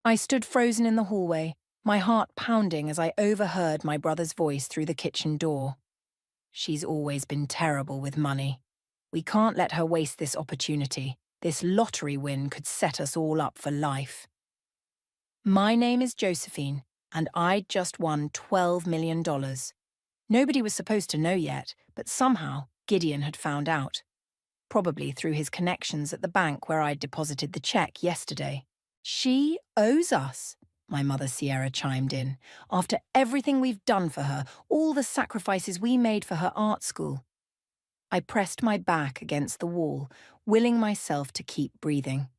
I stood frozen in the hallway, my heart pounding as I overheard my brother's voice through the kitchen door. She's always been terrible with money. We can't let her waste this opportunity. This lottery win could set us all up for life. My name is Josephine, and I'd just won $12 million. Nobody was supposed to know yet, but somehow Gideon had found out. Probably through his connections at the bank where I'd deposited the check yesterday. She owes us, my mother Sierra chimed in, after everything we've done for her, all the sacrifices we made for her art school. I pressed my back against the wall, willing myself to keep breathing.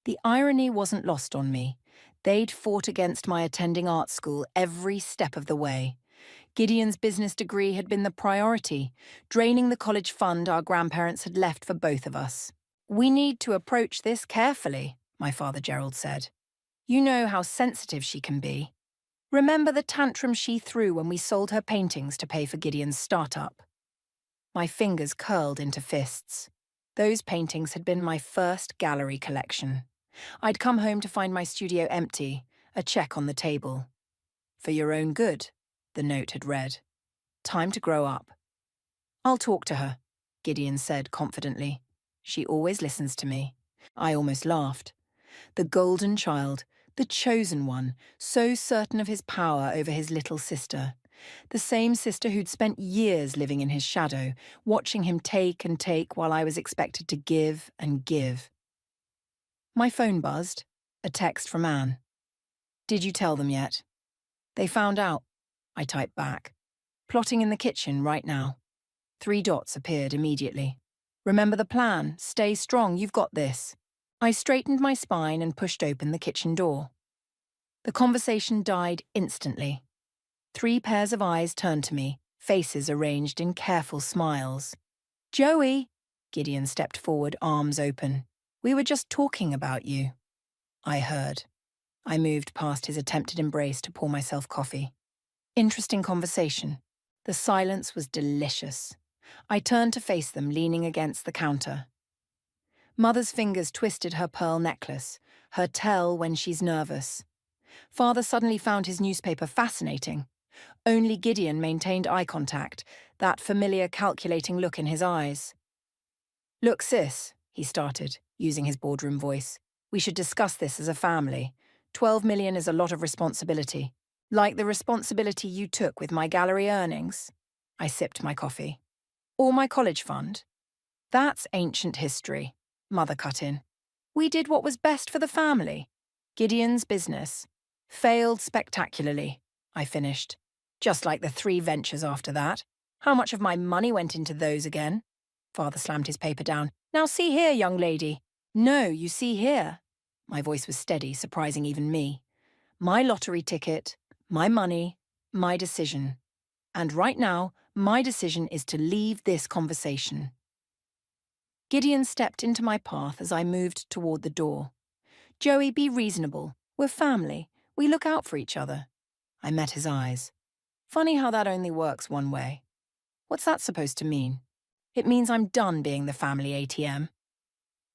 The irony wasn't lost on me. They'd fought against my attending art school every step of the way. Gideon's business degree had been the priority, draining the college fund our grandparents had left for both of us. "We need to approach this carefully," my father Gerald said. "You know how sensitive she can be. Remember the tantrum she threw when we sold her paintings to pay for Gideon's startup?" My fingers curled into fists. Those paintings had been my first gallery collection. I'd come home to find my studio empty, a check on the table. "For your own good," the note had read. "Time to grow up." "I'll talk to her," Gideon said confidently. "She always listens to me." I almost laughed. The golden child, the chosen one, so certain of his power over his little sister. The same sister who'd spent years living in his shadow, watching him take and take while I was expected to give and give. My phone buzzed, a text from Anne. "Did you tell them yet?" "They found out," I typed back. "Plotting in the kitchen right now." 3 dots appeared immediately. "Remember the plan. Stay strong, you've got this." I straightened my spine and pushed open the kitchen door. The conversation died instantly. 3 pairs of eyes turned to me, faces arranged in careful smiles. "Joey!" Gideon stepped forward, arms open. "We were just talking about you." I heard. I moved past his attempted embrace to pour myself coffee. Interesting conversation. The silence was delicious. I turned to face them, leaning against the counter. Mother's fingers twisted her pearl necklace, her tell when she's nervous. Father suddenly found his newspaper fascinating. Only Gideon maintained eye contact, that familiar calculating look in his eyes. "Look, sis," he started, using his boardroom voice. "We should discuss this as a family. 12 million is a lot of responsibility. Like the responsibility you took with my gallery earnings." I sipped my coffee. "Or my college fund." "That's ancient history," Mother cut in. "We did what was best for the family. Gideon's business. Failed spectacularly," I finished. "Just like the 3 ventures after that. How much of my money went into those again?" Father slammed his paper down. "Now see here, young lady." "No, you see here." My voice was steady, surprising even me. "My lottery ticket, my money, my decision. And right now, my decision is to leave this conversation." Gideon stepped into my path as I moved toward the door. "Joey, be reasonable. We're family. We look out for each other." I met his eyes. "Funny how that only works one way." "What's that supposed to mean?" "It means I'm done being the family ATM."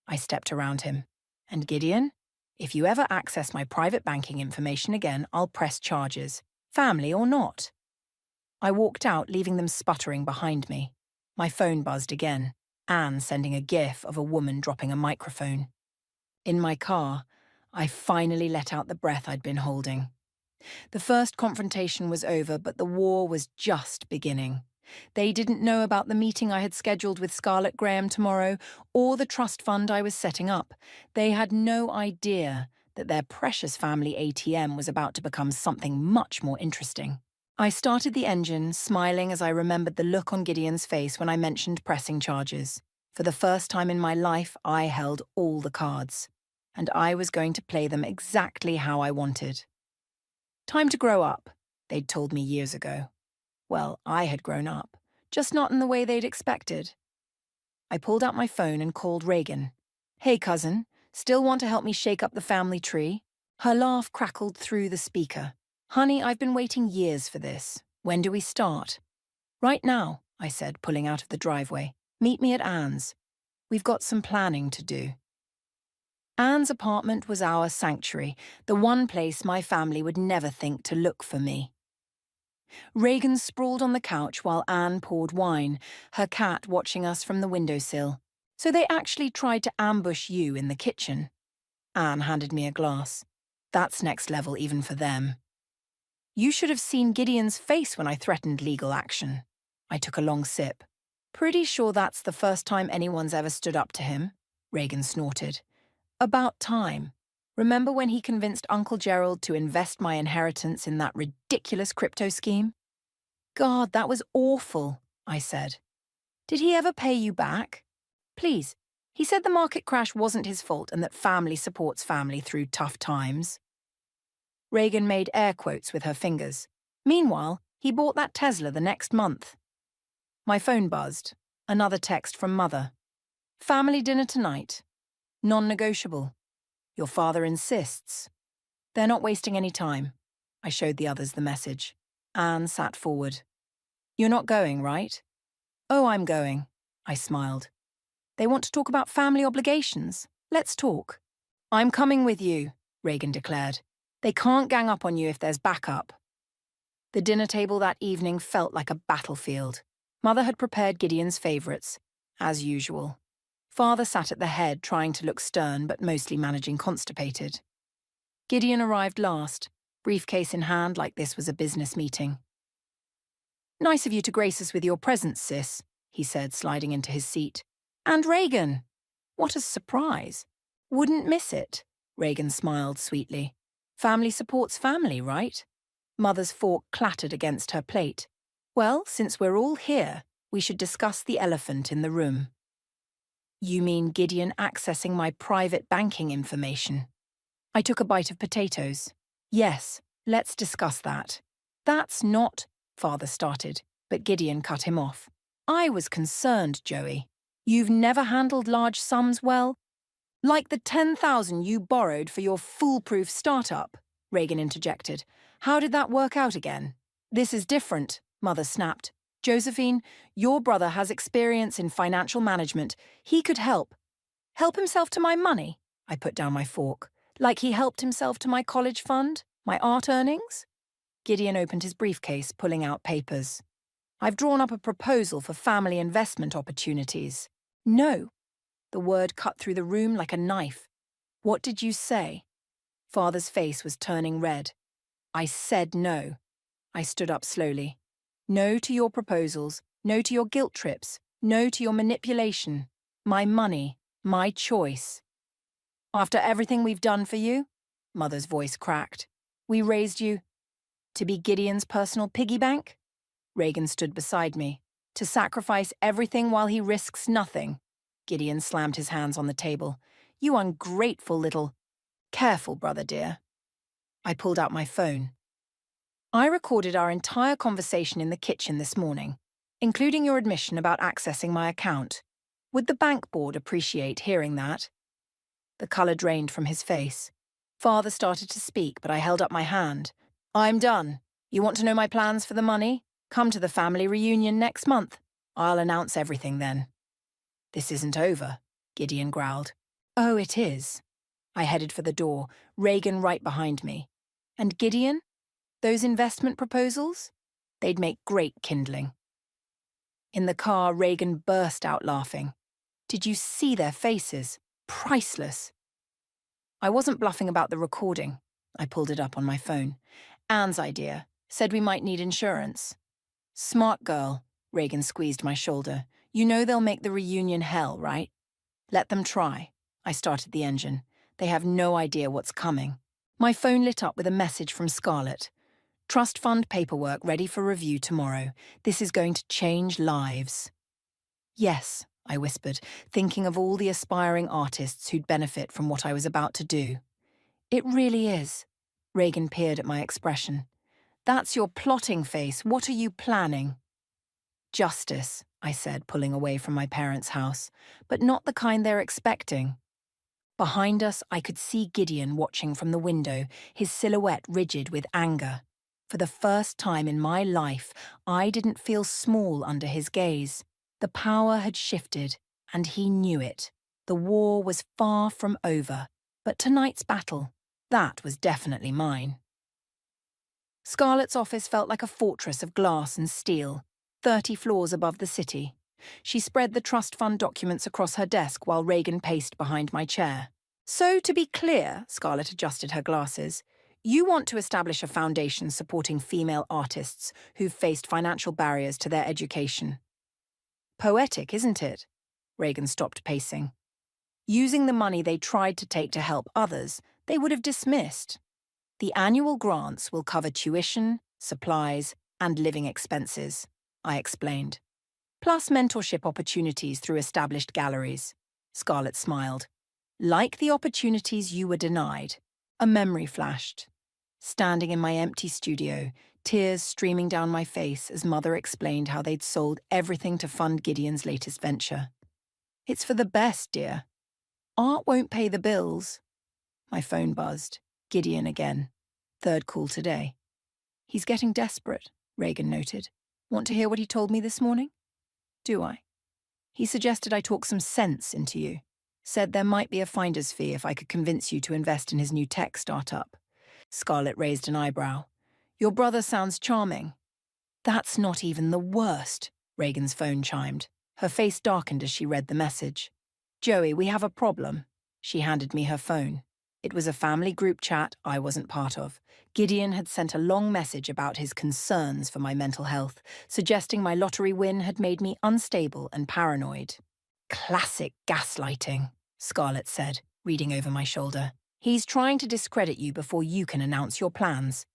I stepped around him. "And Gideon, if you ever access my private banking information again, I'll press charges, family or not." I walked out, leaving them sputtering behind me. My phone buzzed again, Anne sending a gif of a woman dropping a microphone. In my car, I finally let out the breath I'd been holding. The first confrontation was over, but the war was just beginning. They didn't know about the meeting I had scheduled with Scarlett Graham tomorrow, or the trust fund I was setting up. They had no idea that their precious family ATM was about to become something much more interesting. I started the engine, smiling as I remembered the look on Gideon's face when I mentioned pressing charges. For the first time in my life, I held all the cards, and I was going to play them exactly how I wanted. "Time to grow up," they'd told me years ago. Well, I had grown up, just not in the way they'd expected. I pulled out my phone and called Reagan. "Hey, cousin, still want to help me shake up the family tree?" Her laugh crackled through the speaker. "Honey, I've been waiting years for this. When do we start?" "Right now," I said, pulling out of the driveway. "Meet me at Anne's. We've got some planning to do." Anne's apartment was our sanctuary, the one place my family would never think to look for me. Reagan sprawled on the couch while Anne poured wine, her cat watching us from the windowsill. So they actually tried to ambush you in the kitchen. Anne handed me a glass. That's next level even for them. You should have seen Gideon's face when I threatened legal action. I took a long sip. Pretty sure that's the first time anyone's ever stood up to him, Reagan snorted. About time. Remember when he convinced Uncle Gerald to invest my inheritance in that ridiculous crypto scheme? God, that was awful, I said. Did he ever pay you back? Please. He said the market crash wasn't his fault and that family supports family through tough times. Reagan made air quotes with her fingers. Meanwhile, he bought that Tesla the next month. My phone buzzed. Another text from Mother. Family dinner tonight. Non-negotiable. Your father insists. They're not wasting any time. I showed the others the message. Anne sat forward. You're not going, right? Oh, I'm going. I smiled. They want to talk about family obligations. Let's talk. I'm coming with you, Reagan declared. They can't gang up on you if there's backup. The dinner table that evening felt like a battlefield. Mother had prepared Gideon's favourites, as usual. Father sat at the head, trying to look stern but mostly managing constipated. Gideon arrived last, briefcase in hand like this was a business meeting. Nice of you to grace us with your presence, sis, he said, sliding into his seat. And Reagan! What a surprise. Wouldn't miss it, Reagan smiled sweetly. Family supports family, right? Mother's fork clattered against her plate. Well, since we're all here, we should discuss the elephant in the room. You mean Gideon accessing my private banking information? I took a bite of potatoes. Yes, let's discuss that. That's not, Father started, but Gideon cut him off. I was concerned, Joey. You've never handled large sums well? Like the 10,000 you borrowed for your foolproof startup, Reagan interjected. How did that work out again? This is different, Mother snapped. Josephine, your brother has experience in financial management. He could help. Help himself to my money? I put down my fork. Like he helped himself to my college fund? My art earnings? Gideon opened his briefcase, pulling out papers. I've drawn up a proposal for family investment opportunities. No. The word cut through the room like a knife. What did you say? Father's face was turning red. I said no. I stood up slowly. No to your proposals, no to your guilt trips, no to your manipulation. My money, my choice. After everything we've done for you? Mother's voice cracked. We raised you to be Gideon's personal piggy bank? Reagan stood beside me. To sacrifice everything while he risks nothing. Gideon slammed his hands on the table. You ungrateful little... Careful, brother dear. I pulled out my phone. I recorded our entire conversation in the kitchen this morning, including your admission about accessing my account. Would the bank board appreciate hearing that? The colour drained from his face. Father started to speak, but I held up my hand. I'm done. You want to know my plans for the money? Come to the family reunion next month. I'll announce everything then. This isn't over, Gideon growled. Oh, it is. I headed for the door, Reagan right behind me. And Gideon? Those investment proposals? They'd make great kindling. In the car, Reagan burst out laughing. Did you see their faces? Priceless. I wasn't bluffing about the recording. I pulled it up on my phone. Anne's idea. Said we might need insurance. Smart girl, Reagan squeezed my shoulder. You know they'll make the reunion hell, right? Let them try. I started the engine. They have no idea what's coming. My phone lit up with a message from Scarlett. Trust fund paperwork ready for review tomorrow. This is going to change lives. Yes, I whispered, thinking of all the aspiring artists who'd benefit from what I was about to do. It really is. Reagan peered at my expression. That's your plotting face. What are you planning? Justice, I said, pulling away from my parents' house, but not the kind they're expecting. Behind us, I could see Gideon watching from the window, his silhouette rigid with anger. For the first time in my life, I didn't feel small under his gaze. The power had shifted, and he knew it. The war was far from over. But tonight's battle, that was definitely mine. Scarlett's office felt like a fortress of glass and steel, 30 floors above the city. She spread the trust fund documents across her desk while Reagan paced behind my chair. So, to be clear, Scarlett adjusted her glasses, you want to establish a foundation supporting female artists who've faced financial barriers to their education. Poetic, isn't it? Reagan stopped pacing. Using the money they tried to take to help others, they would have dismissed. The annual grants will cover tuition, supplies, and living expenses, I explained. Plus mentorship opportunities through established galleries. Scarlett smiled. Like the opportunities you were denied. A memory flashed. Standing in my empty studio, tears streaming down my face as Mother explained how they'd sold everything to fund Gideon's latest venture. It's for the best, dear. Art won't pay the bills. My phone buzzed. Gideon again. Third call today. He's getting desperate, Reagan noted. Want to hear what he told me this morning? Do I? He suggested I talk some sense into you. Said there might be a finder's fee if I could convince you to invest in his new tech startup. Scarlett raised an eyebrow. Your brother sounds charming. That's not even the worst, Reagan's phone chimed. Her face darkened as she read the message. Joey, we have a problem. She handed me her phone. It was a family group chat I wasn't part of. Gideon had sent a long message about his concerns for my mental health, suggesting my lottery win had made me unstable and paranoid. Classic gaslighting, Scarlett said, reading over my shoulder. He's trying to discredit you before you can announce your plans.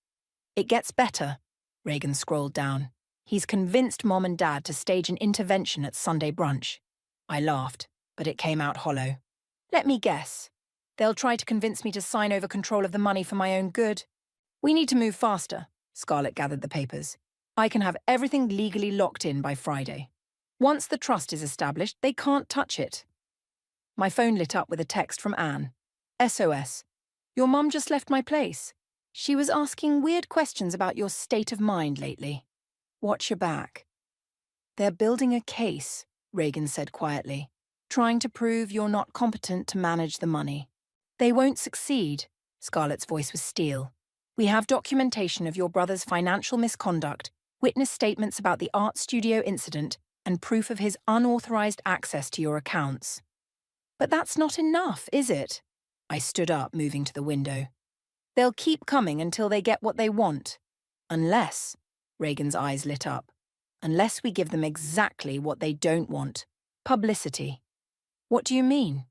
It gets better, Reagan scrolled down. He's convinced Mom and Dad to stage an intervention at Sunday brunch. I laughed, but it came out hollow. Let me guess. They'll try to convince me to sign over control of the money for my own good. We need to move faster, Scarlett gathered the papers. I can have everything legally locked in by Friday. Once the trust is established, they can't touch it. My phone lit up with a text from Anne. SOS. Your mum just left my place. She was asking weird questions about your state of mind lately. Watch your back. They're building a case, Reagan said quietly, trying to prove you're not competent to manage the money. They won't succeed, Scarlett's voice was steel. We have documentation of your brother's financial misconduct, witness statements about the art studio incident, and proof of his unauthorized access to your accounts. But that's not enough, is it? I stood up, moving to the window. They'll keep coming until they get what they want. Unless, Reagan's eyes lit up, unless we give them exactly what they don't want. Publicity. What do you mean?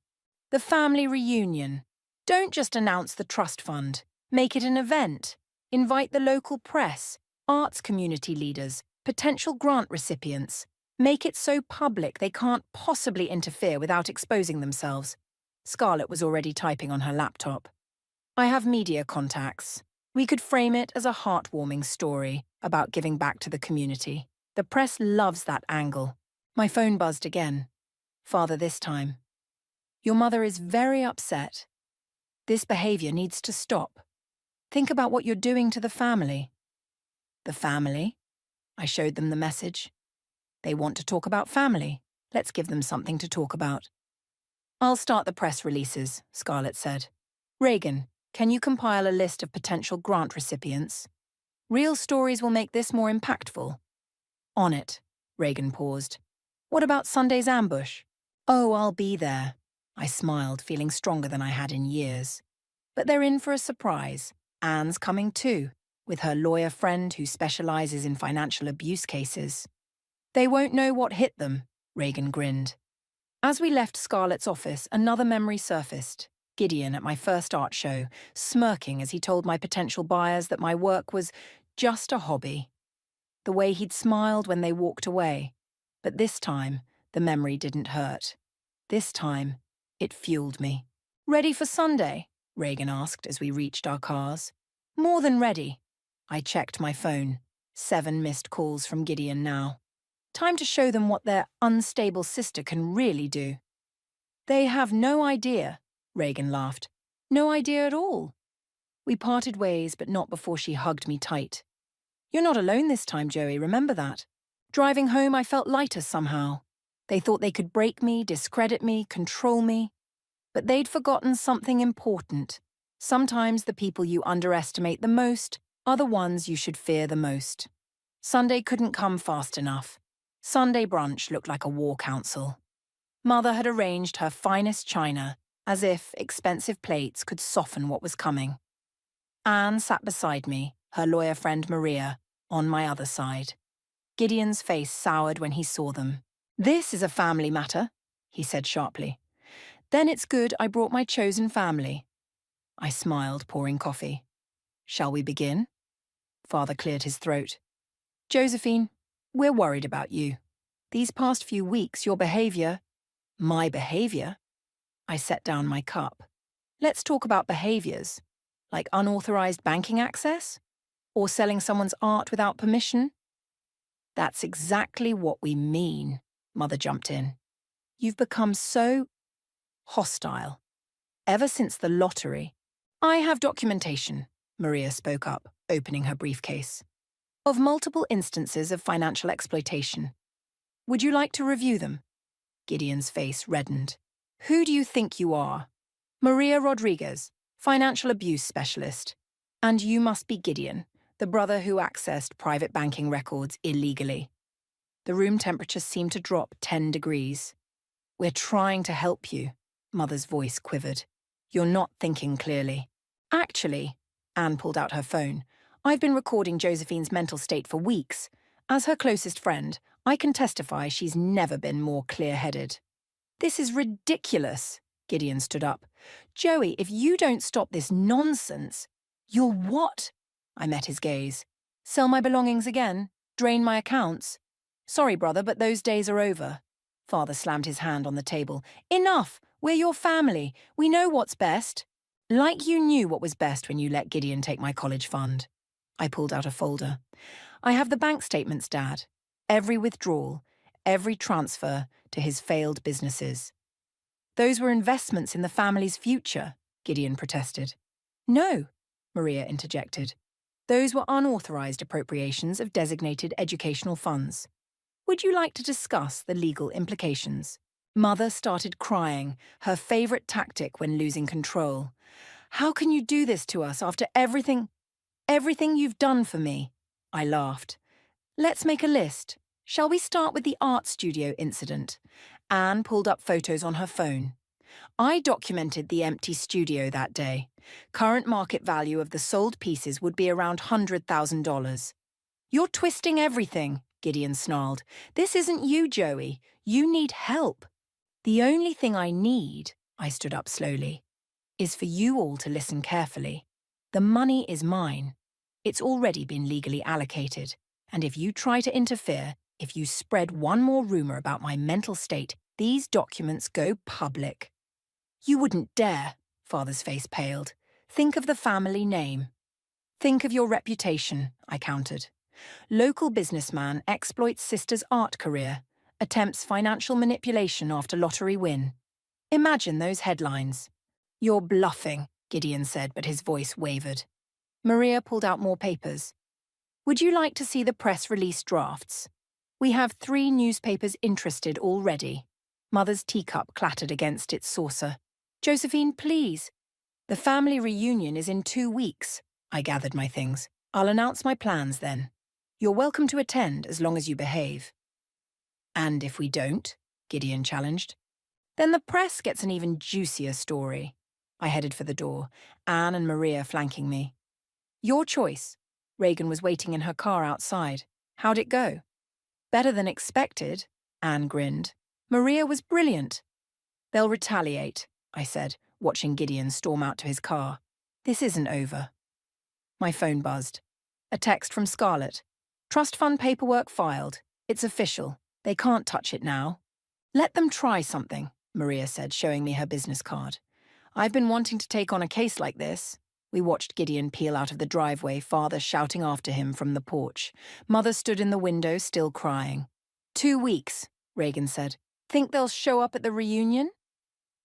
The family reunion. Don't just announce the trust fund. Make it an event. Invite the local press, arts community leaders, potential grant recipients. Make it so public they can't possibly interfere without exposing themselves. Scarlett was already typing on her laptop. I have media contacts. We could frame it as a heartwarming story about giving back to the community. The press loves that angle. My phone buzzed again. Father this time. Your mother is very upset. This behavior needs to stop. Think about what you're doing to the family. The family? I showed them the message. They want to talk about family. Let's give them something to talk about. I'll start the press releases, Scarlett said. Reagan, can you compile a list of potential grant recipients? Real stories will make this more impactful. On it, Reagan paused. What about Sunday's ambush? Oh, I'll be there. I smiled, feeling stronger than I had in years. But they're in for a surprise. Anne's coming too, with her lawyer friend who specializes in financial abuse cases. They won't know what hit them, Reagan grinned. As we left Scarlett's office, another memory surfaced. Gideon at my first art show, smirking as he told my potential buyers that my work was just a hobby. The way he'd smiled when they walked away. But this time, the memory didn't hurt. This time, it fueled me. Ready for Sunday? Reagan asked as we reached our cars. More than ready. I checked my phone. 7 missed calls from Gideon now. Time to show them what their unstable sister can really do. They have no idea, Reagan laughed. No idea at all. We parted ways, but not before she hugged me tight. You're not alone this time, Joey, remember that. Driving home, I felt lighter somehow. They thought they could break me, discredit me, control me. But they'd forgotten something important. Sometimes the people you underestimate the most are the ones you should fear the most. Sunday couldn't come fast enough. Sunday brunch looked like a war council. Mother had arranged her finest china, as if expensive plates could soften what was coming. Anne sat beside me, her lawyer friend Maria, on my other side. Gideon's face soured when he saw them. "This is a family matter," he said sharply. "Then it's good I brought my chosen family." I smiled, pouring coffee. "Shall we begin?" Father cleared his throat. "Josephine, we're worried about you. These past few weeks, your behavior—" "My behavior?" I set down my cup. "Let's talk about behaviors, like unauthorized banking access? Or selling someone's art without permission?" "That's exactly what we mean," Mother jumped in. "You've become so hostile. Ever since the lottery." "I have documentation," Maria spoke up, opening her briefcase, "of multiple instances of financial exploitation. Would you like to review them?" Gideon's face reddened. "Who do you think you are?" "Maria Rodriguez, financial abuse specialist. And you must be Gideon, the brother who accessed private banking records illegally." The room temperature seemed to drop 10 degrees. "We're trying to help you," Mother's voice quivered. "You're not thinking clearly." "Actually," Anne pulled out her phone, "I've been recording Josephine's mental state for weeks. As her closest friend, I can testify she's never been more clear-headed." "This is ridiculous," Gideon stood up. "Joey, if you don't stop this nonsense—" "You'll what?" I met his gaze. "Sell my belongings again? Drain my accounts? Sorry, brother, but those days are over." Father slammed his hand on the table. "Enough! We're your family. We know what's best." "Like you knew what was best when you let Gideon take my college fund." I pulled out a folder. "I have the bank statements, Dad. Every withdrawal, every transfer to his failed businesses." "Those were investments in the family's future," Gideon protested. "No," Maria interjected. "Those were unauthorized appropriations of designated educational funds. Would you like to discuss the legal implications?" Mother started crying, her favorite tactic when losing control. "How can you do this to us after everything you've done for me?" I laughed. "Let's make a list. Shall we start with the art studio incident?" Anne pulled up photos on her phone. "I documented the empty studio that day. Current market value of the sold pieces would be around $100,000. "You're twisting everything," Gideon snarled. "This isn't you, Joey. You need help." "The only thing I need," I stood up slowly, "is for you all to listen carefully. The money is mine. It's already been legally allocated. And if you try to interfere, if you spread one more rumor about my mental state, these documents go public." "You wouldn't dare," Father's face paled. "Think of the family name." "Think of your reputation," I countered. "Local businessman exploits sister's art career, attempts financial manipulation after lottery win." Imagine those headlines. "You're bluffing," Gideon said, but his voice wavered. Maria pulled out more papers. "Would you like to see the press release drafts? We have 3 newspapers interested already." Mother's teacup clattered against its saucer. "Josephine, please." "The family reunion is in 2 weeks." I gathered my things. "I'll announce my plans then. You're welcome to attend as long as you behave." "And if we don't?" Gideon challenged. "Then the press gets an even juicier story." I headed for the door, Anne and Maria flanking me. "Your choice." Reagan was waiting in her car outside. "How'd it go?" "Better than expected," Anne grinned. "Maria was brilliant." "They'll retaliate," I said, watching Gideon storm out to his car. "This isn't over." My phone buzzed. A text from Scarlett. "Trust fund paperwork filed. It's official. They can't touch it now." "Let them try something," Maria said, showing me her business card. "I've been wanting to take on a case like this." We watched Gideon peel out of the driveway, Father shouting after him from the porch. Mother stood in the window, still crying. 2 weeks, Reagan said. "Think they'll show up at the reunion?"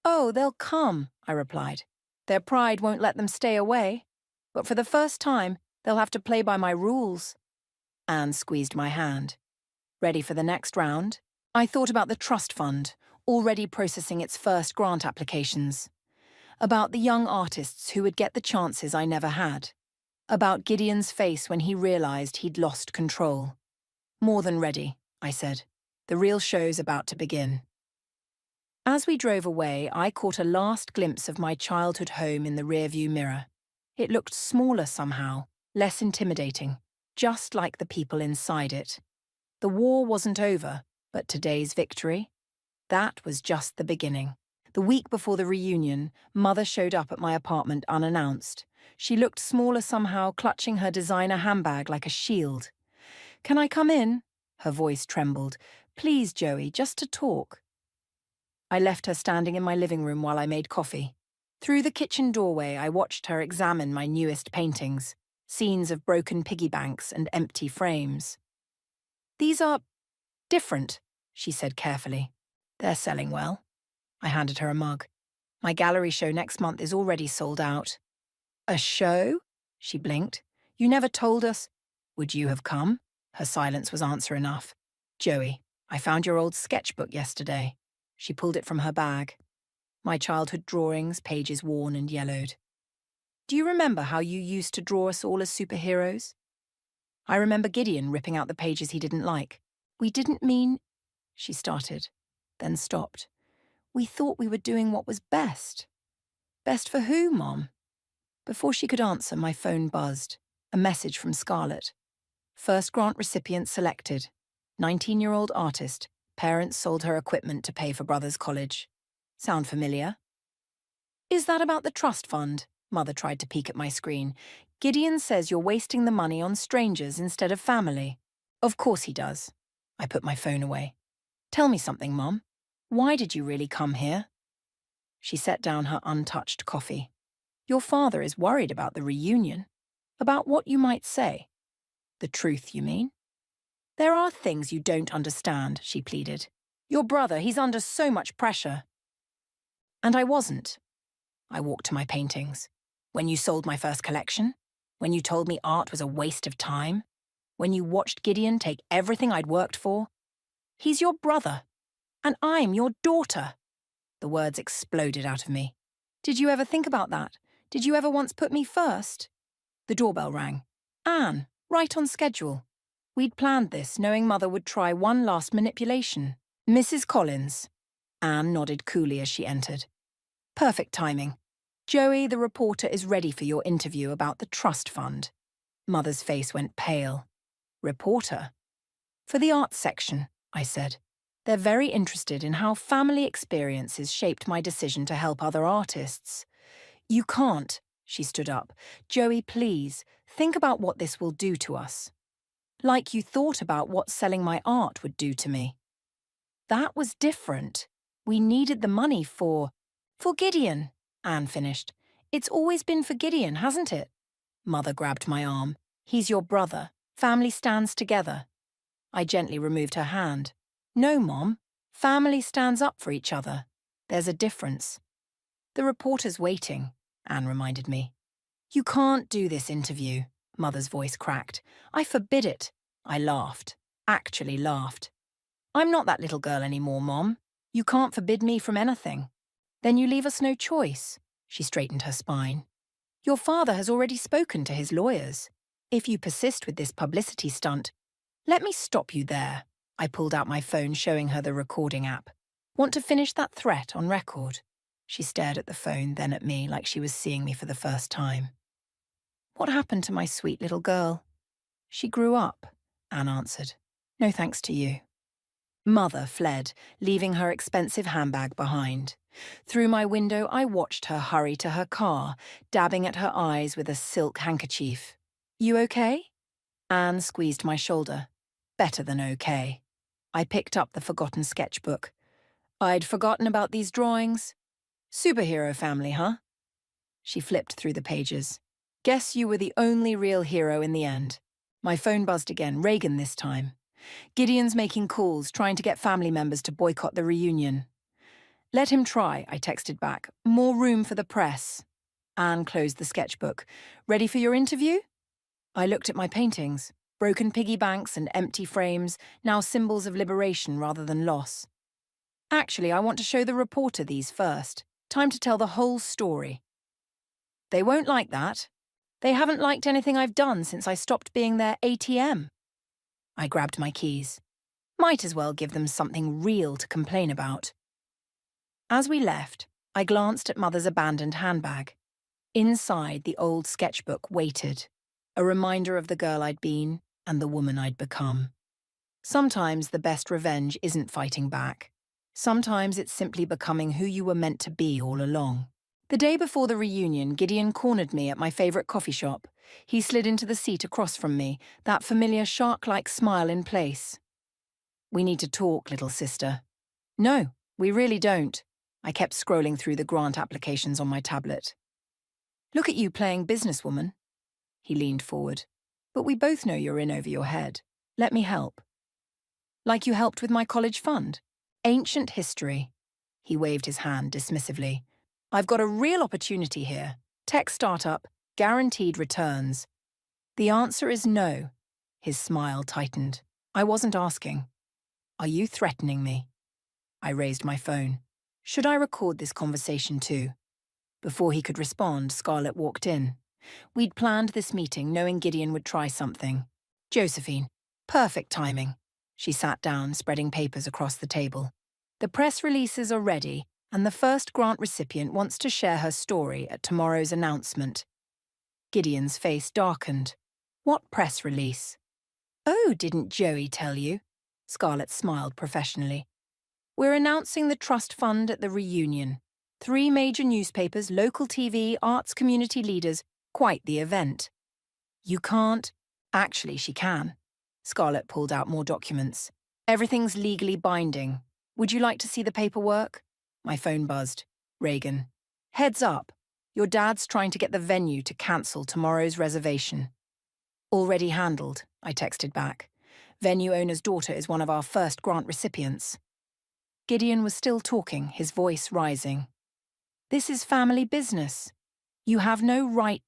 "Oh, they'll come," I replied. "Their pride won't let them stay away. But for the first time, they'll have to play by my rules." Anne squeezed my hand. "Ready for the next round?" I thought about the trust fund, already processing its first grant applications. About the young artists who would get the chances I never had. About Gideon's face when he realized he'd lost control. More than ready, I said. The real show's about to begin. As we drove away, I caught a last glimpse of my childhood home in the rearview mirror. It looked smaller somehow, less intimidating, just like the people inside it. The war wasn't over, but today's victory? That was just the beginning. The week before the reunion, Mother showed up at my apartment unannounced. She looked smaller somehow, clutching her designer handbag like a shield. "Can I come in?" Her voice trembled. "Please, Joey, just to talk." I left her standing in my living room while I made coffee. Through the kitchen doorway, I watched her examine my newest paintings, scenes of broken piggy banks and empty frames. "These are different," she said carefully. "They're selling well." I handed her a mug. "My gallery show next month is already sold out." "A show?" She blinked. "You never told us." "Would you have come?" Her silence was answer enough. "Joey, I found your old sketchbook yesterday." She pulled it from her bag. My childhood drawings, pages worn and yellowed. "Do you remember how you used to draw us all as superheroes?" I remember Gideon ripping out the pages he didn't like. "We didn't mean—" she started, then stopped. "We thought we were doing what was best." "Best for who, Mom?" Before she could answer, my phone buzzed. A message from Scarlett. "First grant recipient selected. 19-year-old artist. Parents sold her equipment to pay for brother's college." Sound familiar? "Is that about the trust fund?" Mother tried to peek at my screen. "Gideon says you're wasting the money on strangers instead of family." "Of course he does." I put my phone away. "Tell me something, Mom. Why did you really come here?" She set down her untouched coffee. "Your father is worried about the reunion. About what you might say." "The truth, you mean?" "There are things you don't understand," she pleaded. "Your brother, he's under so much pressure." And I wasn't. I walked to my paintings. When you sold my first collection? When you told me art was a waste of time? When you watched Gideon take everything I'd worked for? "He's your brother. And I'm your daughter." The words exploded out of me. "Did you ever think about that? Did you ever once put me first?" The doorbell rang. Anne, right on schedule. We'd planned this, knowing Mother would try one last manipulation. "Mrs. Collins." Anne nodded coolly as she entered. "Perfect timing. Joey, the reporter, is ready for your interview about the trust fund." Mother's face went pale. "Reporter?" "For the arts section," I said. "They're very interested in how family experiences shaped my decision to help other artists." "You can't," she stood up. "Joey, please, think about what this will do to us." "Like you thought about what selling my art would do to me." "That was different. We needed the money for Gideon," Anne finished. "It's always been for Gideon, hasn't it?" Mother grabbed my arm. "He's your brother. Family stands together." I gently removed her hand. "No, Mom. Family stands up for each other. There's a difference." "The reporter's waiting," Anne reminded me. "You can't do this interview," Mother's voice cracked. "I forbid it." I laughed. Actually laughed. "I'm not that little girl anymore, Mom. You can't forbid me from anything." "Then you leave us no choice." She straightened her spine. "Your father has already spoken to his lawyers. If you persist with this publicity stunt—" "Let me stop you there." I pulled out my phone, showing her the recording app. "Want to finish that threat on record?" She stared at the phone, then at me, like she was seeing me for the first time. "What happened to my sweet little girl?" "She grew up," Anne answered. "No thanks to you." Mother fled, leaving her expensive handbag behind. Through my window, I watched her hurry to her car, dabbing at her eyes with a silk handkerchief. "You okay?" Anne squeezed my shoulder. "Better than okay." I picked up the forgotten sketchbook. "I'd forgotten about these drawings. Superhero family, huh?" She flipped through the pages. "Guess you were the only real hero in the end." My phone buzzed again, Reagan this time. "Gideon's making calls, trying to get family members to boycott the reunion." "Let him try," I texted back. "More room for the press." Anne closed the sketchbook. "Ready for your interview?" I looked at my paintings. Broken piggy banks and empty frames, now symbols of liberation rather than loss. "Actually, I want to show the reporter these first." Time to tell the whole story. They won't like that. They haven't liked anything I've done since I stopped being their ATM. I grabbed my keys. Might as well give them something real to complain about. As we left, I glanced at Mother's abandoned handbag. Inside, the old sketchbook waited, a reminder of the girl I'd been and the woman I'd become. Sometimes the best revenge isn't fighting back. Sometimes it's simply becoming who you were meant to be all along. The day before the reunion, Gideon cornered me at my favourite coffee shop. He slid into the seat across from me, that familiar shark-like smile in place. "We need to talk, little sister." "No, we really don't." I kept scrolling through the grant applications on my tablet. "Look at you playing businesswoman." He leaned forward. "But we both know you're in over your head. Let me help." "Like you helped with my college fund? Ancient history." He waved his hand dismissively. "I've got a real opportunity here. Tech startup, guaranteed returns." "The answer is no." His smile tightened. "I wasn't asking." "Are you threatening me?" I raised my phone. "Should I record this conversation too?" Before he could respond, Scarlett walked in. We'd planned this meeting knowing Gideon would try something. "Josephine, perfect timing." She sat down, spreading papers across the table. "The press releases are ready, and the first grant recipient wants to share her story at tomorrow's announcement." Gideon's face darkened. "What press release?" "Oh, didn't Joey tell you?" Scarlett smiled professionally. "We're announcing the trust fund at the reunion. 3 major newspapers, local TV, arts community leaders. Quite the event." "You can't—" "Actually, she can." Scarlett pulled out more documents. "Everything's legally binding. Would you like to see the paperwork?" My phone buzzed. Reagan. "Heads up. Your dad's trying to get the venue to cancel tomorrow's reservation." "Already handled," I texted back. "Venue owner's daughter is one of our first grant recipients." Gideon was still talking, his voice rising. "This is family business. You have no right—"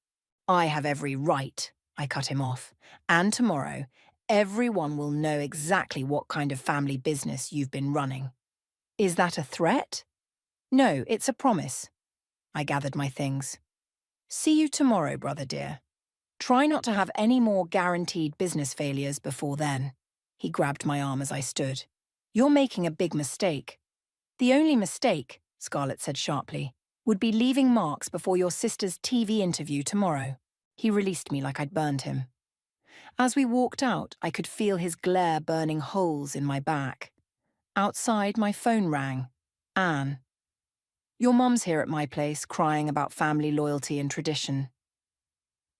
"I have every right," I cut him off. "And tomorrow, everyone will know exactly what kind of family business you've been running." "Is that a threat?" "No, it's a promise." I gathered my things. "See you tomorrow, brother dear. Try not to have any more guaranteed business failures before then." He grabbed my arm as I stood. "You're making a big mistake." "The only mistake," Scarlett said sharply, "would be leaving marks before your sister's TV interview tomorrow." He released me like I'd burned him. As we walked out, I could feel his glare burning holes in my back. Outside, my phone rang. Anne. "Your mum's here at my place, crying about family loyalty and tradition."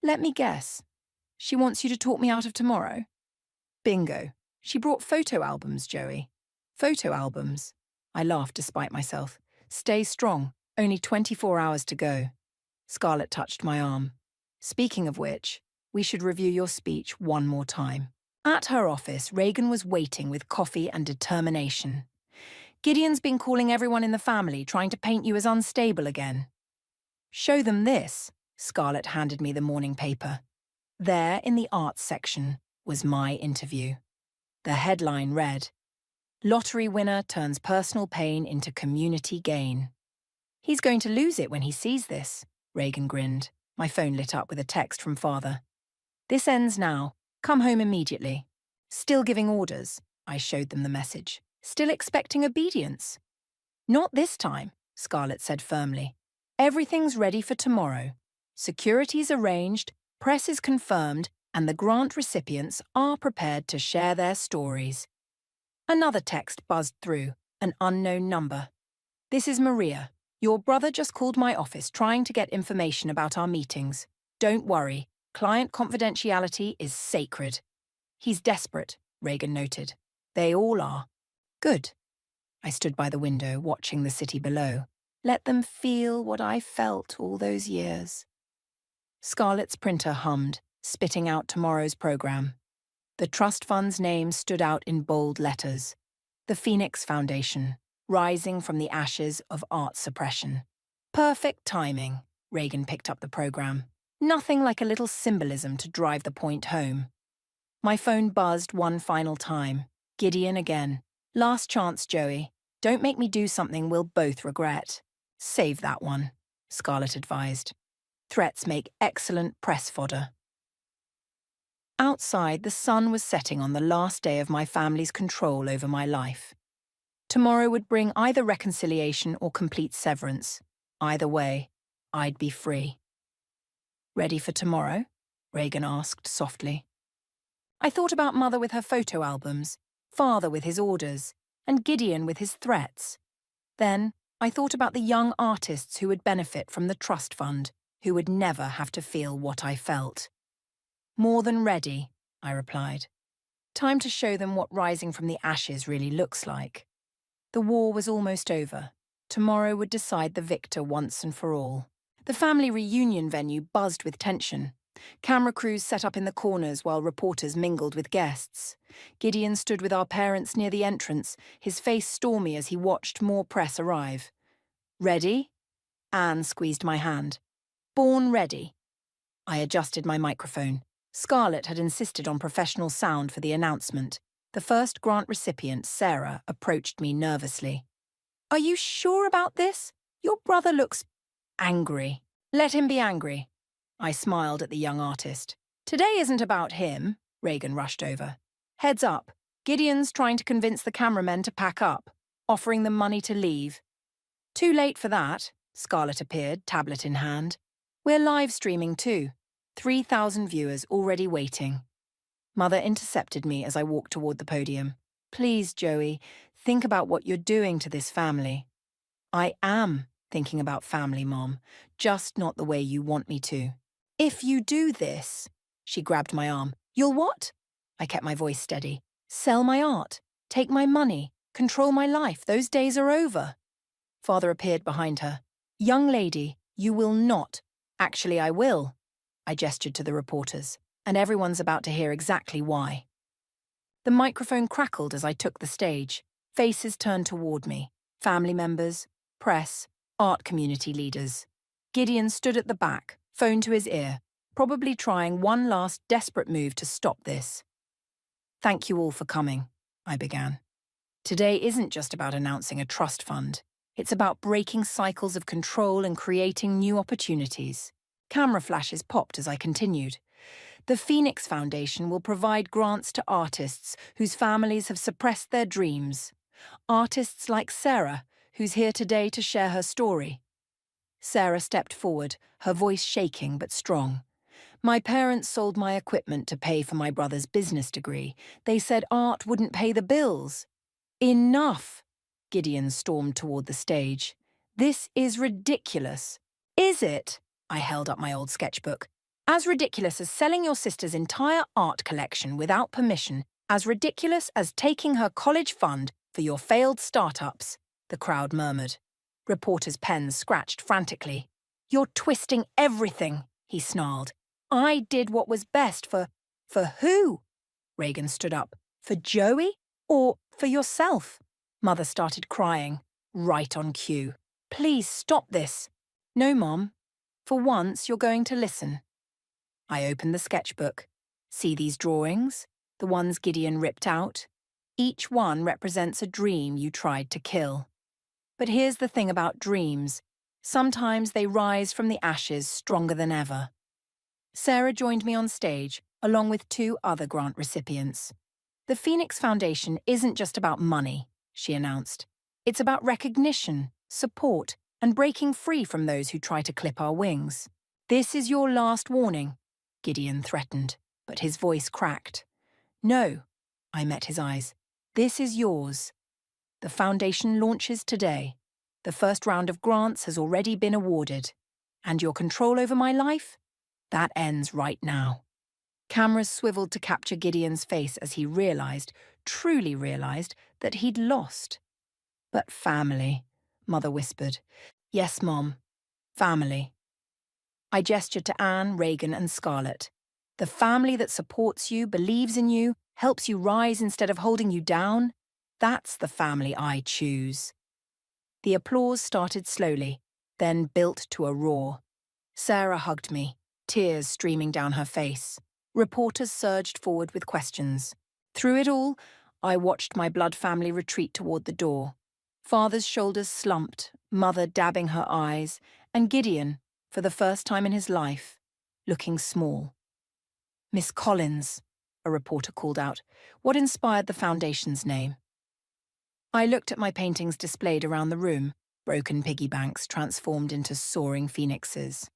"Let me guess. She wants you to talk me out of tomorrow?" "Bingo. She brought photo albums, Joey." "Photo albums?" I laughed despite myself. "Stay strong. Only 24 hours to go." Scarlett touched my arm. "Speaking of which, we should review your speech one more time." At her office, Reagan was waiting with coffee and determination. "Gideon's been calling everyone in the family, trying to paint you as unstable again." "Show them this." Scarlett handed me the morning paper. There, in the arts section, was my interview. The headline read, "Lottery winner turns personal pain into community gain." "He's going to lose it when he sees this," Reagan grinned. My phone lit up with a text from father. "This ends now. Come home immediately." "Still giving orders," I showed them the message. "Still expecting obedience." "Not this time," Scarlett said firmly. "Everything's ready for tomorrow. Security's arranged, press is confirmed, and the grant recipients are prepared to share their stories." Another text buzzed through, an unknown number. "This is Maria. Your brother just called my office trying to get information about our meetings. Don't worry, client confidentiality is sacred." "He's desperate," Reagan noted. "They all are." "Good." I stood by the window, watching the city below. Let them feel what I felt all those years. Scarlett's printer hummed, spitting out tomorrow's program. The trust fund's name stood out in bold letters. The Phoenix Foundation, rising from the ashes of art suppression. Perfect timing, Reagan picked up the program. Nothing like a little symbolism to drive the point home. My phone buzzed one final time. Gideon again. "Last chance, Joey. Don't make me do something we'll both regret." Save that one, Scarlett advised. Threats make excellent press fodder. Outside, the sun was setting on the last day of my family's control over my life. Tomorrow would bring either reconciliation or complete severance. Either way, I'd be free. Ready for tomorrow? Reagan asked softly. I thought about Mother with her photo albums, Father with his orders, and Gideon with his threats. Then I thought about the young artists who would benefit from the trust fund, who would never have to feel what I felt. More than ready, I replied. Time to show them what rising from the ashes really looks like. The war was almost over. Tomorrow would decide the victor once and for all. The family reunion venue buzzed with tension. Camera crews set up in the corners while reporters mingled with guests. Gideon stood with our parents near the entrance, his face stormy as he watched more press arrive. Ready? Anne squeezed my hand. Born ready. I adjusted my microphone. Scarlett had insisted on professional sound for the announcement. The first grant recipient, Sarah, approached me nervously. Are you sure about this? Your brother looks angry. Let him be angry. I smiled at the young artist. Today isn't about him, Reagan rushed over. Heads up, Gideon's trying to convince the cameramen to pack up, offering them money to leave. Too late for that, Scarlett appeared, tablet in hand. We're live streaming too. 3,000 viewers already waiting. Mother intercepted me as I walked toward the podium. Please, Joey, think about what you're doing to this family. I am thinking about family, Mom, just not the way you want me to. If you do this, she grabbed my arm. You'll what? I kept my voice steady. Sell my art, take my money, control my life. Those days are over. Father appeared behind her. Young lady, you will not. Actually, I will. I gestured to the reporters, and everyone's about to hear exactly why. The microphone crackled as I took the stage. Faces turned toward me. Family members, press, art community leaders. Gideon stood at the back, phone to his ear, probably trying one last desperate move to stop this. Thank you all for coming, I began. Today isn't just about announcing a trust fund. It's about breaking cycles of control and creating new opportunities. Camera flashes popped as I continued. The Phoenix Foundation will provide grants to artists whose families have suppressed their dreams. Artists like Sarah, who's here today to share her story. Sarah stepped forward, her voice shaking but strong. My parents sold my equipment to pay for my brother's business degree. They said art wouldn't pay the bills. Enough! Gideon stormed toward the stage. This is ridiculous. Is it? I held up my old sketchbook. As ridiculous as selling your sister's entire art collection without permission, as ridiculous as taking her college fund for your failed startups, the crowd murmured. Reporters' pens scratched frantically. You're twisting everything, he snarled. I did what was best for who? Reagan stood up. For Joey? Or for yourself? Mother started crying, right on cue. Please stop this. No, Mom. For once, you're going to listen. I opened the sketchbook. See these drawings? The ones Gideon ripped out? Each one represents a dream you tried to kill. But here's the thing about dreams. Sometimes they rise from the ashes stronger than ever. Sarah joined me on stage, along with 2 other grant recipients. The Phoenix Foundation isn't just about money, she announced. It's about recognition, support, and breaking free from those who try to clip our wings. This is your last warning, Gideon threatened, but his voice cracked. No, I met his eyes. This is yours. The foundation launches today. The first round of grants has already been awarded. And your control over my life? That ends right now. Cameras swiveled to capture Gideon's face as he realized, truly realized, that he'd lost. But family, Mother whispered. Yes, Mom. Family. I gestured to Anne, Reagan, and Scarlett. The family that supports you, believes in you, helps you rise instead of holding you down, that's the family I choose. The applause started slowly, then built to a roar. Sarah hugged me, tears streaming down her face. Reporters surged forward with questions. Through it all, I watched my blood family retreat toward the door. Father's shoulders slumped, Mother dabbing her eyes, and Gideon, for the first time in his life, looking small. "Miss Collins," a reporter called out. "What inspired the foundation's name?" I looked at my paintings displayed around the room, broken piggy banks transformed into soaring phoenixes.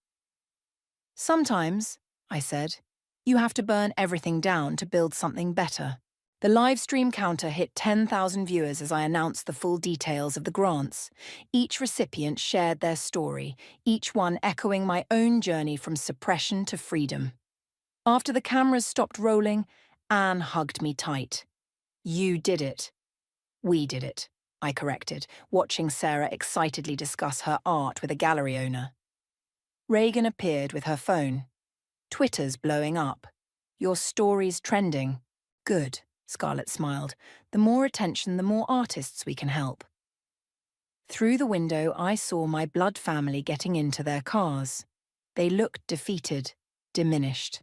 "Sometimes," I said, "you have to burn everything down to build something better." The live stream counter hit 10,000 viewers as I announced the full details of the grants. Each recipient shared their story, each one echoing my own journey from suppression to freedom. After the cameras stopped rolling, Anne hugged me tight. "You did it." "We did it," I corrected, watching Sarah excitedly discuss her art with a gallery owner. Reagan appeared with her phone. "Twitter's blowing up. Your story's trending." "Good," Scarlett smiled. "The more attention, the more artists we can help." Through the window, I saw my blood family getting into their cars. They looked defeated, diminished.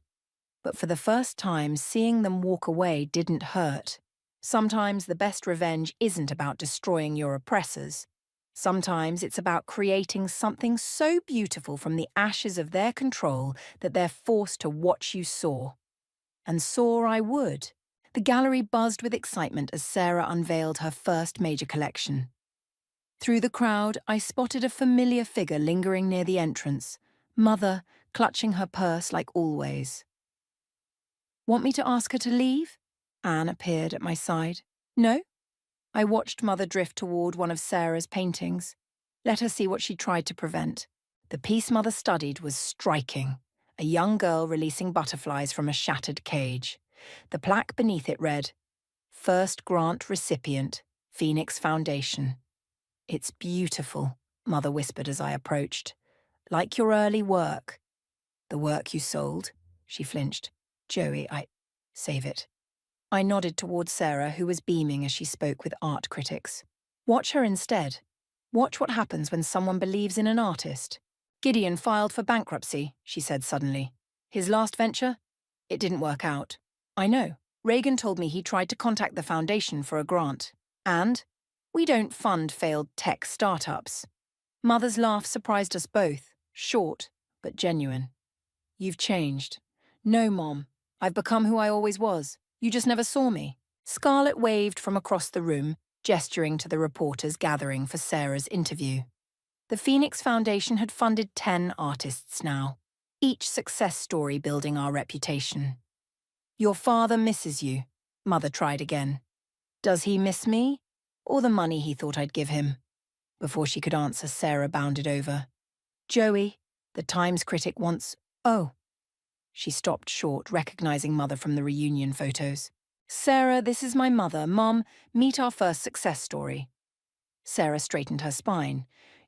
But for the first time, seeing them walk away didn't hurt. Sometimes the best revenge isn't about destroying your oppressors. Sometimes it's about creating something so beautiful from the ashes of their control that they're forced to watch you soar. And soar I would. The gallery buzzed with excitement as Sarah unveiled her first major collection. Through the crowd, I spotted a familiar figure lingering near the entrance, Mother clutching her purse like always. "Want me to ask her to leave?" Anne appeared at my side. "No?" I watched Mother drift toward one of Sarah's paintings. Let her see what she tried to prevent. The piece Mother studied was striking, a young girl releasing butterflies from a shattered cage. The plaque beneath it read, "First Grant Recipient, Phoenix Foundation." "It's beautiful," Mother whispered as I approached. "Like your early work." "The work you sold?" She flinched. "Joey, Save it." I nodded towards Sarah, who was beaming as she spoke with art critics. "Watch her instead. Watch what happens when someone believes in an artist." "Gideon filed for bankruptcy," she said suddenly. "His last venture? It didn't work out." "I know. Reagan told me he tried to contact the foundation for a grant. And we don't fund failed tech startups." Mother's laugh surprised us both, short but genuine. "You've changed." "No, Mom. I've become who I always was. You just never saw me." Scarlett waved from across the room, gesturing to the reporters gathering for Sarah's interview. The Phoenix Foundation had funded 10 artists now, each success story building our reputation. "Your father misses you," Mother tried again. "Does he miss me? Or the money he thought I'd give him?" Before she could answer, Sarah bounded over. "Joey, the Times critic wants—" "Oh." She stopped short, recognizing Mother from the reunion photos. "Sarah, this is my mother. Mom, meet our first success story." Sarah straightened her spine.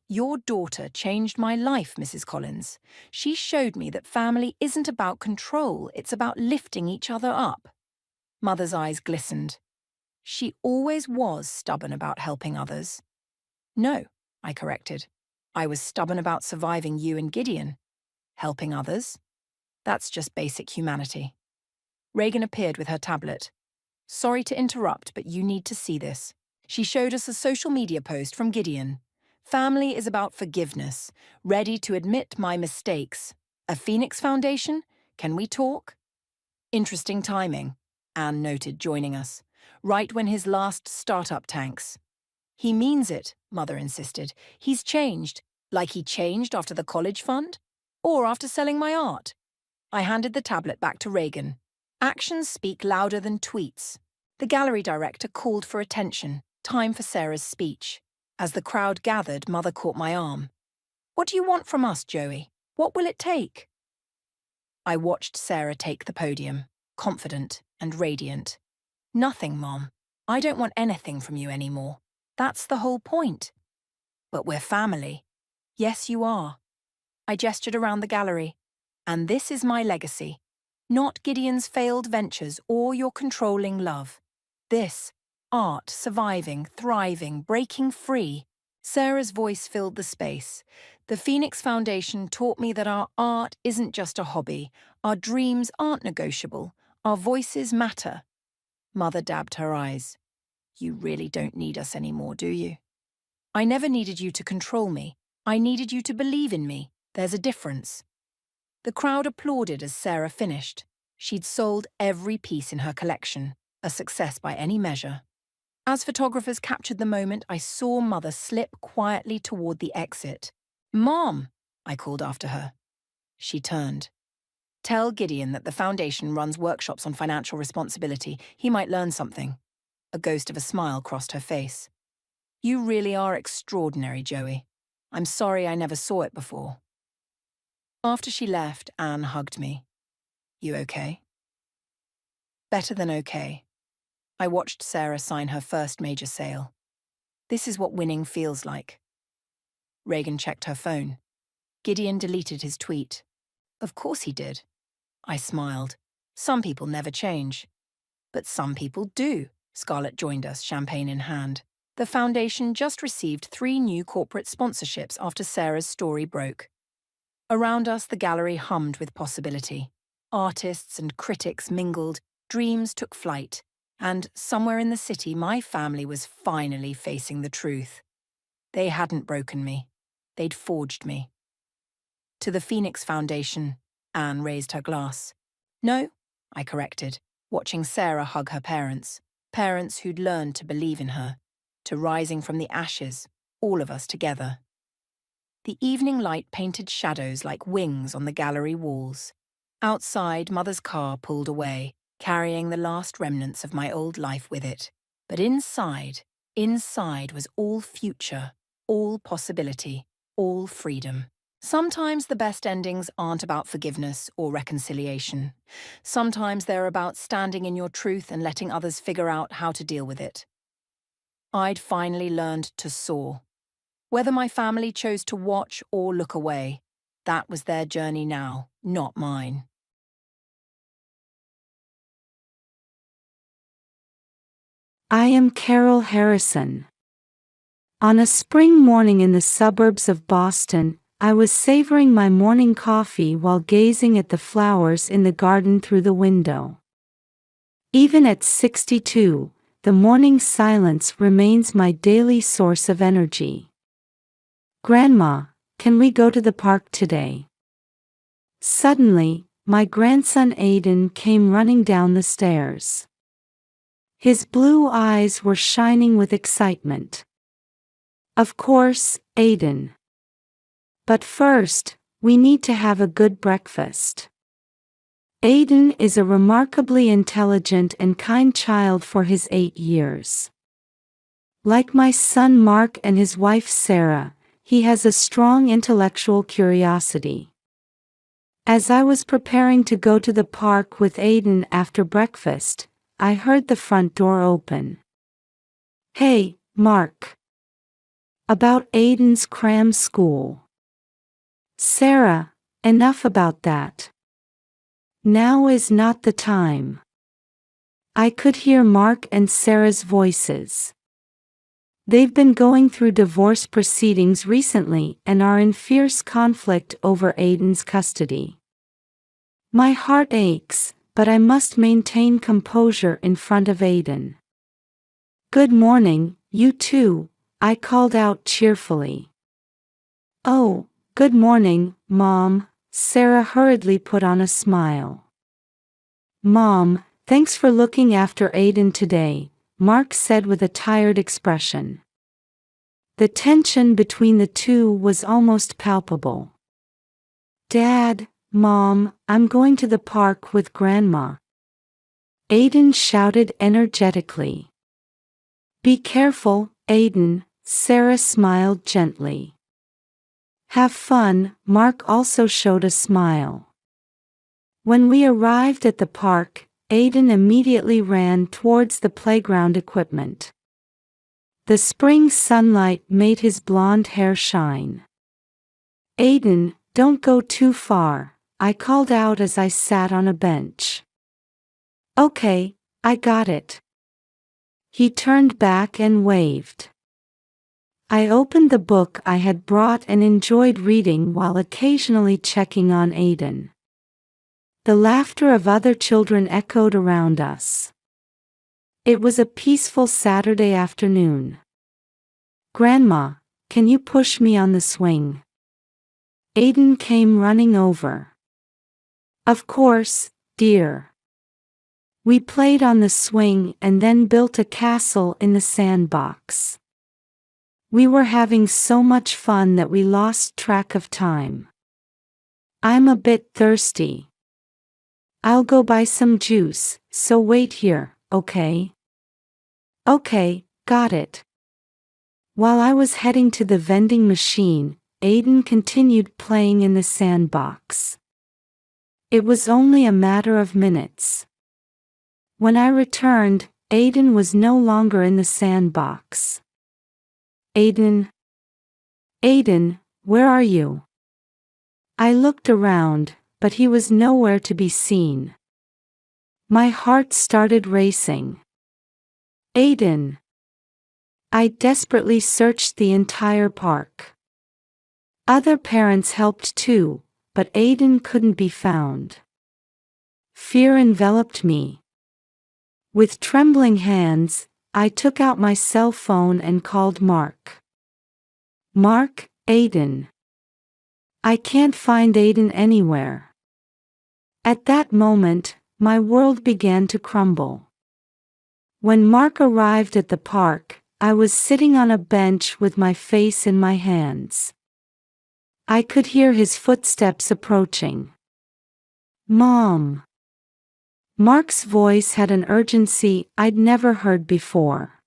"Your daughter changed my life, Mrs. Collins. She showed me that family isn't about control, it's about lifting each other up." Mother's eyes glistened. "She always was stubborn about helping others." "No," I corrected. "I was stubborn about surviving you and Gideon. Helping others? That's just basic humanity." Reagan appeared with her tablet. "Sorry to interrupt, but you need to see this." She showed us a social media post from Gideon. "Family is about forgiveness, ready to admit my mistakes. A Phoenix Foundation? Can we talk?" "Interesting timing," Anne noted, joining us. "Right when his last startup tanks." "He means it," Mother insisted. "He's changed. Like he changed after the college fund? Or after selling my art?" I handed the tablet back to Reagan. "Actions speak louder than tweets." The gallery director called for attention. Time for Sarah's speech. As the crowd gathered, Mother caught my arm. "What do you want from us, Joey? What will it take?" I watched Sarah take the podium, confident and radiant. "Nothing, Mom. I don't want anything from you anymore. That's the whole point." "But we're family." "Yes, you are." I gestured around the gallery. "And this is my legacy. Not Gideon's failed ventures or your controlling love. This, art, surviving, thriving, breaking free." Sarah's voice filled the space. "The Phoenix Foundation taught me that our art isn't just a hobby. Our dreams aren't negotiable. Our voices matter." Mother dabbed her eyes. "You really don't need us anymore, do you?" I never needed you to control me. I needed you to believe in me. There's a difference. The crowd applauded as Sarah finished. She'd sold every piece in her collection, a success by any measure. As photographers captured the moment, I saw Mother slip quietly toward the exit. "Mom!" I called after her. She turned. "Tell Gideon that the foundation runs workshops on financial responsibility. He might learn something." A ghost of a smile crossed her face. "You really are extraordinary, Joey. I'm sorry I never saw it before." After she left, Anne hugged me. "You okay?" Better than okay. I watched Sarah sign her first major sale. This is what winning feels like. Reagan checked her phone. Gideon deleted his tweet. Of course he did. I smiled. Some people never change. But some people do. Scarlett joined us, champagne in hand. The foundation just received 3 new corporate sponsorships after Sarah's story broke. Around us, the gallery hummed with possibility. Artists and critics mingled, dreams took flight, and somewhere in the city, my family was finally facing the truth. They hadn't broken me. They'd forged me. To the Phoenix Foundation, Anne raised her glass. "No," I corrected, watching Sarah hug her parents who'd learned to believe in her, to rising from the ashes, all of us together. The evening light painted shadows like wings on the gallery walls. Outside, Mother's car pulled away, carrying the last remnants of my old life with it. But inside was all future, all possibility, all freedom. Sometimes the best endings aren't about forgiveness or reconciliation. Sometimes they're about standing in your truth and letting others figure out how to deal with it. I'd finally learned to soar. Whether my family chose to watch or look away, that was their journey now, not mine. I am Carol Harrison. On a spring morning in the suburbs of Boston, I was savoring my morning coffee while gazing at the flowers in the garden through the window. Even at 62, the morning silence remains my daily source of energy. "Grandma, can we go to the park today?" Suddenly, my grandson Aiden came running down the stairs. His blue eyes were shining with excitement. "Of course, Aiden. But first, we need to have a good breakfast." Aiden is a remarkably intelligent and kind child for his 8 years. Like my son Mark and his wife Sarah, he has a strong intellectual curiosity. As I was preparing to go to the park with Aiden after breakfast, I heard the front door open. "Hey, Mark. About Aiden's cram school." "Sarah, enough about that. Now is not the time." I could hear Mark and Sarah's voices. They've been going through divorce proceedings recently and are in fierce conflict over Aiden's custody. My heart aches, but I must maintain composure in front of Aiden. "Good morning, you two," I called out cheerfully. "Oh, good morning, Mom," Sarah hurriedly put on a smile. "Mom, thanks for looking after Aiden today," Mark said with a tired expression. The tension between the two was almost palpable. "Dad, Mom, I'm going to the park with Grandma," Aiden shouted energetically. "Be careful, Aiden," Sarah smiled gently. "Have fun," Mark also showed a smile. When we arrived at the park, Aiden immediately ran towards the playground equipment. The spring sunlight made his blonde hair shine. "Aiden, don't go too far," I called out as I sat on a bench. "Okay, I got it." He turned back and waved. I opened the book I had brought and enjoyed reading while occasionally checking on Aiden. The laughter of other children echoed around us. It was a peaceful Saturday afternoon. "Grandma, can you push me on the swing? Aiden came running over. Of course, dear. We played on the swing and then built a castle in the sandbox. We were having so much fun that we lost track of time. I'm a bit thirsty. I'll go buy some juice, so wait here, okay? Okay, got it. While I was heading to the vending machine, Aiden continued playing in the sandbox. It was only a matter of minutes. When I returned, Aiden was no longer in the sandbox. Aiden? Aiden, where are you? I looked around, but he was nowhere to be seen. My heart started racing. Aiden. I desperately searched the entire park. Other parents helped too, but Aiden couldn't be found. Fear enveloped me. With trembling hands, I took out my cell phone and called Mark. Mark, Aiden. I can't find Aiden anywhere. At that moment, my world began to crumble. When Mark arrived at the park, I was sitting on a bench with my face in my hands. I could hear his footsteps approaching. Mom. Mark's voice had an urgency I'd never heard before.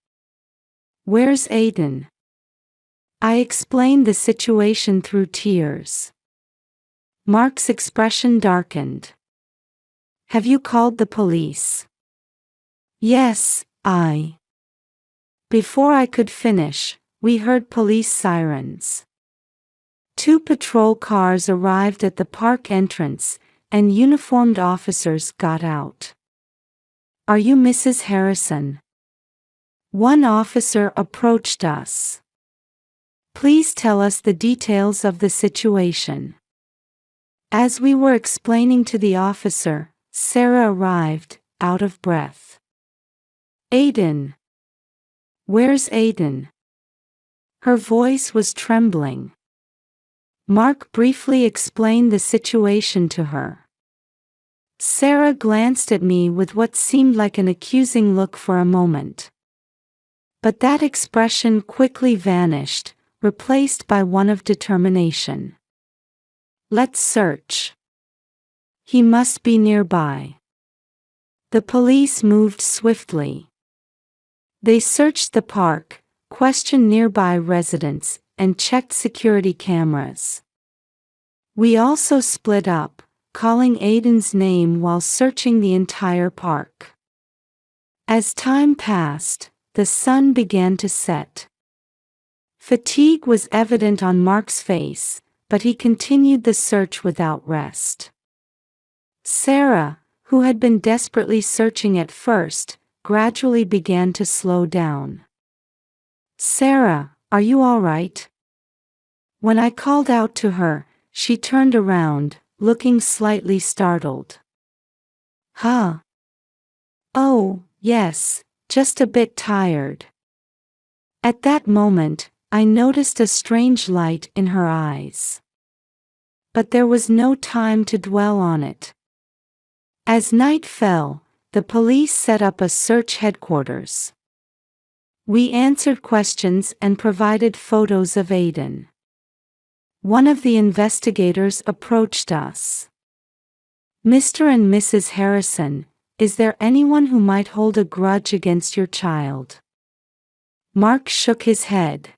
Where's Aiden? I explained the situation through tears. Mark's expression darkened. Have you called the police? Yes, Before I could finish, we heard police sirens. 2 patrol cars arrived at the park entrance, and uniformed officers got out. Are you Mrs. Harrison? One officer approached us. Please tell us the details of the situation. As we were explaining to the officer, Sarah arrived, out of breath. Aiden. Where's Aiden? Her voice was trembling. Mark briefly explained the situation to her. Sarah glanced at me with what seemed like an accusing look for a moment. But that expression quickly vanished, replaced by one of determination. Let's search. He must be nearby. The police moved swiftly. They searched the park, questioned nearby residents, and checked security cameras. We also split up, calling Aiden's name while searching the entire park. As time passed, the sun began to set. Fatigue was evident on Mark's face, but he continued the search without rest. Sarah, who had been desperately searching at first, gradually began to slow down. Sarah, are you all right? When I called out to her, she turned around, looking slightly startled. Huh? Oh, yes, just a bit tired. At that moment, I noticed a strange light in her eyes. But there was no time to dwell on it. As night fell, the police set up a search headquarters. We answered questions and provided photos of Aiden. One of the investigators approached us. Mr. and Mrs. Harrison, is there anyone who might hold a grudge against your child? Mark shook his head.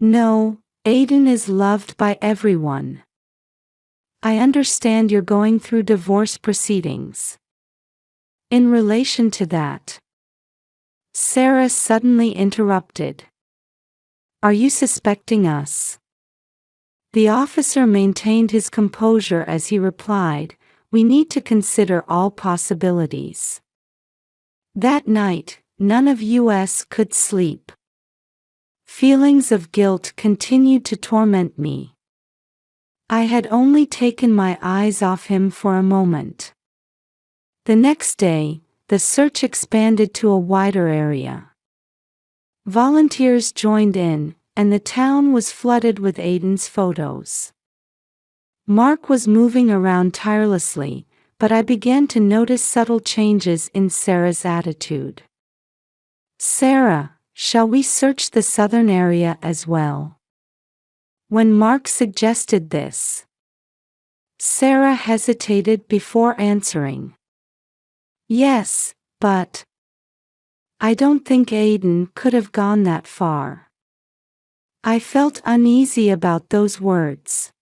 No, Aiden is loved by everyone. I understand you're going through divorce proceedings. In relation to that, Sarah suddenly interrupted. Are you suspecting us? The officer maintained his composure as he replied, we need to consider all possibilities. That night, none of us could sleep. Feelings of guilt continued to torment me. I had only taken my eyes off him for a moment. The next day, the search expanded to a wider area. Volunteers joined in, and the town was flooded with Aiden's photos. Mark was moving around tirelessly, but I began to notice subtle changes in Sarah's attitude. "Sarah, shall we search the southern area as well?" When Mark suggested this, Sarah hesitated before answering. "Yes, but I don't think Aiden could have gone that far." I felt uneasy about those words.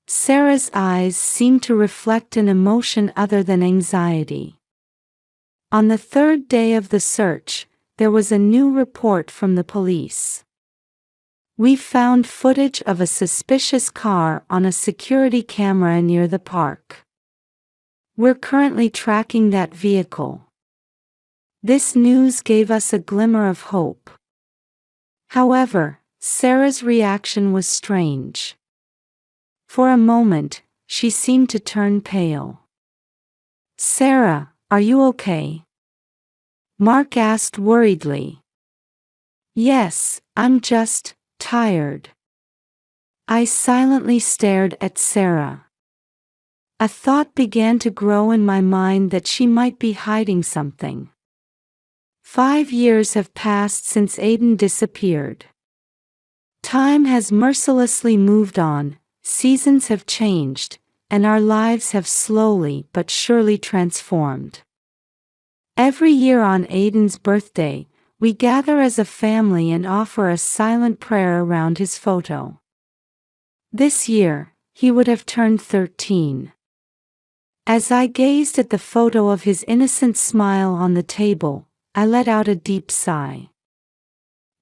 Sarah's eyes seemed to reflect an emotion other than anxiety. On the third day of the search, there was a new report from the police. "We found footage of a suspicious car on a security camera near the park. We're currently tracking that vehicle." This news gave us a glimmer of hope. However, Sarah's reaction was strange. For a moment, she seemed to turn pale. "Sarah, are you okay?" Mark asked worriedly. "Yes, I'm just tired." I silently stared at Sarah. A thought began to grow in my mind that she might be hiding something. 5 years have passed since Aiden disappeared. Time has mercilessly moved on, seasons have changed, and our lives have slowly but surely transformed. Every year on Aiden's birthday, we gather as a family and offer a silent prayer around his photo. This year, he would have turned 13. As I gazed at the photo of his innocent smile on the table, I let out a deep sigh.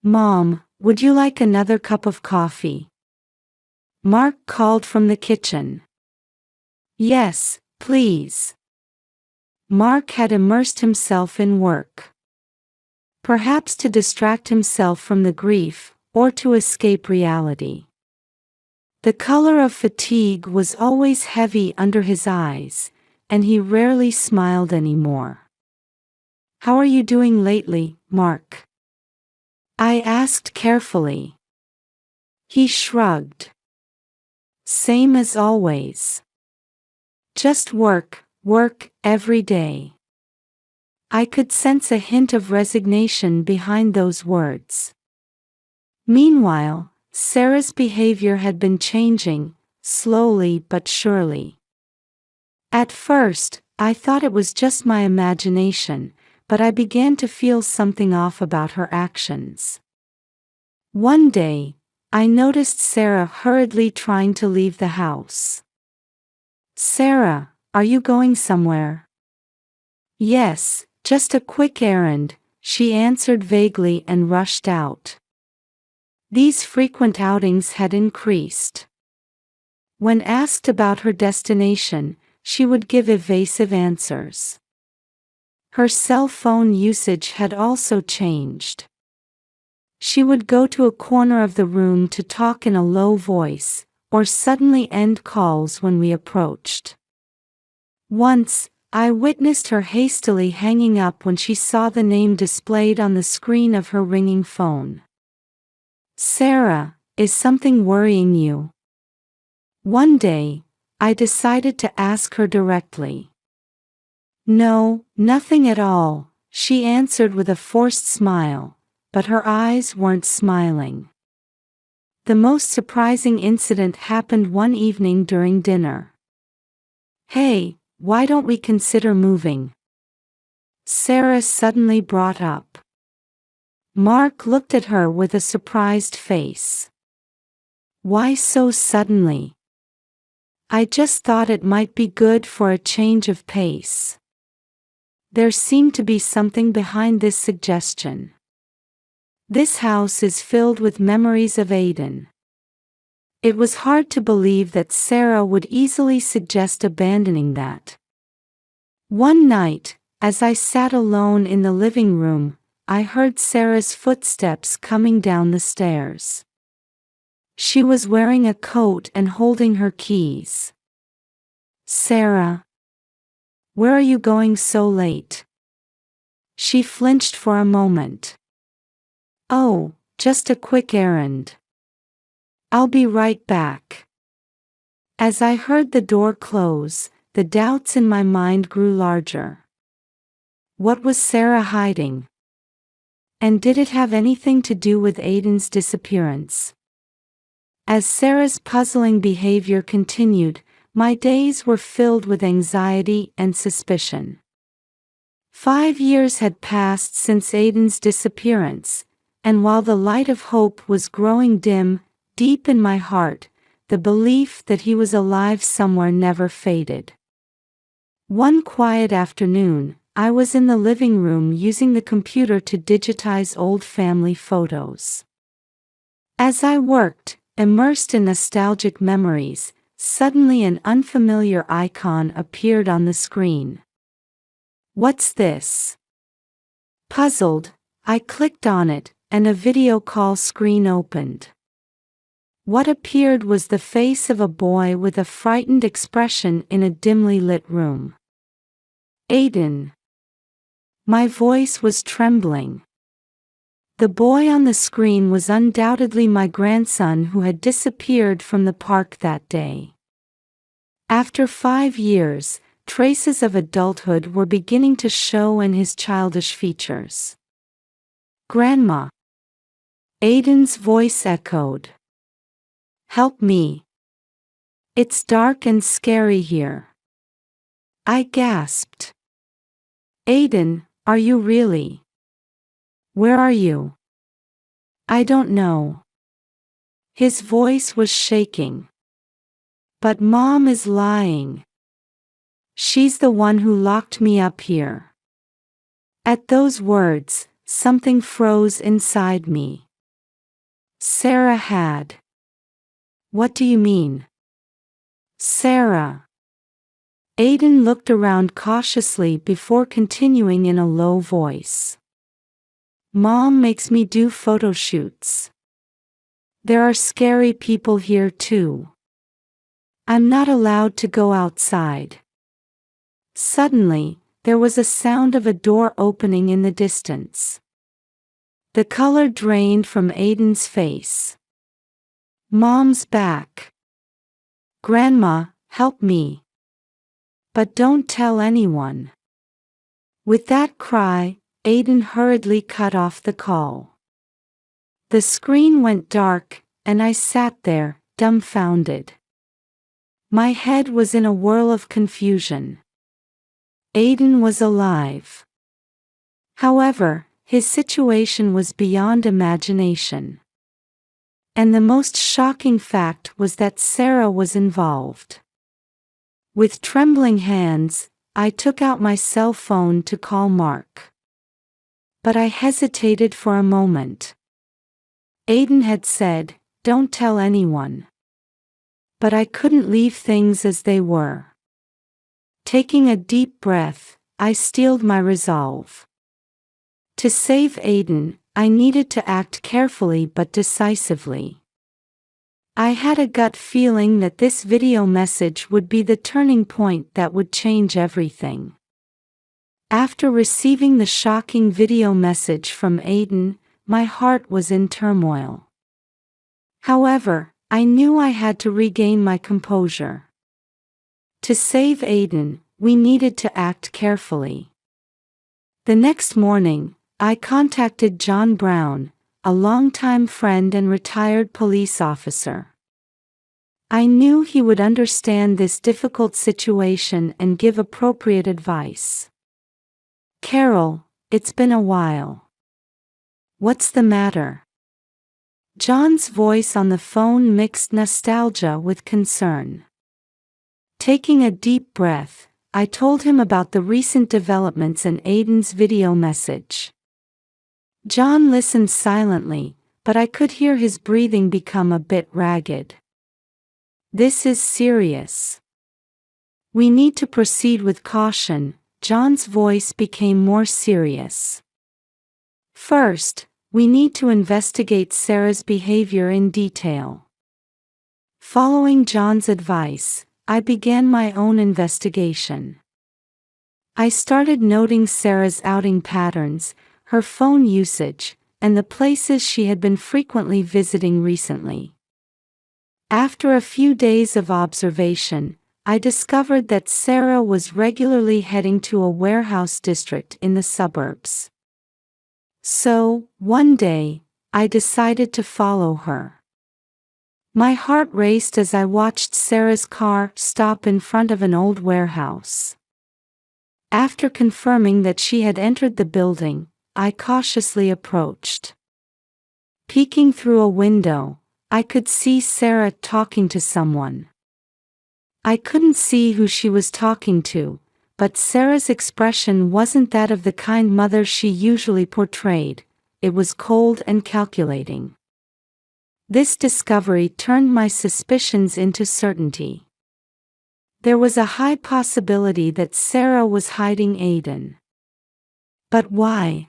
"Mom, would you like another cup of coffee?" Mark called from the kitchen. "Yes, please." Mark had immersed himself in work. Perhaps to distract himself from the grief, or to escape reality. The color of fatigue was always heavy under his eyes, and he rarely smiled anymore. "How are you doing lately, Mark?" I asked carefully. He shrugged. "Same as always. Just work, work, every day." I could sense a hint of resignation behind those words. Meanwhile, Sarah's behavior had been changing, slowly but surely. At first, I thought it was just my imagination, but I began to feel something off about her actions. One day, I noticed Sarah hurriedly trying to leave the house. "Sarah, are you going somewhere?" "Yes, just a quick errand," she answered vaguely and rushed out. These frequent outings had increased. When asked about her destination, she would give evasive answers. Her cell phone usage had also changed. She would go to a corner of the room to talk in a low voice, or suddenly end calls when we approached. Once, I witnessed her hastily hanging up when she saw the name displayed on the screen of her ringing phone. "Sarah, is something worrying you?" One day, I decided to ask her directly. "No, nothing at all," she answered with a forced smile, but her eyes weren't smiling. The most surprising incident happened one evening during dinner. "Hey, why don't we consider moving?" Sarah suddenly brought up. Mark looked at her with a surprised face. "Why so suddenly?" "I just thought it might be good for a change of pace." There seemed to be something behind this suggestion. This house is filled with memories of Aiden. It was hard to believe that Sarah would easily suggest abandoning that. One night, as I sat alone in the living room, I heard Sarah's footsteps coming down the stairs. She was wearing a coat and holding her keys. "Sarah, where are you going so late?" She flinched for a moment. "Oh, Just a quick errand. I'll be right back. As I heard the door close, the doubts in my mind grew larger. What was Sarah hiding? And did it have anything to do with Aiden's disappearance? As Sarah's puzzling behavior continued, my days were filled with anxiety and suspicion. 5 years had passed since Aiden's disappearance, and while the light of hope was growing dim, deep in my heart, the belief that he was alive somewhere never faded. One quiet afternoon, I was in the living room using the computer to digitize old family photos. As I worked, immersed in nostalgic memories, suddenly an unfamiliar icon appeared on the screen. What's this? Puzzled, I clicked on it, and a video call screen opened. What appeared was the face of a boy with a frightened expression in a dimly lit room. Aiden. My voice was trembling. The boy on the screen was undoubtedly my grandson who had disappeared from the park that day. After 5 years, traces of adulthood were beginning to show in his childish features. Grandma. Aiden's voice echoed. Help me. It's dark and scary here. I gasped. Aiden, are you really? Where are you? I don't know. His voice was shaking. But Mom is lying. She's the one who locked me up here. At those words, something froze inside me. Sarah had. What do you mean? Sarah. Aiden looked around cautiously before continuing in a low voice. Mom makes me do photo shoots. There are scary people here too. I'm not allowed to go outside. Suddenly, there was a sound of a door opening in the distance. The color drained from Aiden's face. Mom's back. Grandma, help me. But don't tell anyone. With that cry, Aiden hurriedly cut off the call. The screen went dark, and I sat there, dumbfounded. My head was in a whirl of confusion. Aiden was alive. However, his situation was beyond imagination. And the most shocking fact was that Sarah was involved. With trembling hands, I took out my cell phone to call Mark. But I hesitated for a moment. Aiden had said, "Don't tell anyone." But I couldn't leave things as they were. Taking a deep breath, I steeled my resolve. To save Aiden, I needed to act carefully but decisively. I had a gut feeling that this video message would be the turning point that would change everything. After receiving the shocking video message from Aiden, my heart was in turmoil. However, I knew I had to regain my composure. To save Aiden, we needed to act carefully. The next morning, I contacted John Brown, a longtime friend and retired police officer. I knew he would understand this difficult situation and give appropriate advice. "Carol, it's been a while. What's the matter?" John's voice on the phone mixed nostalgia with concern. Taking a deep breath, I told him about the recent developments in Aiden's video message. John listened silently, but I could hear his breathing become a bit ragged. "This is serious. We need to proceed with caution." John's voice became more serious. "First, we need to investigate Sarah's behavior in detail." Following John's advice, I began my own investigation. I started noting Sarah's outing patterns, her phone usage, and the places she had been frequently visiting recently. After a few days of observation, I discovered that Sarah was regularly heading to a warehouse district in the suburbs. So, one day, I decided to follow her. My heart raced as I watched Sarah's car stop in front of an old warehouse. After confirming that she had entered the building, I cautiously approached. Peeking through a window, I could see Sarah talking to someone. I couldn't see who she was talking to, but Sarah's expression wasn't that of the kind mother she usually portrayed. It was cold and calculating. This discovery turned my suspicions into certainty. There was a high possibility that Sarah was hiding Aiden. But why?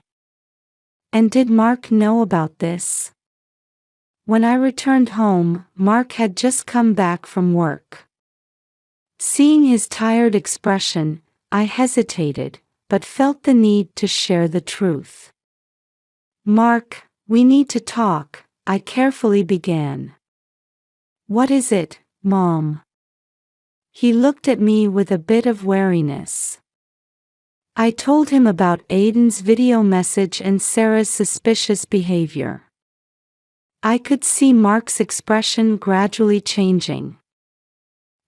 And did Mark know about this? When I returned home, Mark had just come back from work. Seeing his tired expression, I hesitated, but felt the need to share the truth. "Mark, we need to talk," I carefully began. "What is it, Mom?" He looked at me with a bit of wariness. I told him about Aiden's video message and Sarah's suspicious behavior. I could see Mark's expression gradually changing.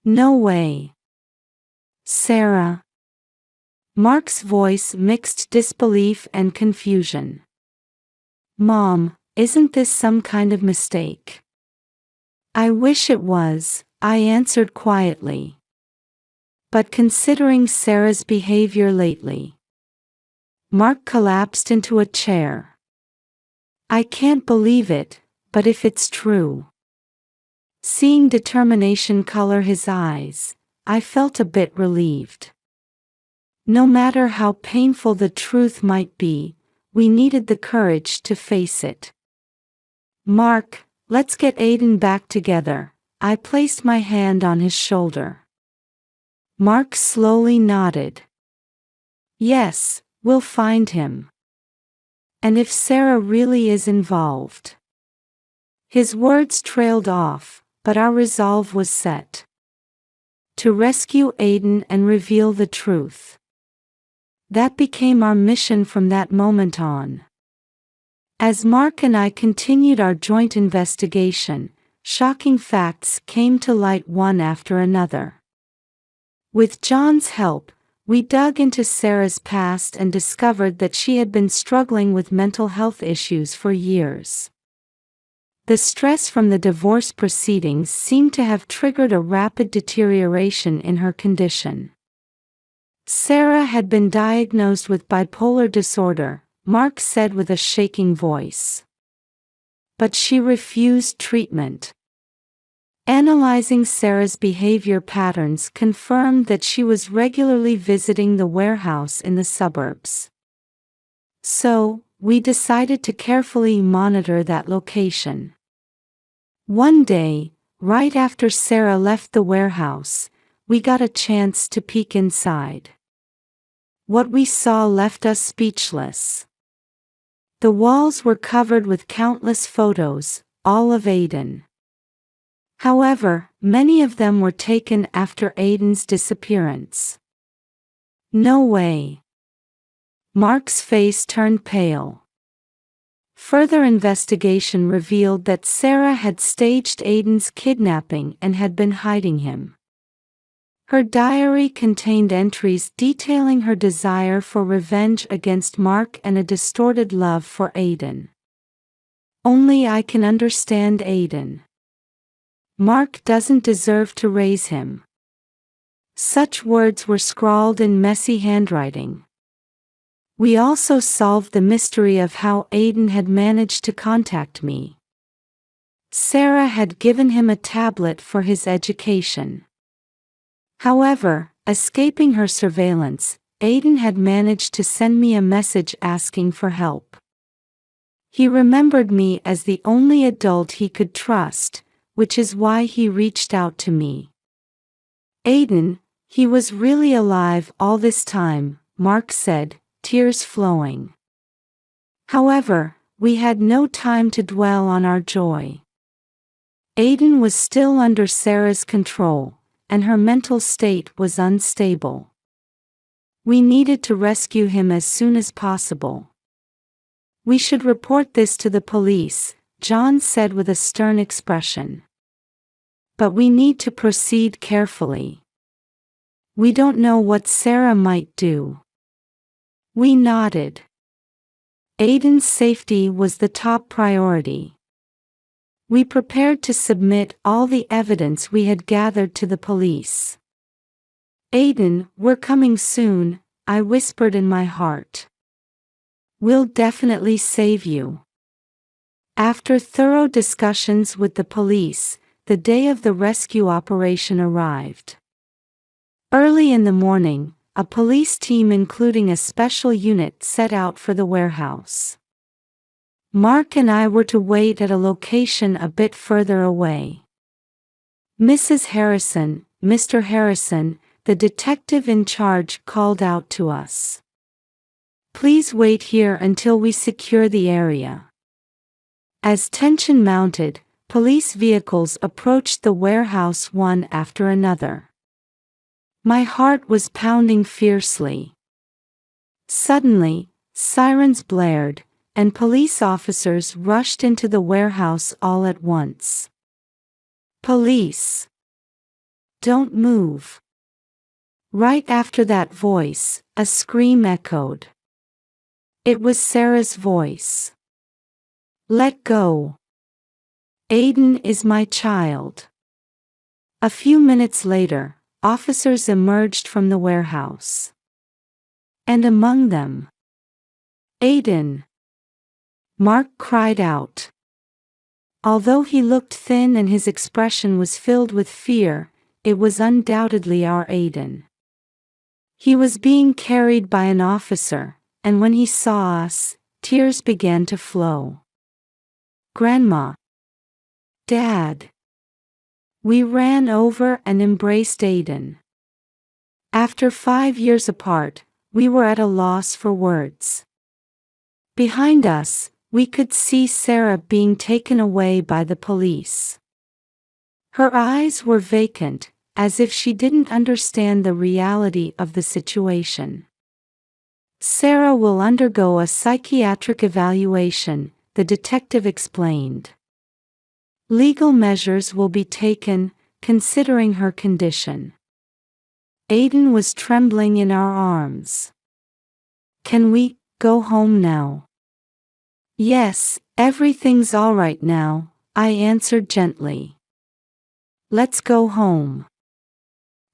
"No way. Sarah." Mark's voice mixed disbelief and confusion. "Mom, isn't this some kind of mistake?" "I wish it was," I answered quietly. "But considering Sarah's behavior lately..." Mark collapsed into a chair. "I can't believe it, but if it's true..." Seeing determination color his eyes, I felt a bit relieved. No matter how painful the truth might be, we needed the courage to face it. "Mark, let's get Aiden back together." I placed my hand on his shoulder. Mark slowly nodded. "Yes, we'll find him. And if Sarah really is involved..." His words trailed off, but our resolve was set. To rescue Aiden and reveal the truth. That became our mission from that moment on. As Mark and I continued our joint investigation, shocking facts came to light one after another. With John's help, we dug into Sarah's past and discovered that she had been struggling with mental health issues for years. The stress from the divorce proceedings seemed to have triggered a rapid deterioration in her condition. Sarah had been diagnosed with bipolar disorder, Mark said with a shaking voice. But she refused treatment. Analyzing Sarah's behavior patterns confirmed that she was regularly visiting the warehouse in the suburbs. So, we decided to carefully monitor that location. One day, right after Sarah left the warehouse, we got a chance to peek inside. What we saw left us speechless. The walls were covered with countless photos, all of Aiden. However, many of them were taken after Aiden's disappearance. "No way." Mark's face turned pale. Further investigation revealed that Sarah had staged Aiden's kidnapping and had been hiding him. Her diary contained entries detailing her desire for revenge against Mark and a distorted love for Aiden. "Only I can understand Aiden. Mark doesn't deserve to raise him." Such words were scrawled in messy handwriting. We also solved the mystery of how Aiden had managed to contact me. Sarah had given him a tablet for his education. However, escaping her surveillance, Aiden had managed to send me a message asking for help. He remembered me as the only adult he could trust, which is why he reached out to me. "Aiden, he was really alive all this time," Mark said, tears flowing. "However, we had no time to dwell on our joy. Aiden was still under Sarah's control, and her mental state was unstable. We needed to rescue him as soon as possible. "We should report this to the police," John said with a stern expression. "But we need to proceed carefully. We don't know what Sarah might do." We nodded. Aiden's safety was the top priority. We prepared to submit all the evidence we had gathered to the police. "Aiden, we're coming soon," I whispered in my heart. "We'll definitely save you." After thorough discussions with the police, the day of the rescue operation arrived. Early in the morning, a police team including a special unit set out for the warehouse. Mark and I were to wait at a location a bit further away. "Mrs. Harrison, Mr. Harrison," the detective in charge called out to us. "Please wait here until we secure the area." As tension mounted, police vehicles approached the warehouse one after another. My heart was pounding fiercely. Suddenly, sirens blared, and police officers rushed into the warehouse all at once. "Police! Don't move!" Right after that voice, a scream echoed. It was Sarah's voice. "Let go! Aiden is my child." A few minutes later, officers emerged from the warehouse. And among them, Aiden! Mark cried out. Although he looked thin and his expression was filled with fear, it was undoubtedly our Aiden. He was being carried by an officer, and when he saw us, tears began to flow. "Grandma! Dad!" We ran over and embraced Aiden. After 5 years apart, we were at a loss for words. Behind us, we could see Sarah being taken away by the police. Her eyes were vacant, as if she didn't understand the reality of the situation. "Sarah will undergo a psychiatric evaluation," the detective explained. "Legal measures will be taken, considering her condition." Aiden was trembling in our arms. "Can we go home now?" "Yes, everything's all right now," I answered gently. "Let's go home."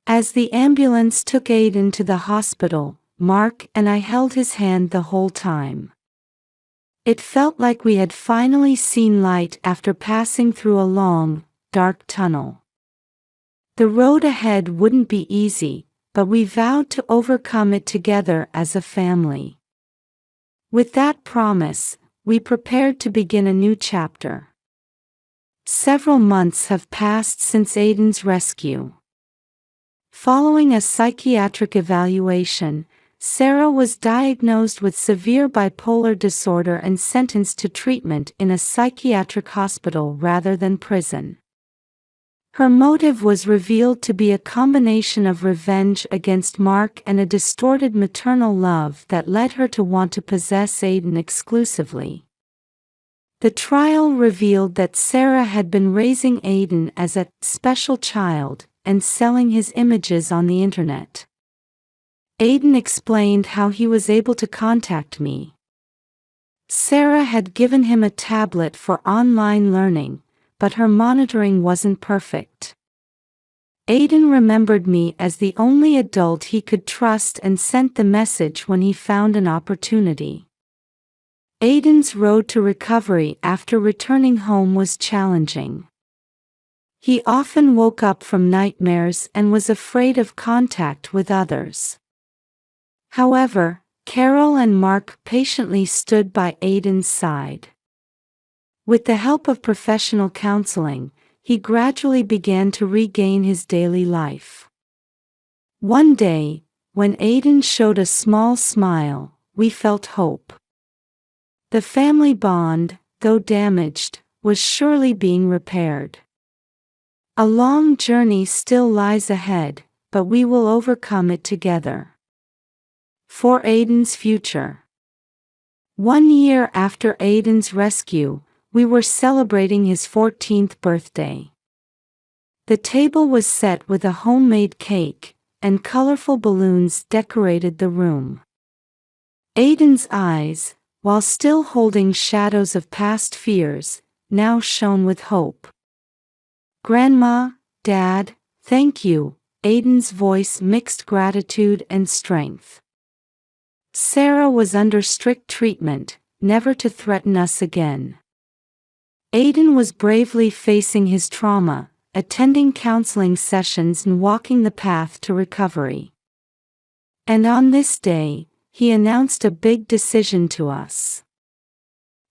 As the ambulance took Aiden to the hospital, Mark and I held his hand the whole time. It felt like we had finally seen light after passing through a long, dark tunnel. The road ahead wouldn't be easy, but we vowed to overcome it together as a family. With that promise, we prepared to begin a new chapter. Several months have passed since Aiden's rescue. Following a psychiatric evaluation, Sarah was diagnosed with severe bipolar disorder and sentenced to treatment in a psychiatric hospital rather than prison. Her motive was revealed to be a combination of revenge against Mark and a distorted maternal love that led her to want to possess Aiden exclusively. The trial revealed that Sarah had been raising Aiden as a special child and selling his images on the internet. Aiden explained how he was able to contact me. Sarah had given him a tablet for online learning, but her monitoring wasn't perfect. Aiden remembered me as the only adult he could trust and sent the message when he found an opportunity. Aiden's road to recovery after returning home was challenging. He often woke up from nightmares and was afraid of contact with others. However, Carol and Mark patiently stood by Aiden's side. With the help of professional counseling, he gradually began to regain his daily life. One day, when Aiden showed a small smile, we felt hope. The family bond, though damaged, was surely being repaired. A long journey still lies ahead, but we will overcome it together. For Aiden's future. 1 year after Aiden's rescue, we were celebrating his 14th birthday. The table was set with a homemade cake, and colorful balloons decorated the room. Aiden's eyes, while still holding shadows of past fears, now shone with hope. "Grandma, Dad, thank you," Aiden's voice mixed gratitude and strength. Sarah was under strict treatment, never to threaten us again. Aiden was bravely facing his trauma, attending counseling sessions and walking the path to recovery. And on this day, he announced a big decision to us.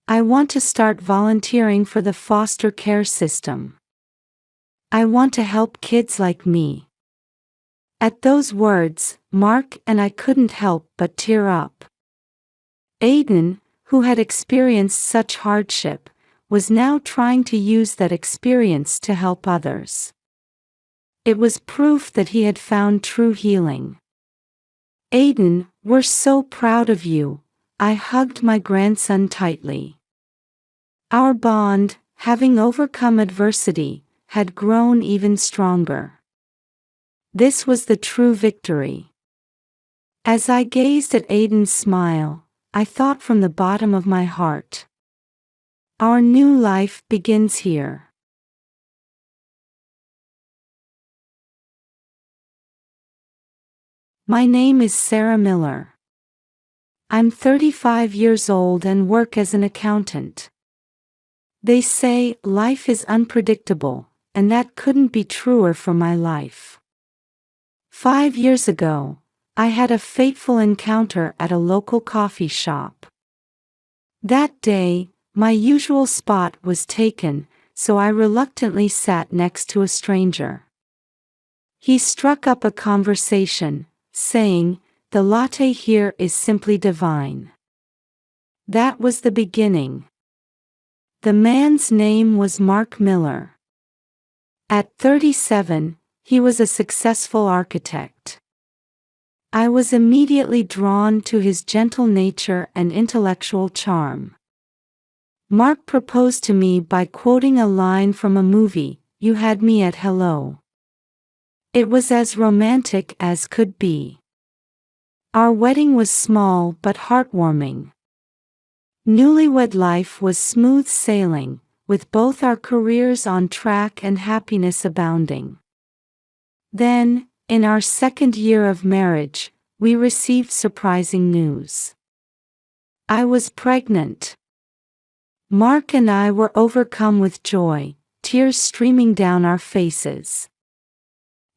"I want to start volunteering for the foster care system. I want to help kids like me." At those words, Mark and I couldn't help but tear up. Aiden, who had experienced such hardship, was now trying to use that experience to help others. It was proof that he had found true healing. "Aiden, we're so proud of you," I hugged my grandson tightly. Our bond, having overcome adversity, had grown even stronger. This was the true victory. As I gazed at Aiden's smile, I thought from the bottom of my heart, our new life begins here. My name is Sarah Miller. I'm 35 years old and work as an accountant. They say life is unpredictable, and that couldn't be truer for my life. 5 years ago, I had a fateful encounter at a local coffee shop. That day, my usual spot was taken, so I reluctantly sat next to a stranger. He struck up a conversation, saying, "The latte here is simply divine." That was the beginning. The man's name was Mark Miller. At 37, he was a successful architect. I was immediately drawn to his gentle nature and intellectual charm. Mark proposed to me by quoting a line from a movie, "You had me at hello." It was as romantic as could be. Our wedding was small but heartwarming. Newlywed life was smooth sailing, with both our careers on track and happiness abounding. Then, in our second year of marriage, we received surprising news. I was pregnant. Mark and I were overcome with joy, tears streaming down our faces.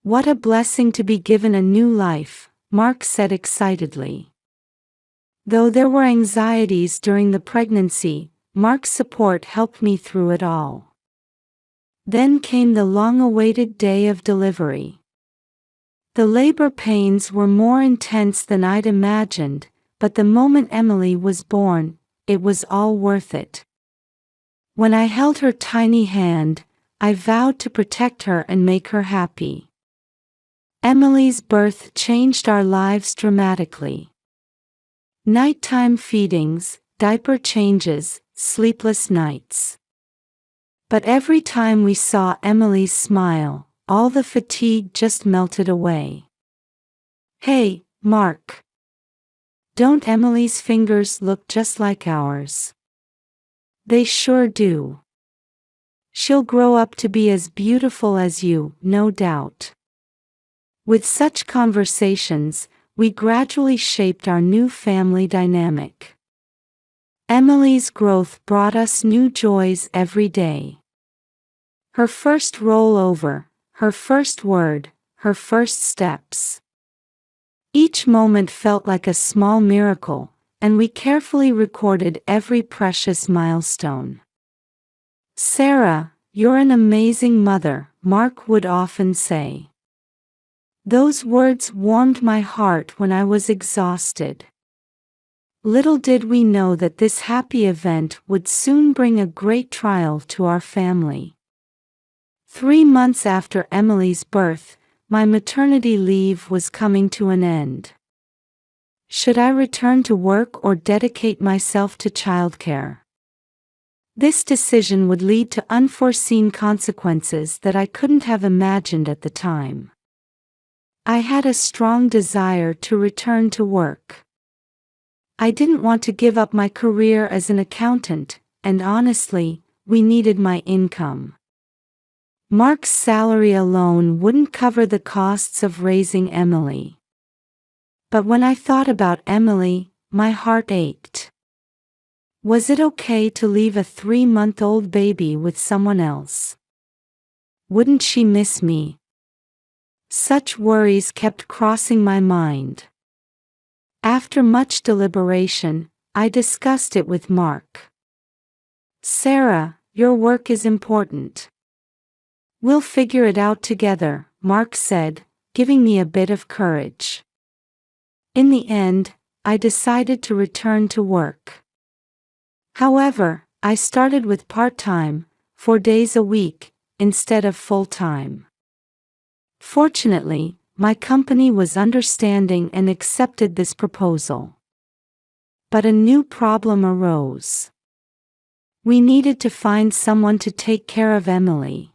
"What a blessing to be given a new life," Mark said excitedly. Though there were anxieties during the pregnancy, Mark's support helped me through it all. Then came the long-awaited day of delivery. The labor pains were more intense than I'd imagined, but the moment Emily was born, it was all worth it. When I held her tiny hand, I vowed to protect her and make her happy. Emily's birth changed our lives dramatically. Nighttime feedings, diaper changes, sleepless nights. But every time we saw Emily's smile, all the fatigue just melted away. "Hey, Mark. Don't Emily's fingers look just like ours?" "They sure do. She'll grow up to be as beautiful as you, no doubt." With such conversations, we gradually shaped our new family dynamic. Emily's growth brought us new joys every day. Her first rollover, her first word, her first steps. Each moment felt like a small miracle, and we carefully recorded every precious milestone. "Sarah, you're an amazing mother," Mark would often say. Those words warmed my heart when I was exhausted. Little did we know that this happy event would soon bring a great trial to our family. 3 months after Emily's birth, my maternity leave was coming to an end. Should I return to work or dedicate myself to childcare? This decision would lead to unforeseen consequences that I couldn't have imagined at the time. I had a strong desire to return to work. I didn't want to give up my career as an accountant, and honestly, we needed my income. Mark's salary alone wouldn't cover the costs of raising Emily. But when I thought about Emily, my heart ached. Was it okay to leave a 3-month-old baby with someone else? Wouldn't she miss me? Such worries kept crossing my mind. After much deliberation, I discussed it with Mark. "Sarah, your work is important. We'll figure it out together," Mark said, giving me a bit of courage. In the end, I decided to return to work. However, I started with part-time, 4 days a week, instead of full-time. Fortunately, my company was understanding and accepted this proposal. But a new problem arose. We needed to find someone to take care of Emily.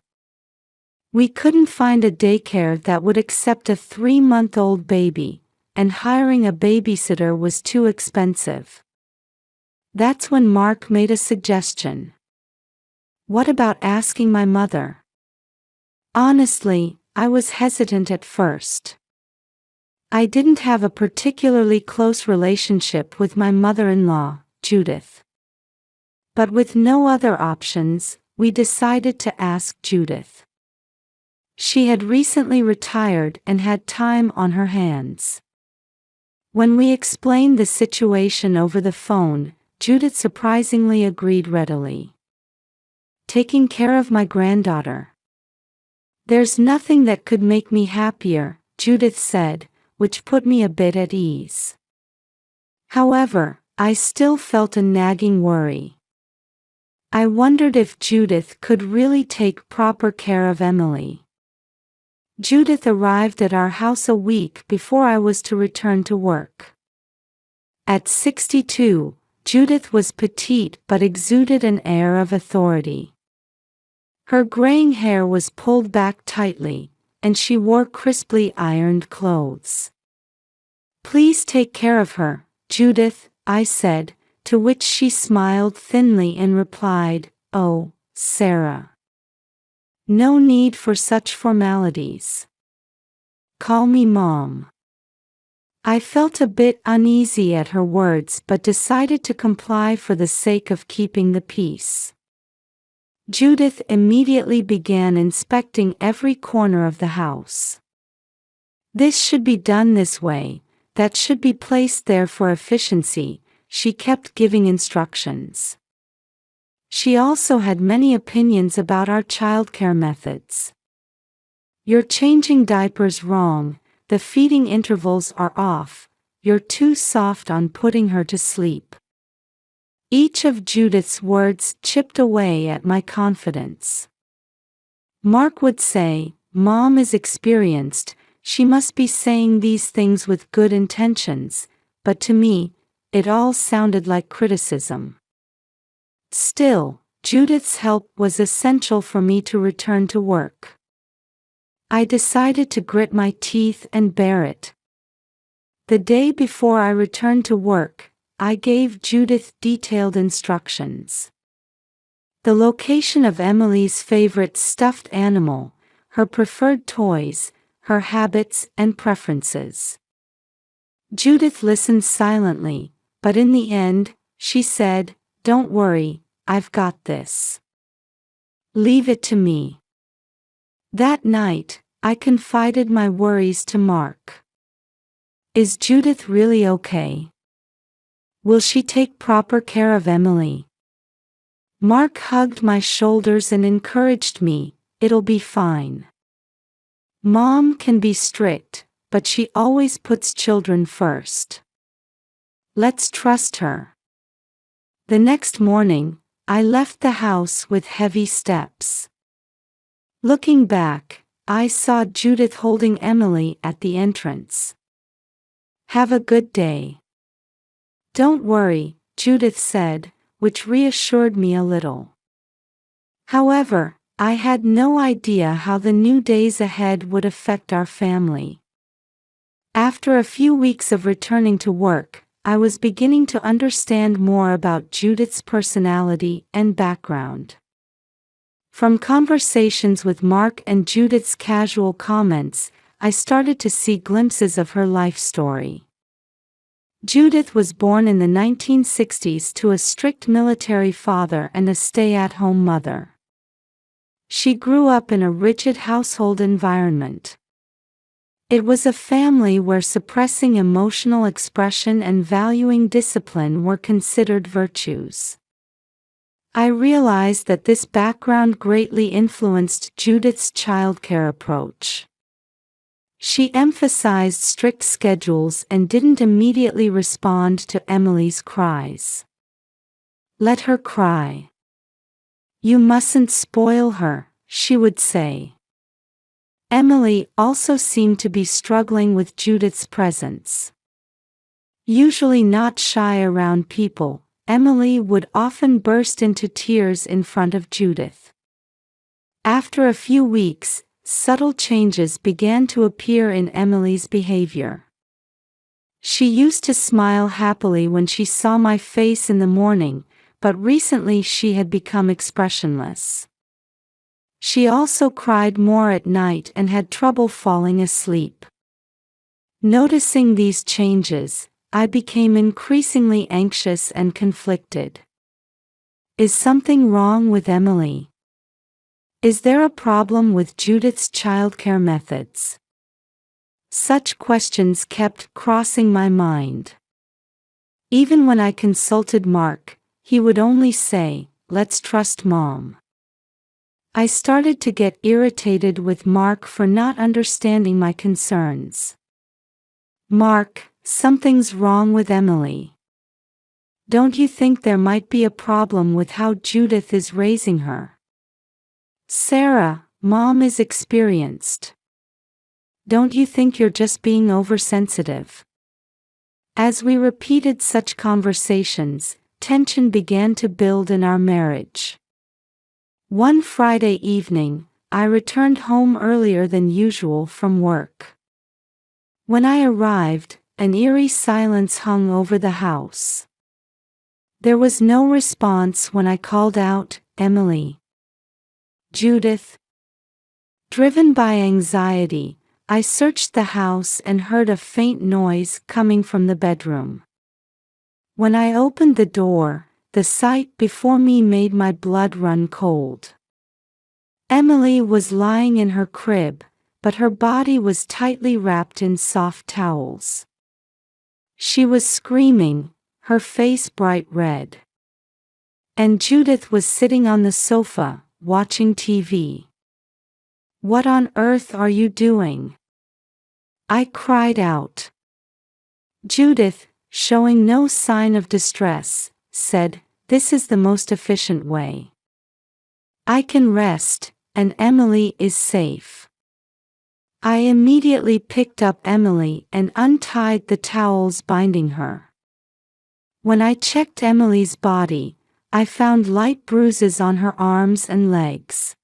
We couldn't find a daycare that would accept a 3-month-old baby, and hiring a babysitter was too expensive. That's when Mark made a suggestion. What about asking my mother? Honestly, I was hesitant at first. I didn't have a particularly close relationship with my mother-in-law, Judith. But with no other options, we decided to ask Judith. She had recently retired and had time on her hands. When we explained the situation over the phone, Judith surprisingly agreed readily. Taking care of my granddaughter. "There's nothing that could make me happier," Judith said, which put me a bit at ease. However, I still felt a nagging worry. I wondered if Judith could really take proper care of Emily. Judith arrived at our house a week before I was to return to work. At 62, Judith was petite but exuded an air of authority. Her graying hair was pulled back tightly, and she wore crisply ironed clothes. "Please take care of her, Judith," I said, to which she smiled thinly and replied, "Oh, Sarah. No need for such formalities. Call me Mom." I felt a bit uneasy at her words but decided to comply for the sake of keeping the peace. Judith immediately began inspecting every corner of the house. "This should be done this way, that should be placed there for efficiency," she kept giving instructions. She also had many opinions about our childcare methods. "You're changing diapers wrong, the feeding intervals are off, you're too soft on putting her to sleep." Each of Judith's words chipped away at my confidence. Mark would say, "Mom is experienced, she must be saying these things with good intentions," but to me, it all sounded like criticism. Still, Judith's help was essential for me to return to work. I decided to grit my teeth and bear it. The day before I returned to work, I gave Judith detailed instructions. The location of Emily's favorite stuffed animal, her preferred toys, her habits and preferences. Judith listened silently, but in the end, she said, "Don't worry, I've got this. Leave it to me." That night, I confided my worries to Mark. "Is Judith really okay? Will she take proper care of Emily?" Mark hugged my shoulders and encouraged me, "It'll be fine. Mom can be strict, but she always puts children first." Let's trust her. The next morning, I left the house with heavy steps. Looking back, I saw Judith holding Emily at the entrance. "Have a good day." "Don't worry," Judith said, which reassured me a little. However, I had no idea how the new days ahead would affect our family. After a few weeks of returning to work, I was beginning to understand more about Judith's personality and background. From conversations with Mark and Judith's casual comments, I started to see glimpses of her life story. Judith was born in the 1960s to a strict military father and a stay-at-home mother. She grew up in a rigid household environment. It was a family where suppressing emotional expression and valuing discipline were considered virtues. I realized that this background greatly influenced Judith's childcare approach. She emphasized strict schedules and didn't immediately respond to Emily's cries. "Let her cry. You mustn't spoil her," she would say. Emily also seemed to be struggling with Judith's presence. Usually not shy around people, Emily would often burst into tears in front of Judith. After a few weeks, subtle changes began to appear in Emily's behavior. She used to smile happily when she saw my face in the morning, but recently she had become expressionless. She also cried more at night and had trouble falling asleep. Noticing these changes, I became increasingly anxious and conflicted. Is something wrong with Emily? Is there a problem with Judith's childcare methods? Such questions kept crossing my mind. Even when I consulted Mark, he would only say, "Let's trust Mom." I started to get irritated with Mark for not understanding my concerns. "Mark, something's wrong with Emily. Don't you think there might be a problem with how Judith is raising her? Sarah, Mom is experienced. Don't you think you're just being oversensitive?" As we repeated such conversations, tension began to build in our marriage. One Friday evening, I returned home earlier than usual from work. When I arrived, an eerie silence hung over the house. There was no response when I called out, "Emily." "Judith." Driven by anxiety, I searched the house and heard a faint noise coming from the bedroom. When I opened the door, the sight before me made my blood run cold. Emily was lying in her crib, but her body was tightly wrapped in soft towels. She was screaming, her face bright red. And Judith was sitting on the sofa, watching TV. "What on earth are you doing?" I cried out. Judith, showing no sign of distress, said, "This is the most efficient way. I can rest, and Emily is safe." I immediately picked up Emily and untied the towels binding her. When I checked Emily's body, I found light bruises on her arms and legs.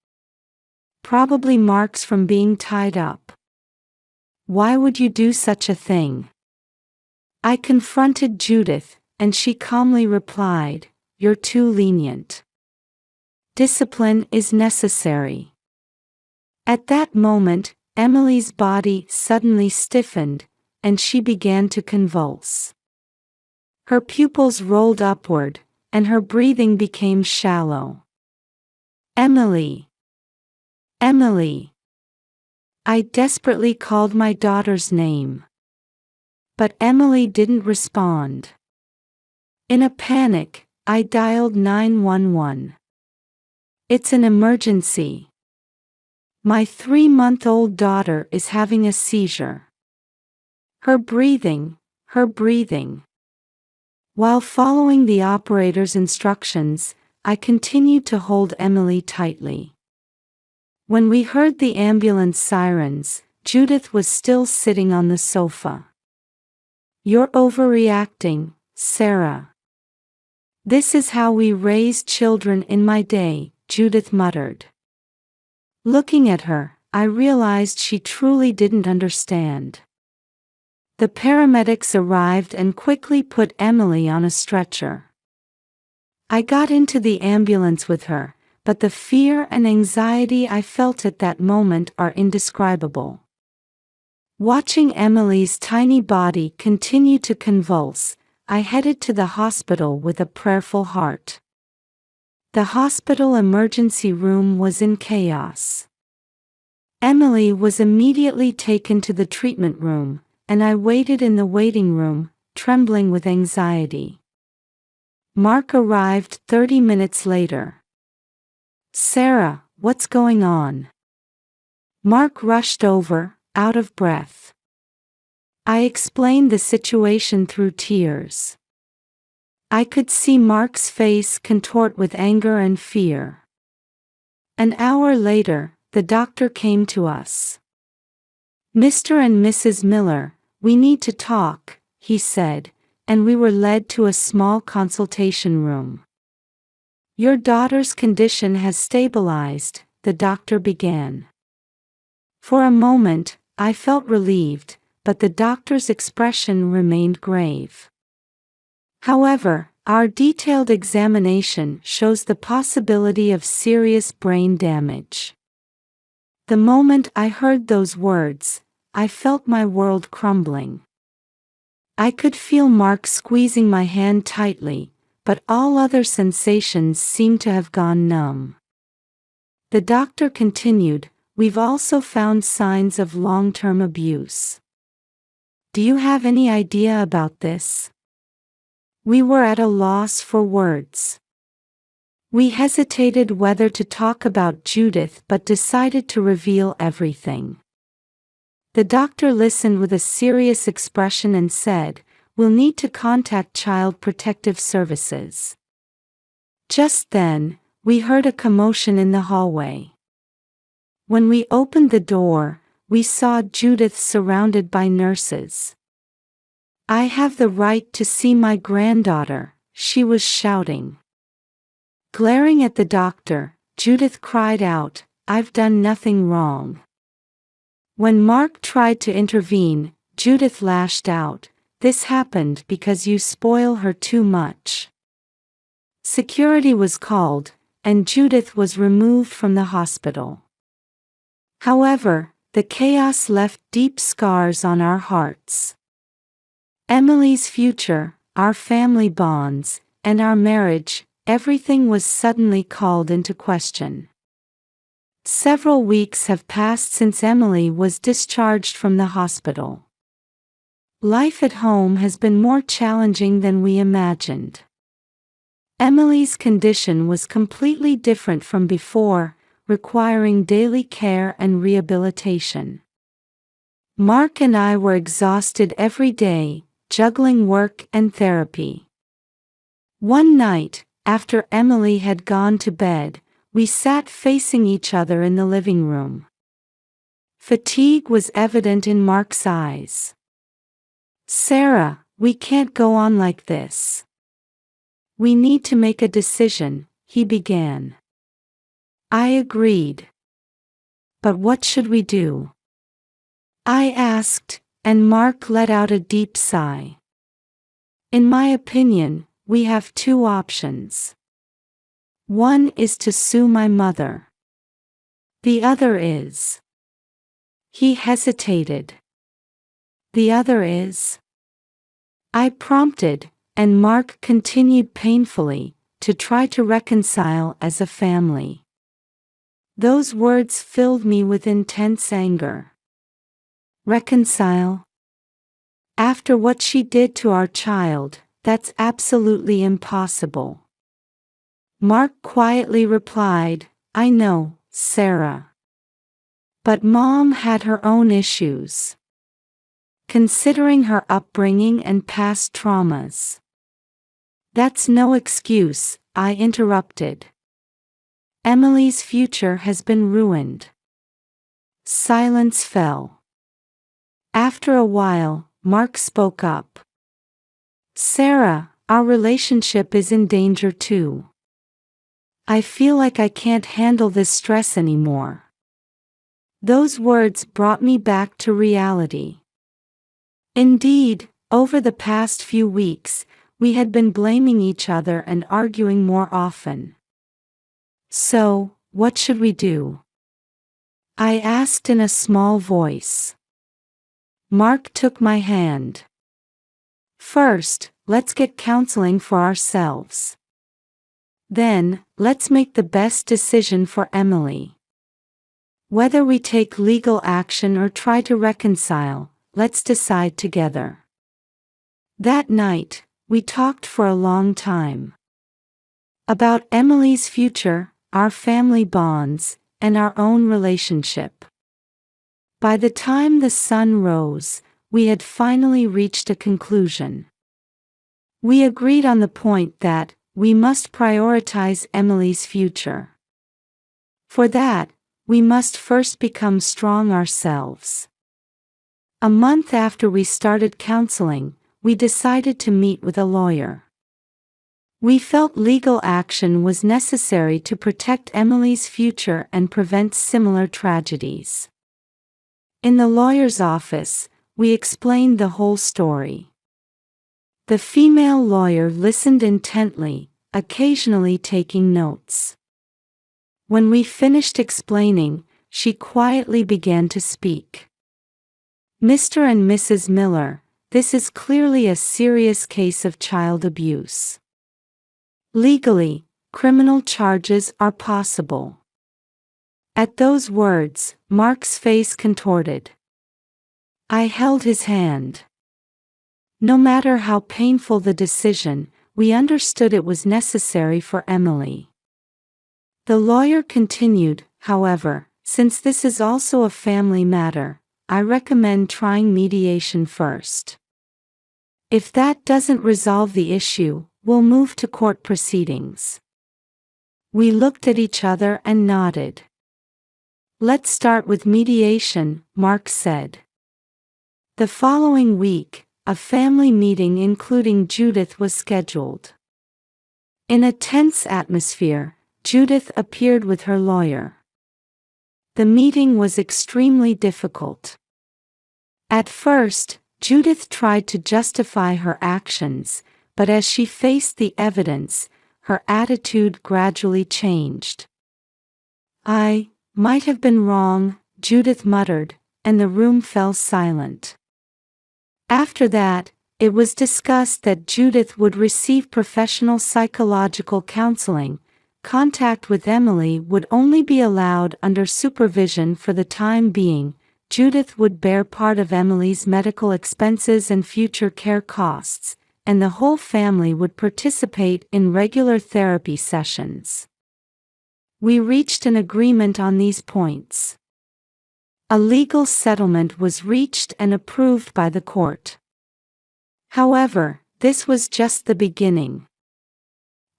Probably marks from being tied up. "Why would you do such a thing?" I confronted Judith, and she calmly replied, "You're too lenient. Discipline is necessary." At that moment, Emily's body suddenly stiffened, and she began to convulse. Her pupils rolled upward, and her breathing became shallow. "Emily! Emily!" I desperately called my daughter's name. But Emily didn't respond. In a panic, I dialed 911. "It's an emergency. My 3-month-old daughter is having a seizure. Her breathing. While following the operator's instructions, I continued to hold Emily tightly. When we heard the ambulance sirens, Judith was still sitting on the sofa. "You're overreacting, Sarah. This is how we raised children in my day," Judith muttered. Looking at her, I realized she truly didn't understand. The paramedics arrived and quickly put Emily on a stretcher. I got into the ambulance with her, but the fear and anxiety I felt at that moment are indescribable. Watching Emily's tiny body continue to convulse, I headed to the hospital with a prayerful heart. The hospital emergency room was in chaos. Emily was immediately taken to the treatment room, and I waited in the waiting room, trembling with anxiety. Mark arrived 30 minutes later. "Sarah, what's going on?" Mark rushed over, out of breath. I explained the situation through tears. I could see Mark's face contort with anger and fear. An hour later, the doctor came to us. "Mr. and Mrs. Miller, we need to talk," he said, and we were led to a small consultation room. "Your daughter's condition has stabilized," the doctor began. For a moment, I felt relieved, but the doctor's expression remained grave. "However, our detailed examination shows the possibility of serious brain damage." The moment I heard those words, I felt my world crumbling. I could feel Mark squeezing my hand tightly, but all other sensations seemed to have gone numb. The doctor continued, "We've also found signs of long-term abuse. Do you have any idea about this?" We were at a loss for words. We hesitated whether to talk about Judith but decided to reveal everything. The doctor listened with a serious expression and said, "We'll need to contact Child Protective Services." Just then, we heard a commotion in the hallway. When we opened the door, we saw Judith surrounded by nurses. "I have the right to see my granddaughter," she was shouting. Glaring at the doctor, Judith cried out, "I've done nothing wrong." When Mark tried to intervene, Judith lashed out, "This happened because you spoil her too much." Security was called, and Judith was removed from the hospital. However, the chaos left deep scars on our hearts. Emily's future, our family bonds, and our marriage, everything was suddenly called into question. Several weeks have passed since Emily was discharged from the hospital. Life at home has been more challenging than we imagined. Emily's condition was completely different from before, requiring daily care and rehabilitation. Mark and I were exhausted every day, juggling work and therapy. One night, after Emily had gone to bed, we sat facing each other in the living room. Fatigue was evident in Mark's eyes. "Sarah, we can't go on like this. We need to make a decision," he began. I agreed. "But what should we do?" I asked, and Mark let out a deep sigh. "In my opinion, we have two options. One is to sue my mother. The other is..." He hesitated. "The other is..." I prompted, and Mark continued painfully, "to try to reconcile as a family." Those words filled me with intense anger. Reconcile? After what she did to our child, that's absolutely impossible. Mark quietly replied, "I know, Sarah. But Mom had her own issues. Considering her upbringing and past traumas. That's no excuse, I interrupted. Emily's future has been ruined. Silence fell. After a while, Mark spoke up. Sarah, our relationship is in danger too. I feel like I can't handle this stress anymore. Those words brought me back to reality. Indeed, over the past few weeks, we had been blaming each other and arguing more often. So, what should we do? I asked in a small voice. Mark took my hand. First, let's get counseling for ourselves. Then, let's make the best decision for Emily. Whether we take legal action or try to reconcile, let's decide together. That night, we talked for a long time. About Emily's future, our family bonds, and our own relationship. By the time the sun rose, we had finally reached a conclusion. We agreed on the point that we must prioritize Emily's future. For that, we must first become strong ourselves. A month after we started counseling, we decided to meet with a lawyer. We felt legal action was necessary to protect Emily's future and prevent similar tragedies. In the lawyer's office, we explained the whole story. The female lawyer listened intently, occasionally taking notes. When we finished explaining, she quietly began to speak. Mr. and Mrs. Miller, this is clearly a serious case of child abuse. Legally, criminal charges are possible. At those words, Mark's face contorted. I held his hand. No matter how painful the decision, we understood it was necessary for Emily. The lawyer continued, however, since this is also a family matter, I recommend trying mediation first. If that doesn't resolve the issue, we'll move to court proceedings. We looked at each other and nodded. Let's start with mediation, Mark said. The following week, a family meeting including Judith was scheduled. In a tense atmosphere, Judith appeared with her lawyer. The meeting was extremely difficult. At first, Judith tried to justify her actions, but as she faced the evidence, her attitude gradually changed. I might have been wrong, Judith muttered, and the room fell silent. After that, it was discussed that Judith would receive professional psychological counseling. Contact with Emily would only be allowed under supervision for the time being. Judith would bear part of Emily's medical expenses and future care costs, and the whole family would participate in regular therapy sessions. We reached an agreement on these points. A legal settlement was reached and approved by the court. However, this was just the beginning.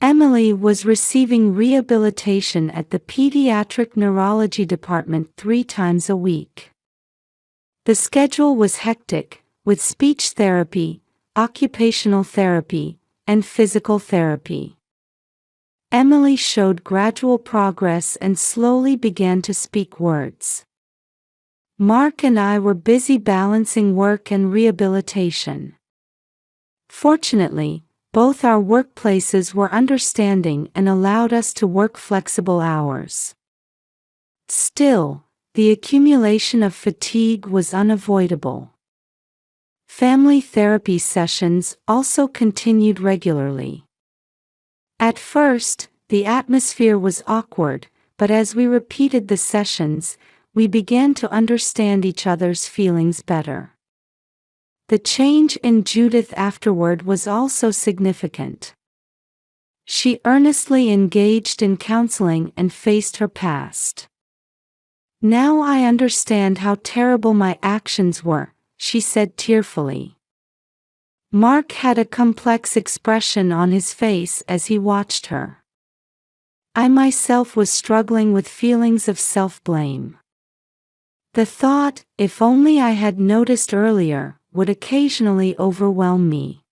Emily was receiving rehabilitation at the pediatric neurology department 3 times a week. The schedule was hectic, with speech therapy, occupational therapy, and physical therapy. Emily showed gradual progress and slowly began to speak words. Mark and I were busy balancing work and rehabilitation. Fortunately, both our workplaces were understanding and allowed us to work flexible hours. Still, the accumulation of fatigue was unavoidable. Family therapy sessions also continued regularly. At first, the atmosphere was awkward, but as we repeated the sessions, we began to understand each other's feelings better. The change in Judith afterward was also significant. She earnestly engaged in counseling and faced her past. Now I understand how terrible my actions were, she said tearfully. Mark had a complex expression on his face as he watched her. I myself was struggling with feelings of self-blame. The thought, if only I had noticed earlier, would occasionally overwhelm me.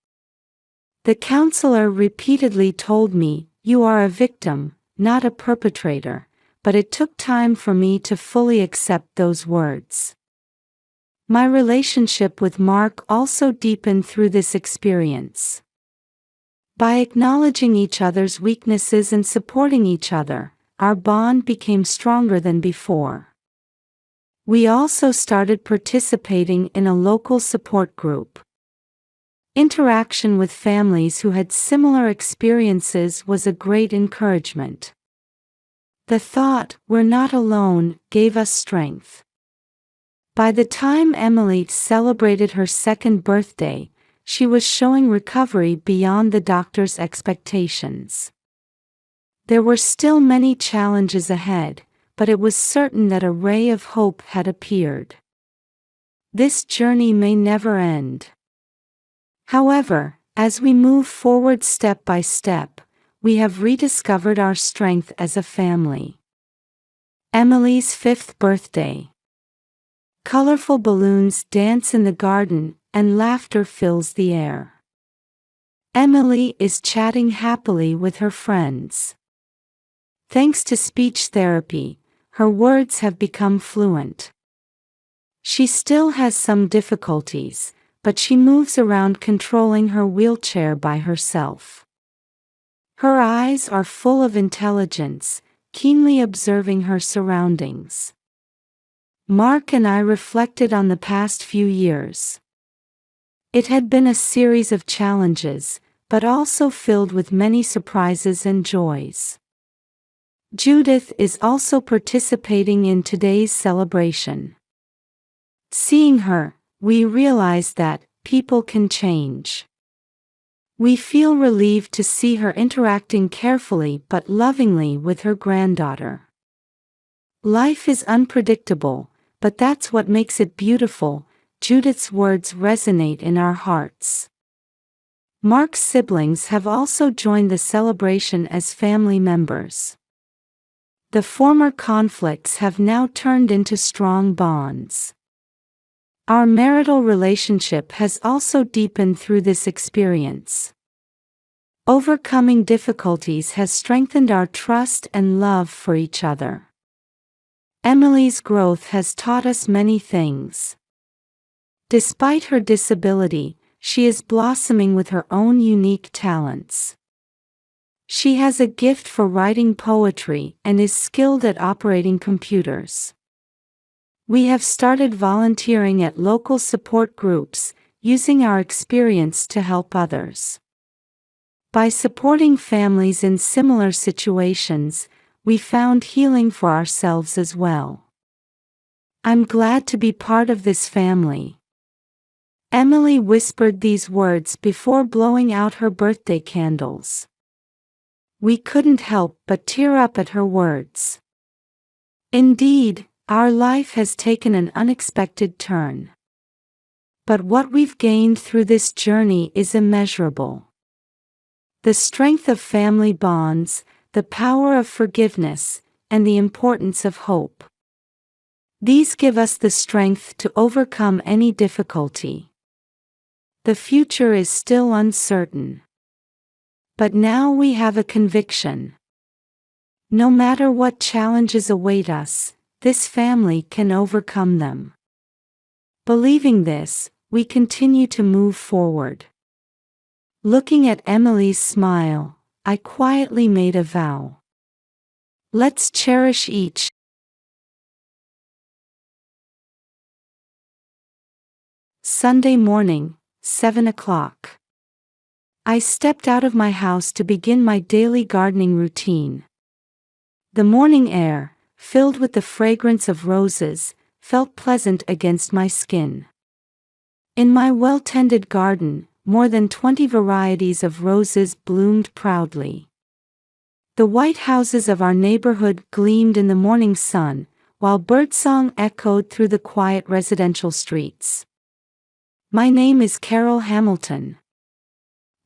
The counselor repeatedly told me, "You are a victim, not a perpetrator," but it took time for me to fully accept those words. My relationship with Mark also deepened through this experience. By acknowledging each other's weaknesses and supporting each other, our bond became stronger than before. We also started participating in a local support group. Interaction with families who had similar experiences was a great encouragement. The thought, "We're not alone," gave us strength. By the time Emily celebrated her second birthday, she was showing recovery beyond the doctor's expectations. There were still many challenges ahead, but it was certain that a ray of hope had appeared. This journey may never end. However, as we move forward step by step, we have rediscovered our strength as a family. Emily's 5th birthday. Colorful balloons dance in the garden, and laughter fills the air. Emily is chatting happily with her friends. Thanks to speech therapy, her words have become fluent. She still has some difficulties, but she moves around controlling her wheelchair by herself. Her eyes are full of intelligence, keenly observing her surroundings. Mark and I reflected on the past few years. It had been a series of challenges, but also filled with many surprises and joys. Judith is also participating in today's celebration. Seeing her, we realize that people can change. We feel relieved to see her interacting carefully but lovingly with her granddaughter. Life is unpredictable, but that's what makes it beautiful. Judith's words resonate in our hearts. Mark's siblings have also joined the celebration as family members. The former conflicts have now turned into strong bonds. Our marital relationship has also deepened through this experience. Overcoming difficulties has strengthened our trust and love for each other. Emily's growth has taught us many things. Despite her disability, she is blossoming with her own unique talents. She has a gift for writing poetry and is skilled at operating computers. We have started volunteering at local support groups, using our experience to help others. By supporting families in similar situations, we found healing for ourselves as well. I'm glad to be part of this family. Emily whispered these words before blowing out her birthday candles. We couldn't help but tear up at her words. Indeed, our life has taken an unexpected turn. But what we've gained through this journey is immeasurable. The strength of family bonds, the power of forgiveness, and the importance of hope. These give us the strength to overcome any difficulty. The future is still uncertain. But now we have a conviction. No matter what challenges await us, this family can overcome them. Believing this, we continue to move forward. Looking at Emily's smile, I quietly made a vow. Let's cherish each. Sunday morning, 7 o'clock. I stepped out of my house to begin my daily gardening routine. The morning air, filled with the fragrance of roses, felt pleasant against my skin. In my well-tended garden, more than 20 varieties of roses bloomed proudly. The white houses of our neighborhood gleamed in the morning sun, while birdsong echoed through the quiet residential streets. My name is Carol Hamilton.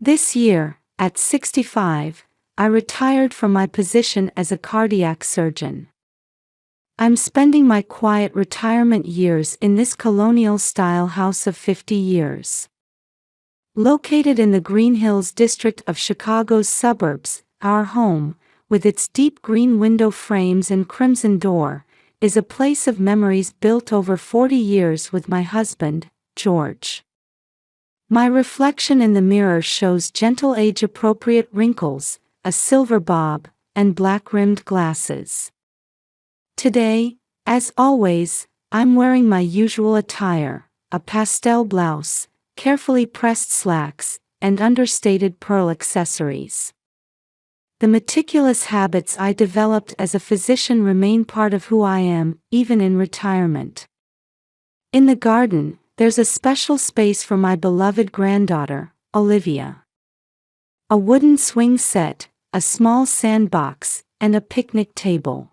This year, at 65, I retired from my position as a cardiac surgeon. I'm spending my quiet retirement years in this colonial-style house of 50 years. Located in the Green Hills district of Chicago's suburbs, our home, with its deep green window frames and crimson door, is a place of memories built over 40 years with my husband, George. My reflection in the mirror shows gentle age-appropriate wrinkles, a silver bob, and black-rimmed glasses. Today, as always, I'm wearing my usual attire, a pastel blouse, carefully pressed slacks, and understated pearl accessories. The meticulous habits I developed as a physician remain part of who I am, even in retirement. In the garden, there's a special space for my beloved granddaughter, Olivia. A wooden swing set, a small sandbox, and a picnic table.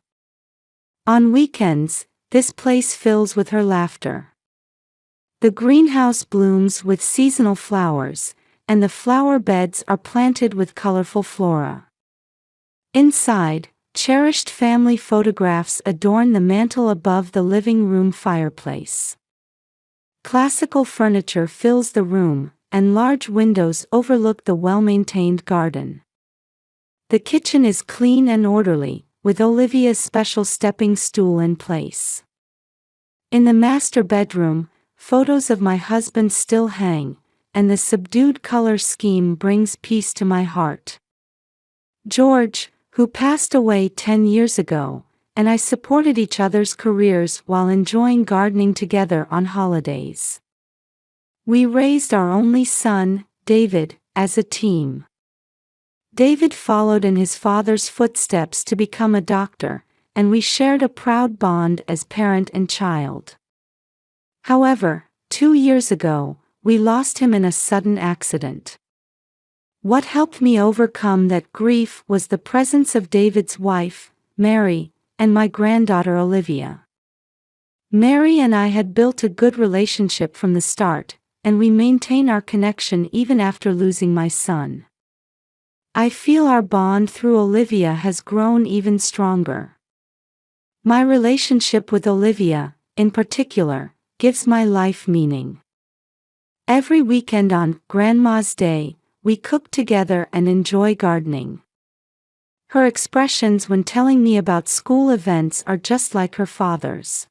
On weekends, this place fills with her laughter. The greenhouse blooms with seasonal flowers, and the flower beds are planted with colorful flora. Inside, cherished family photographs adorn the mantel above the living room fireplace. Classical furniture fills the room, and large windows overlook the well-maintained garden. The kitchen is clean and orderly, with Olivia's special stepping stool in place. In the master bedroom, photos of my husband still hang, and the subdued color scheme brings peace to my heart. George, who passed away 10 years ago, and I supported each other's careers while enjoying gardening together on holidays. We raised our only son, David, as a team. David followed in his father's footsteps to become a doctor, and we shared a proud bond as parent and child. However, 2 years ago, we lost him in a sudden accident. What helped me overcome that grief was the presence of David's wife, Mary, and my granddaughter Olivia. Mary and I had built a good relationship from the start, and we maintain our connection even after losing my son. I feel our bond through Olivia has grown even stronger. My relationship with Olivia, in particular, gives my life meaning. Every weekend on Grandma's Day, we cook together and enjoy gardening. Her expressions when telling me about school events are just like her father's.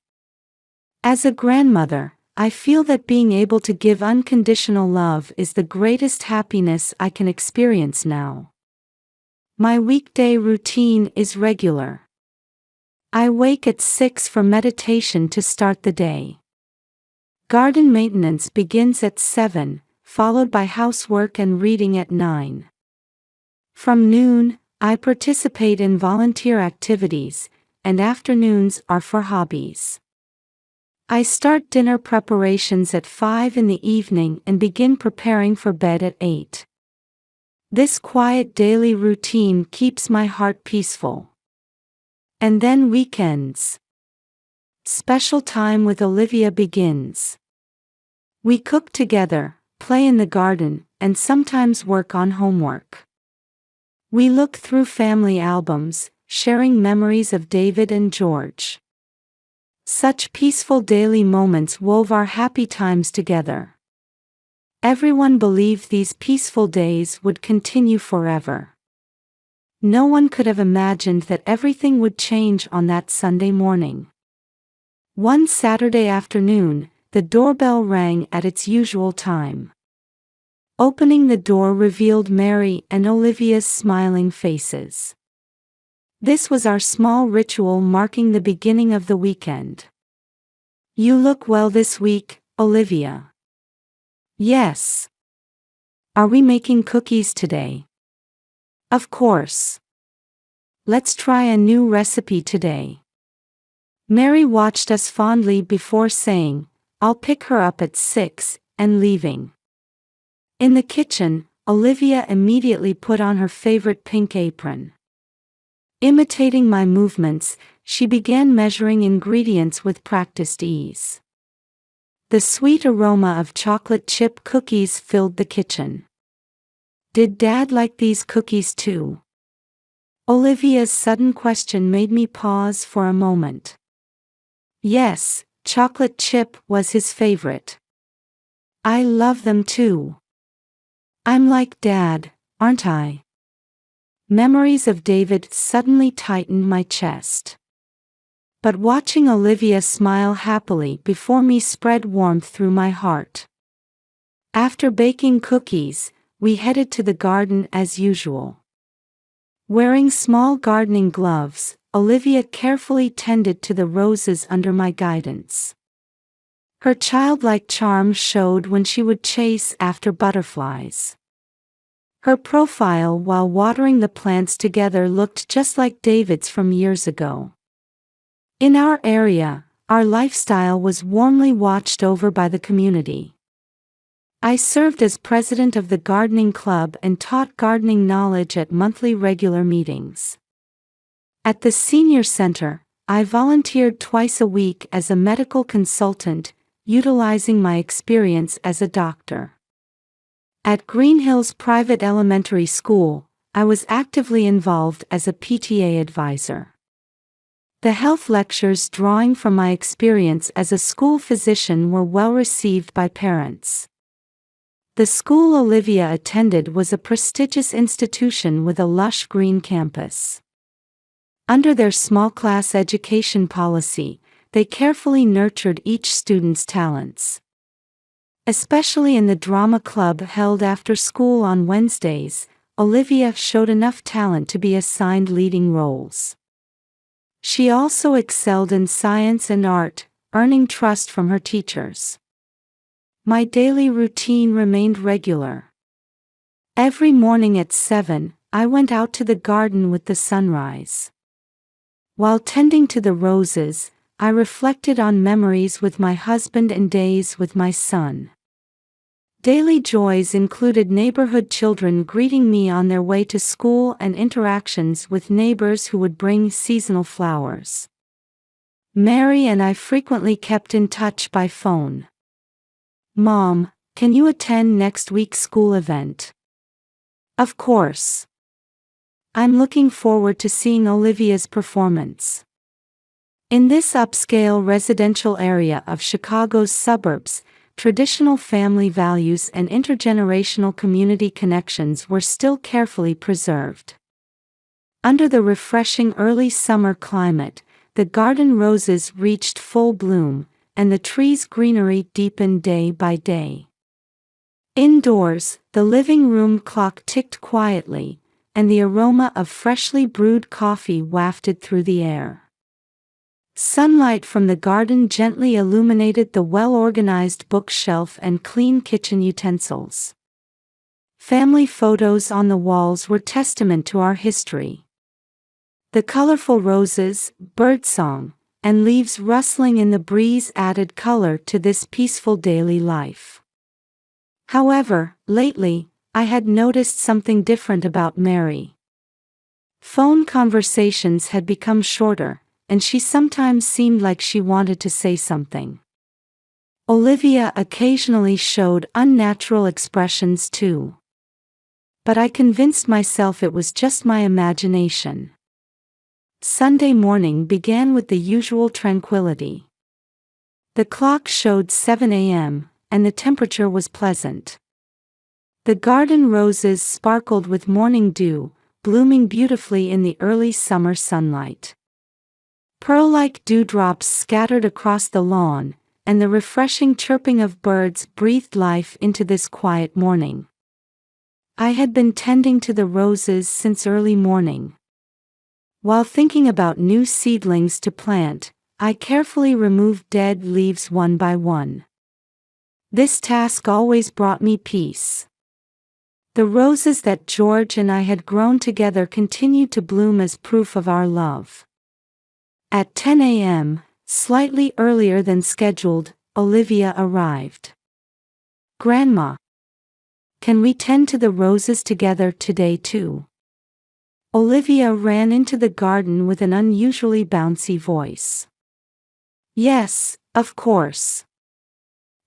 As a grandmother, I feel that being able to give unconditional love is the greatest happiness I can experience now. My weekday routine is regular. I wake at 6 for meditation to start the day. Garden maintenance begins at 7, followed by housework and reading at 9. From noon, I participate in volunteer activities, and afternoons are for hobbies. I start dinner preparations at 5 in the evening and begin preparing for bed at 8. This quiet daily routine keeps my heart peaceful. And then weekends. Special time with Olivia begins. We cook together, play in the garden, and sometimes work on homework. We look through family albums, sharing memories of David and George. Such peaceful daily moments wove our happy times together. Everyone believed these peaceful days would continue forever. No one could have imagined that everything would change on that Sunday morning. One Saturday afternoon, the doorbell rang at its usual time. Opening the door revealed Mary and Olivia's smiling faces. This was our small ritual marking the beginning of the weekend. "You look well this week, Olivia." "Yes." "Are we making cookies today?" "Of course." "Let's try a new recipe today." Mary watched us fondly before saying, "I'll pick her up at 6, and leaving. In the kitchen, Olivia immediately put on her favorite pink apron. Imitating my movements, she began measuring ingredients with practiced ease. The sweet aroma of chocolate chip cookies filled the kitchen. Did Dad like these cookies too? Olivia's sudden question made me pause for a moment. Yes, chocolate chip was his favorite. I love them too. I'm like Dad, aren't I? Memories of David suddenly tightened my chest. But watching Olivia smile happily before me spread warmth through my heart. After baking cookies, we headed to the garden as usual. Wearing small gardening gloves, Olivia carefully tended to the roses under my guidance. Her childlike charm showed when she would chase after butterflies. Her profile while watering the plants together looked just like David's from years ago. In our area, our lifestyle was warmly watched over by the community. I served as president of the gardening club and taught gardening knowledge at monthly regular meetings. At the senior center, I volunteered twice a week as a medical consultant, utilizing my experience as a doctor. At Green Hills Private Elementary School, I was actively involved as a PTA advisor. The health lectures drawing from my experience as a school physician were well received by parents. The school Olivia attended was a prestigious institution with a lush green campus. Under their small class education policy, they carefully nurtured each student's talents. Especially in the drama club held after school on Wednesdays, Olivia showed enough talent to be assigned leading roles. She also excelled in science and art, earning trust from her teachers. My daily routine remained regular. Every morning at 7, I went out to the garden with the sunrise. While tending to the roses, I reflected on memories with my husband and days with my son. Daily joys included neighborhood children greeting me on their way to school and interactions with neighbors who would bring seasonal flowers. Mary and I frequently kept in touch by phone. Mom, can you attend next week's school event? Of course. I'm looking forward to seeing Olivia's performance. In this upscale residential area of Chicago's suburbs, traditional family values and intergenerational community connections were still carefully preserved. Under the refreshing early summer climate, the garden roses reached full bloom, and the trees' greenery deepened day by day. Indoors, the living room clock ticked quietly, and the aroma of freshly brewed coffee wafted through the air. Sunlight from the garden gently illuminated the well-organized bookshelf and clean kitchen utensils. Family photos on the walls were testament to our history. The colorful roses, birdsong, and leaves rustling in the breeze added color to this peaceful daily life. However, lately, I had noticed something different about Mary. Phone conversations had become shorter, and she sometimes seemed like she wanted to say something. Olivia occasionally showed unnatural expressions too. But I convinced myself it was just my imagination. Sunday morning began with the usual tranquility. The clock showed 7 a.m., and the temperature was pleasant. The garden roses sparkled with morning dew, blooming beautifully in the early summer sunlight. Pearl-like dewdrops scattered across the lawn, and the refreshing chirping of birds breathed life into this quiet morning. I had been tending to the roses since early morning. While thinking about new seedlings to plant, I carefully removed dead leaves one by one. This task always brought me peace. The roses that George and I had grown together continued to bloom as proof of our love. At 10 a.m., slightly earlier than scheduled, Olivia arrived. Grandma, can we tend to the roses together today too? Olivia ran into the garden with an unusually bouncy voice. Yes, of course.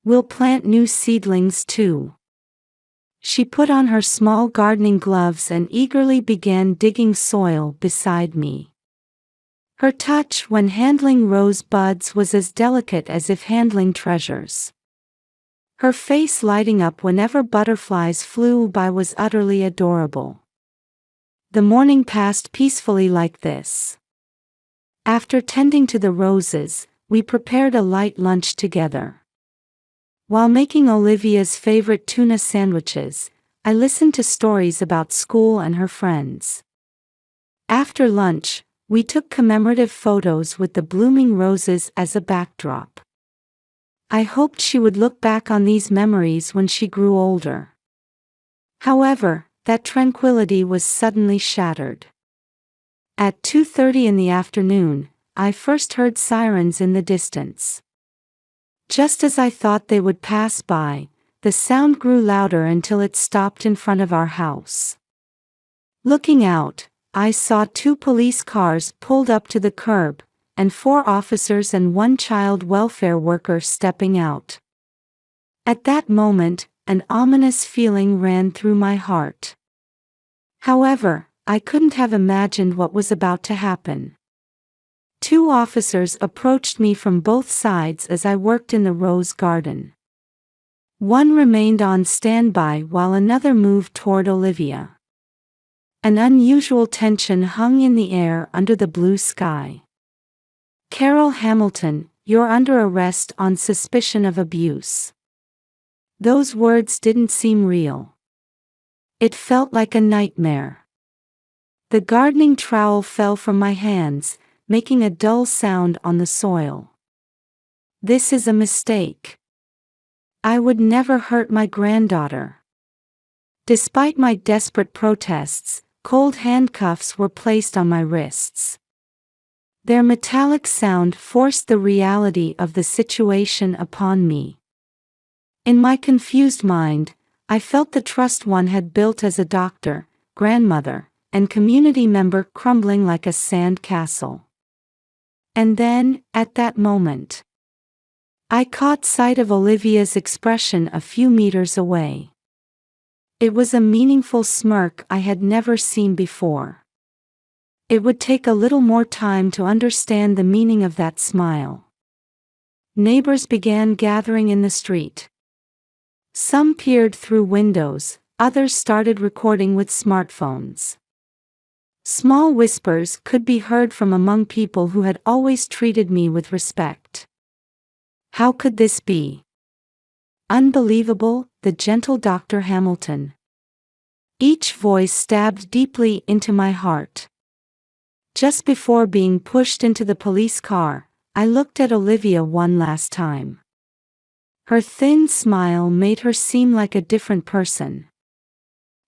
We'll plant new seedlings too. She put on her small gardening gloves and eagerly began digging soil beside me. Her touch when handling rose buds was as delicate as if handling treasures. Her face lighting up whenever butterflies flew by was utterly adorable. The morning passed peacefully like this. After tending to the roses, we prepared a light lunch together. While making Olivia's favorite tuna sandwiches, I listened to stories about school and her friends. After lunch, we took commemorative photos with the blooming roses as a backdrop. I hoped she would look back on these memories when she grew older. However, that tranquility was suddenly shattered. At 2:30 in the afternoon, I first heard sirens in the distance. Just as I thought they would pass by, the sound grew louder until it stopped in front of our house. Looking out, I saw 2 police cars pulled up to the curb, and 4 officers and 1 child welfare worker stepping out. At that moment, an ominous feeling ran through my heart. However, I couldn't have imagined what was about to happen. 2 officers approached me from both sides as I worked in the rose garden. One remained on standby while another moved toward Olivia. An unusual tension hung in the air under the blue sky. "Carol Hamilton, you're under arrest on suspicion of abuse." Those words didn't seem real. It felt like a nightmare. The gardening trowel fell from my hands, making a dull sound on the soil. "This is a mistake. I would never hurt my granddaughter." Despite my desperate protests, cold handcuffs were placed on my wrists. Their metallic sound forced the reality of the situation upon me. In my confused mind, I felt the trust one had built as a doctor, grandmother, and community member crumbling like a sand castle. And then, at that moment, I caught sight of Olivia's expression a few meters away. It was a meaningful smirk I had never seen before. It would take a little more time to understand the meaning of that smile. Neighbors began gathering in the street. Some peered through windows, others started recording with smartphones. Small whispers could be heard from among people who had always treated me with respect. "How could this be? Unbelievable, the gentle Dr. Hamilton." Each voice stabbed deeply into my heart. Just before being pushed into the police car, I looked at Olivia one last time. Her thin smile made her seem like a different person.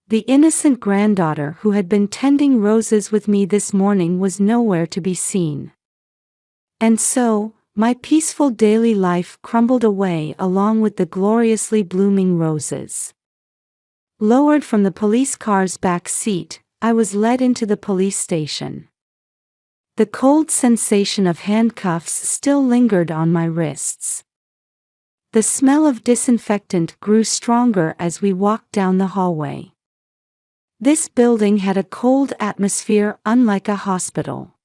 The innocent granddaughter who had been tending roses with me this morning was nowhere to be seen. And so, my peaceful daily life crumbled away along with the gloriously blooming roses. Lowered from the police car's back seat, I was led into the police station. The cold sensation of handcuffs still lingered on my wrists. The smell of disinfectant grew stronger as we walked down the hallway. This building had a cold atmosphere unlike a hospital.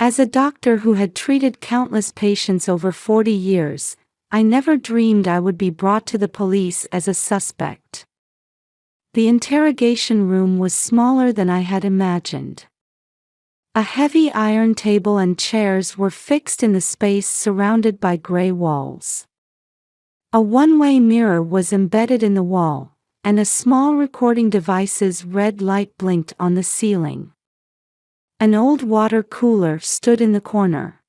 As a doctor who had treated countless patients over 40 years, I never dreamed I would be brought to the police as a suspect. The interrogation room was smaller than I had imagined. A heavy iron table and chairs were fixed in the space surrounded by gray walls. A one-way mirror was embedded in the wall, and a small recording device's red light blinked on the ceiling. An old water cooler stood in the corner.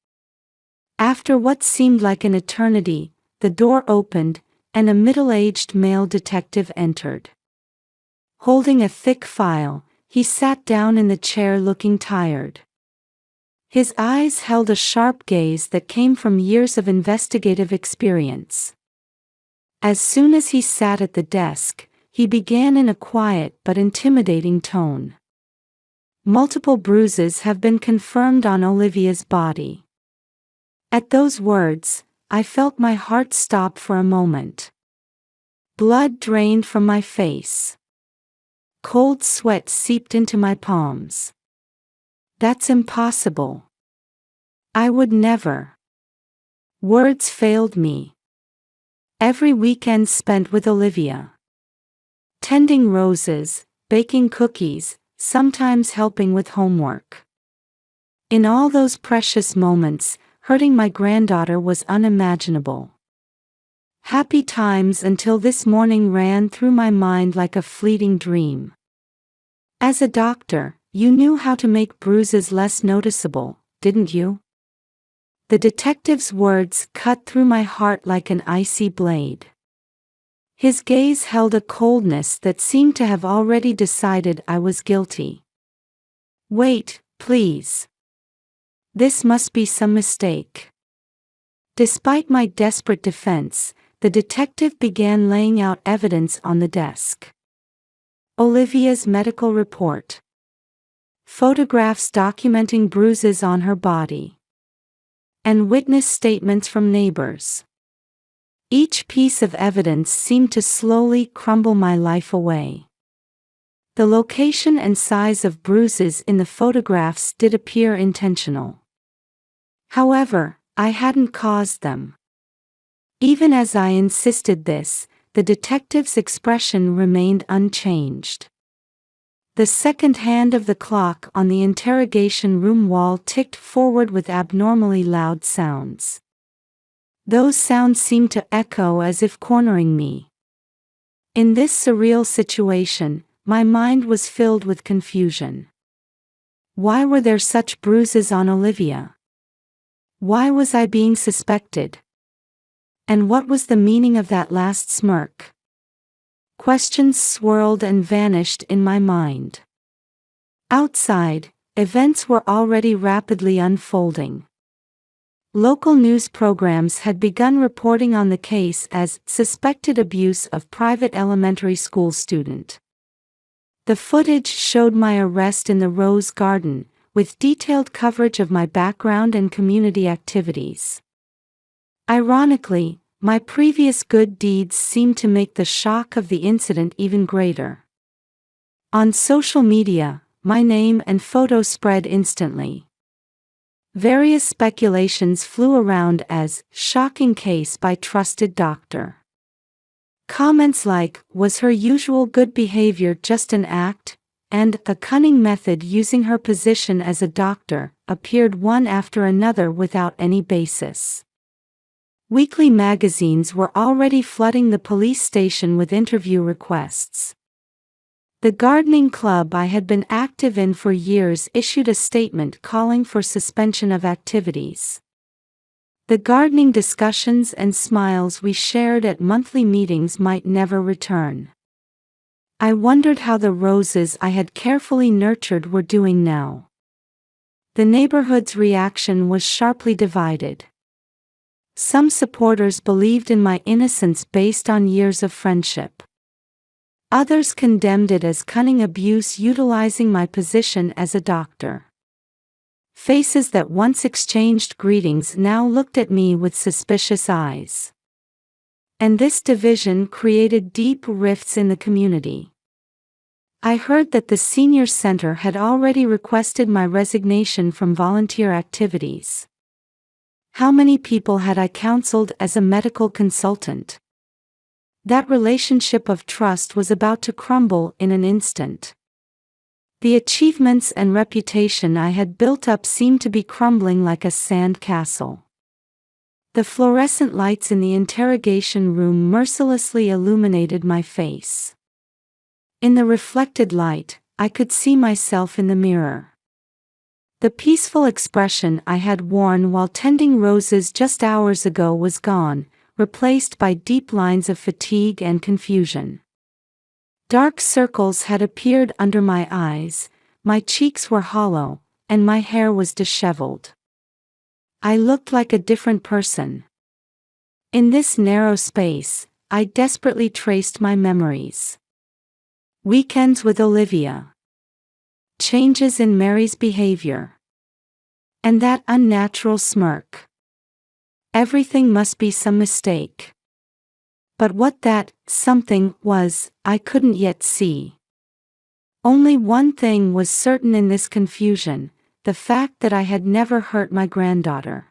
After what seemed like an eternity, the door opened, and a middle-aged male detective entered. Holding a thick file, he sat down in the chair looking tired. His eyes held a sharp gaze that came from years of investigative experience. As soon as he sat at the desk, he began in a quiet but intimidating tone. "Multiple bruises have been confirmed on Olivia's body." At those words, I felt my heart stop for a moment. Blood drained from my face. Cold sweat seeped into my palms. That's impossible. I would never. Words failed me. Every weekend spent with Olivia. Tending roses, baking cookies, sometimes helping with homework. In all those precious moments, hurting my granddaughter was unimaginable. Happy times until this morning ran through my mind like a fleeting dream. As a doctor, you knew how to make bruises less noticeable, didn't you? The detective's words cut through my heart like an icy blade. His gaze held a coldness that seemed to have already decided I was guilty. Wait, please. This must be some mistake. Despite my desperate defense, the detective began laying out evidence on the desk. Olivia's medical report. Photographs documenting bruises on her body. And witness statements from neighbors. Each piece of evidence seemed to slowly crumble my life away. The location and size of bruises in the photographs did appear intentional. However, I hadn't caused them. Even as I insisted this, the detective's expression remained unchanged. The second hand of the clock on the interrogation room wall ticked forward with abnormally loud sounds. Those sounds seemed to echo as if cornering me. In this surreal situation, my mind was filled with confusion. Why were there such bruises on Olivia? Why was I being suspected? And what was the meaning of that last smirk? Questions swirled and vanished in my mind. Outside, events were already rapidly unfolding. Local news programs had begun reporting on the case as suspected abuse of private elementary school student. The footage showed my arrest in the Rose Garden, with detailed coverage of my background and community activities. Ironically, my previous good deeds seemed to make the shock of the incident even greater. On social media, my name and photo spread instantly. Various speculations flew around as "shocking case by trusted doctor." Comments like, "Was her usual good behavior just an act?" and "a cunning method using her position as a doctor," appeared one after another without any basis. Weekly magazines were already flooding the police station with interview requests. The gardening club I had been active in for years issued a statement calling for suspension of activities. The gardening discussions and smiles we shared at monthly meetings might never return. I wondered how the roses I had carefully nurtured were doing now. The neighborhood's reaction was sharply divided. Some supporters believed in my innocence based on years of friendship. Others condemned it as cunning abuse utilizing my position as a doctor. Faces that once exchanged greetings now looked at me with suspicious eyes. And this division created deep rifts in the community. I heard that the senior center had already requested my resignation from volunteer activities. How many people had I counseled as a medical consultant? That relationship of trust was about to crumble in an instant. The achievements and reputation I had built up seemed to be crumbling like a sand castle. The fluorescent lights in the interrogation room mercilessly illuminated my face. In the reflected light, I could see myself in the mirror. The peaceful expression I had worn while tending roses just hours ago was gone, replaced by deep lines of fatigue and confusion. Dark circles had appeared under my eyes, my cheeks were hollow, and my hair was disheveled. I looked like a different person. In this narrow space, I desperately traced my memories. Weekends with Olivia. Changes in Mary's behavior. And that unnatural smirk. Everything must be some mistake. But what that something was, I couldn't yet see. Only one thing was certain in this confusion: the fact that I had never hurt my granddaughter.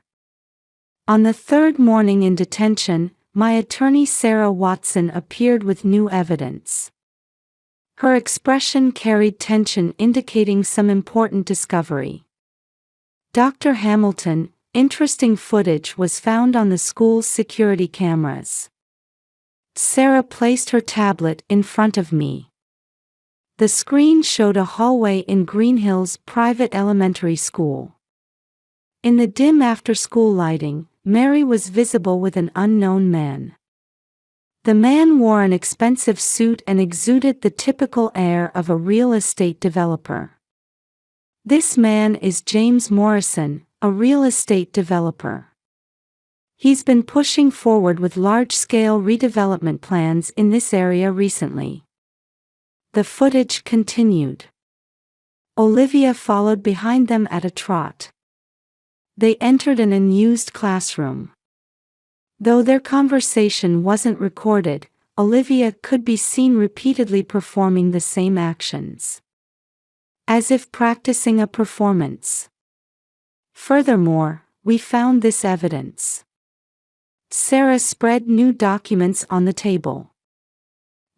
On the third morning in detention, my attorney Sarah Watson appeared with new evidence. Her expression carried tension, indicating some important discovery. Dr. Hamilton, interesting footage was found on the school's security cameras. Sarah placed her tablet in front of me. The screen showed a hallway in Green Hills Private Elementary School. In the dim after-school lighting, Mary was visible with an unknown man. The man wore an expensive suit and exuded the typical air of a real estate developer. This man is James Morrison, a real estate developer. He's been pushing forward with large-scale redevelopment plans in this area recently. The footage continued. Olivia followed behind them at a trot. They entered an unused classroom. Though their conversation wasn't recorded, Olivia could be seen repeatedly performing the same actions, as if practicing a performance. Furthermore, we found this evidence. Sarah spread new documents on the table.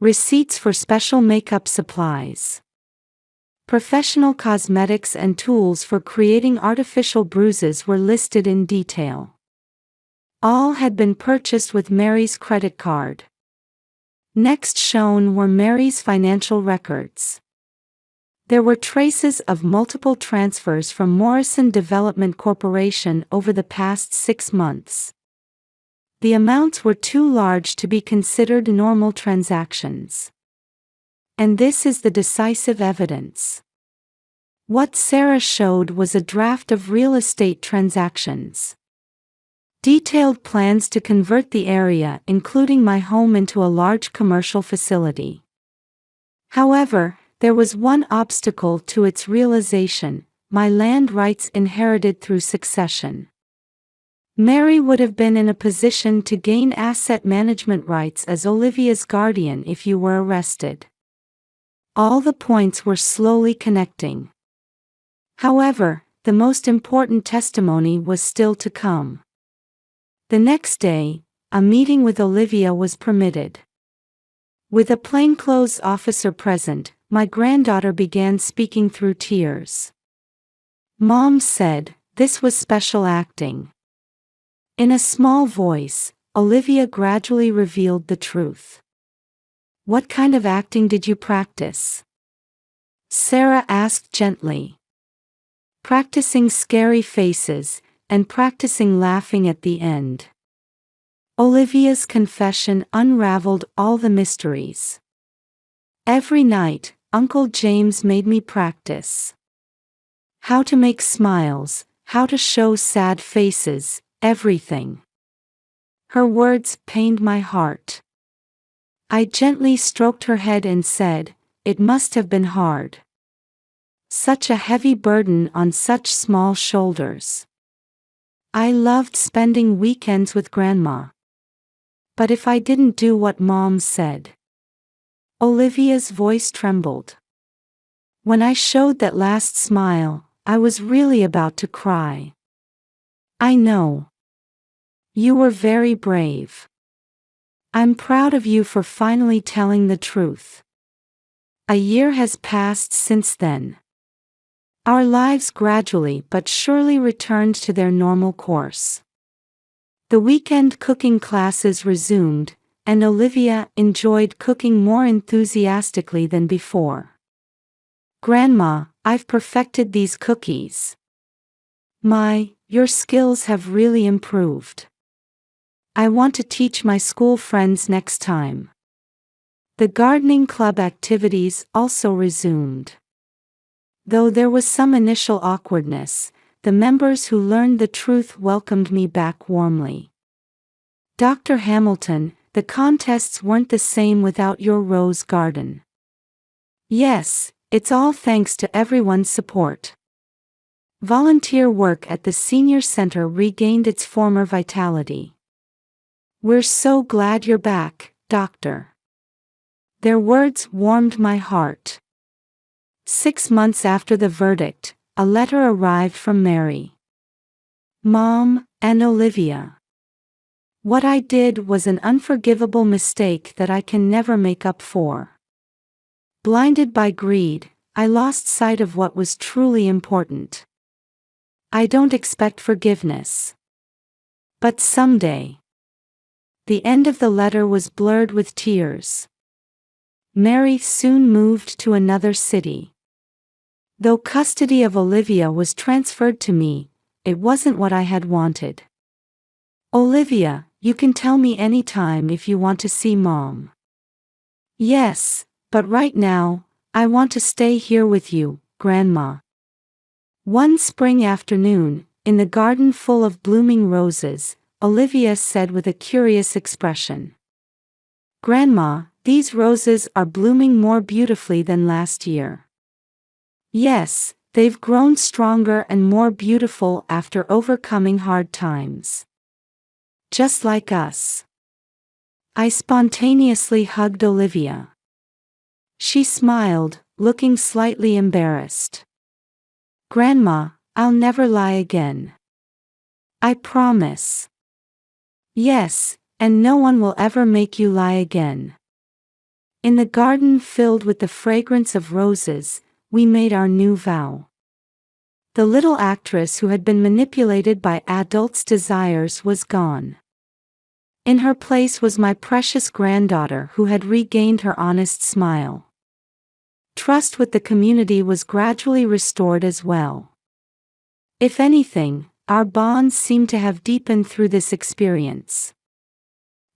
Receipts for special makeup supplies, professional cosmetics and tools for creating artificial bruises were listed in detail. All had been purchased with Mary's credit card. Next shown were Mary's financial records. There were traces of multiple transfers from Morrison Development Corporation over the past 6 months. The amounts were too large to be considered normal transactions. And this is the decisive evidence. What Sarah showed was a draft of real estate transactions. Detailed plans to convert the area, including my home, into a large commercial facility. However, there was one obstacle to its realization: my land rights inherited through succession. Mary would have been in a position to gain asset management rights as Olivia's guardian if you were arrested. All the points were slowly connecting. However, the most important testimony was still to come. The next day, a meeting with Olivia was permitted. With a plainclothes officer present, my granddaughter began speaking through tears. Mom said, "This was special acting." In a small voice, Olivia gradually revealed the truth. "What kind of acting did you practice?" Sarah asked gently. "Practicing scary faces, and practicing laughing at the end." Olivia's confession unraveled all the mysteries. "Every night, Uncle James made me practice how to make smiles, how to show sad faces, everything." Her words pained my heart. I gently stroked her head and said, "It must have been hard. Such a heavy burden on such small shoulders." I loved spending weekends with Grandma. But if I didn't do what Mom said? Olivia's voice trembled. When I showed that last smile, I was really about to cry. "I know. You were very brave. I'm proud of you for finally telling the truth." A year has passed since then. Our lives gradually but surely returned to their normal course. The weekend cooking classes resumed, and Olivia enjoyed cooking more enthusiastically than before. "Grandma, I've perfected these cookies." Your skills have really improved. I want to teach my school friends next time." The gardening club activities also resumed. Though there was some initial awkwardness, the members who learned the truth welcomed me back warmly. "Dr. Hamilton, the contests weren't the same without your rose garden." "Yes, it's all thanks to everyone's support." Volunteer work at the senior center regained its former vitality. "We're so glad you're back," Doctor. Their words warmed my heart. 6 months after the verdict, a letter arrived from Mary, Mom, and Olivia. What I did was an unforgivable mistake that I can never make up for. Blinded by greed, I lost sight of what was truly important. I don't expect forgiveness. But someday. The end of the letter was blurred with tears. Mary soon moved to another city. Though custody of Olivia was transferred to me, it wasn't what I had wanted. Olivia, you can tell me anytime if you want to see Mom. Yes, but right now, I want to stay here with you, Grandma. One spring afternoon, in the garden full of blooming roses, Olivia said with a curious expression, Grandma, these roses are blooming more beautifully than last year. Yes, they've grown stronger and more beautiful after overcoming hard times. Just like us. I spontaneously hugged Olivia. She smiled, looking slightly embarrassed. Grandma, I'll never lie again. I promise. Yes, and no one will ever make you lie again. In the garden filled with the fragrance of roses, we made our new vow. The little actress who had been manipulated by adults' desires was gone. In her place was my precious granddaughter who had regained her honest smile. Trust with the community was gradually restored as well. If anything, our bonds seem to have deepened through this experience.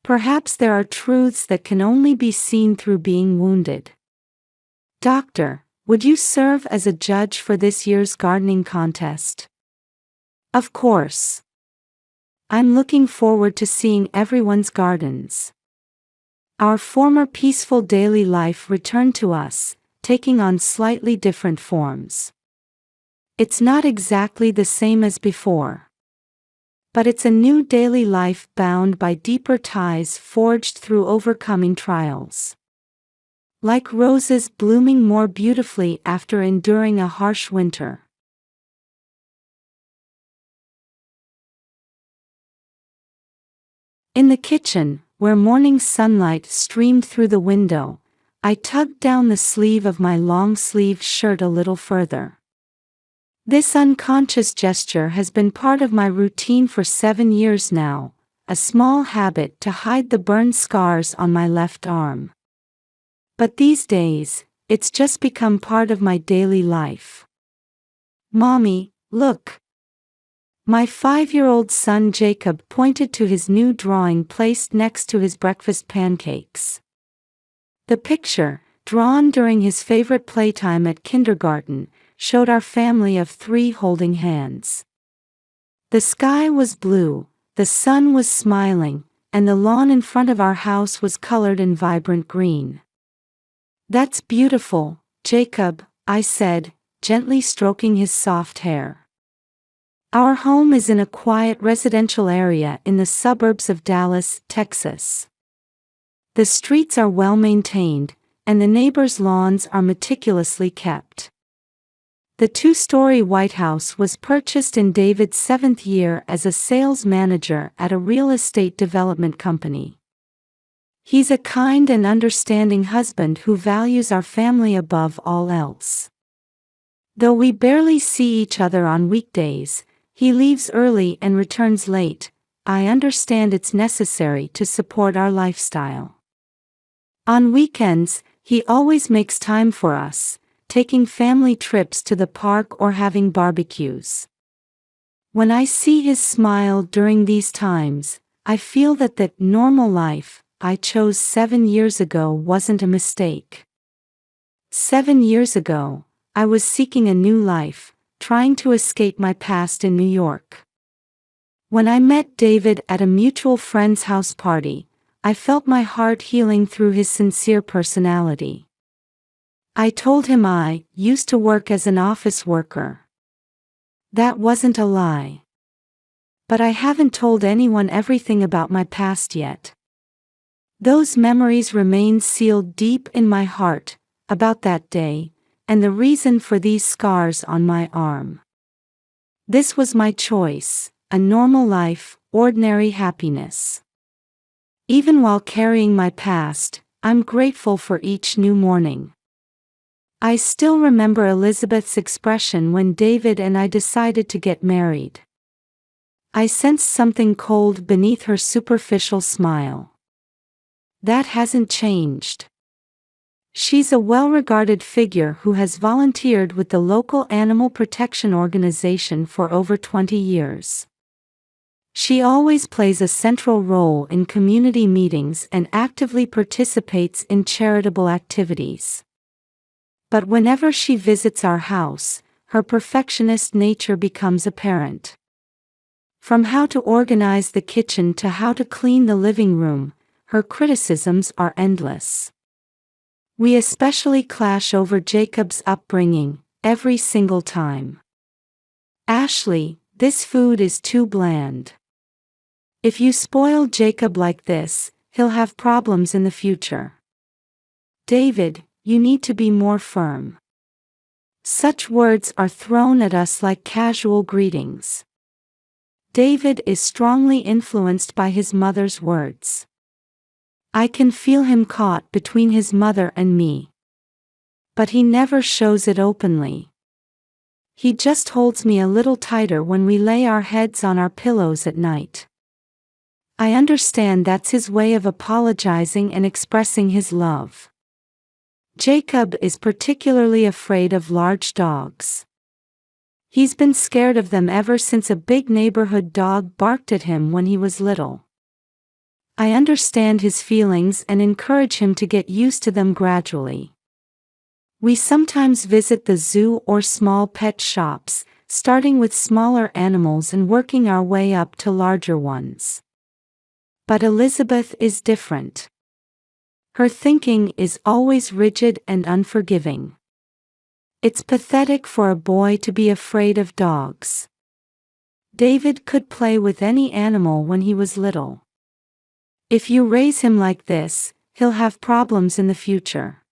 Perhaps there are truths that can only be seen through being wounded. Doctor, would you serve as a judge for this year's gardening contest? Of course. I'm looking forward to seeing everyone's gardens. Our former peaceful daily life returned to us, taking on slightly different forms. It's not exactly the same as before. But it's a new daily life bound by deeper ties forged through overcoming trials. Like roses blooming more beautifully after enduring a harsh winter. In the kitchen, where morning sunlight streamed through the window, I tugged down the sleeve of my long-sleeved shirt a little further. This unconscious gesture has been part of my routine for 7 years now, a small habit to hide the burn scars on my left arm. But these days, it's just become part of my daily life. Mommy, look. My 5-year-old son Jacob pointed to his new drawing placed next to his breakfast pancakes. The picture, drawn during his favorite playtime at kindergarten, showed our family of 3 holding hands. The sky was blue, the sun was smiling, and the lawn in front of our house was colored in vibrant green. That's beautiful, Jacob, I said, gently stroking his soft hair. Our home is in a quiet residential area in the suburbs of Dallas, Texas. The streets are well maintained, and the neighbors' lawns are meticulously kept. The 2-story White House was purchased in David's 7th year as a sales manager at a real estate development company. He's a kind and understanding husband who values our family above all else. Though we barely see each other on weekdays, he leaves early and returns late. I understand it's necessary to support our lifestyle. On weekends, he always makes time for us, taking family trips to the park or having barbecues. When I see his smile during these times, I feel that the normal life I chose 7 years ago wasn't a mistake. 7 years ago, I was seeking a new life, trying to escape my past in New York. When I met David at a mutual friend's house party, I felt my heart healing through his sincere personality. I told him I used to work as an office worker. That wasn't a lie. But I haven't told anyone everything about my past yet. Those memories remain sealed deep in my heart, about that day, and the reason for these scars on my arm. This was my choice, a normal life, ordinary happiness. Even while carrying my past, I'm grateful for each new morning. I still remember Elizabeth's expression when David and I decided to get married. I sensed something cold beneath her superficial smile. That hasn't changed. She's a well-regarded figure who has volunteered with the local animal protection organization for over 20 years. She always plays a central role in community meetings and actively participates in charitable activities. But whenever she visits our house, her perfectionist nature becomes apparent. From how to organize the kitchen to how to clean the living room, her criticisms are endless. We especially clash over Jacob's upbringing, every single time. "Ashley, this food is too bland. If you spoil Jacob like this, he'll have problems in the future. David, you need to be more firm." Such words are thrown at us like casual greetings. David is strongly influenced by his mother's words. I can feel him caught between his mother and me. But he never shows it openly. He just holds me a little tighter when we lay our heads on our pillows at night. I understand that's his way of apologizing and expressing his love. Jacob is particularly afraid of large dogs. He's been scared of them ever since a big neighborhood dog barked at him when he was little. I understand his feelings and encourage him to get used to them gradually. We sometimes visit the zoo or small pet shops, starting with smaller animals and working our way up to larger ones. But Elizabeth is different. Her thinking is always rigid and unforgiving. It's pathetic for a boy to be afraid of dogs. David could play with any animal when he was little. If you raise him like this, he'll have problems in the future.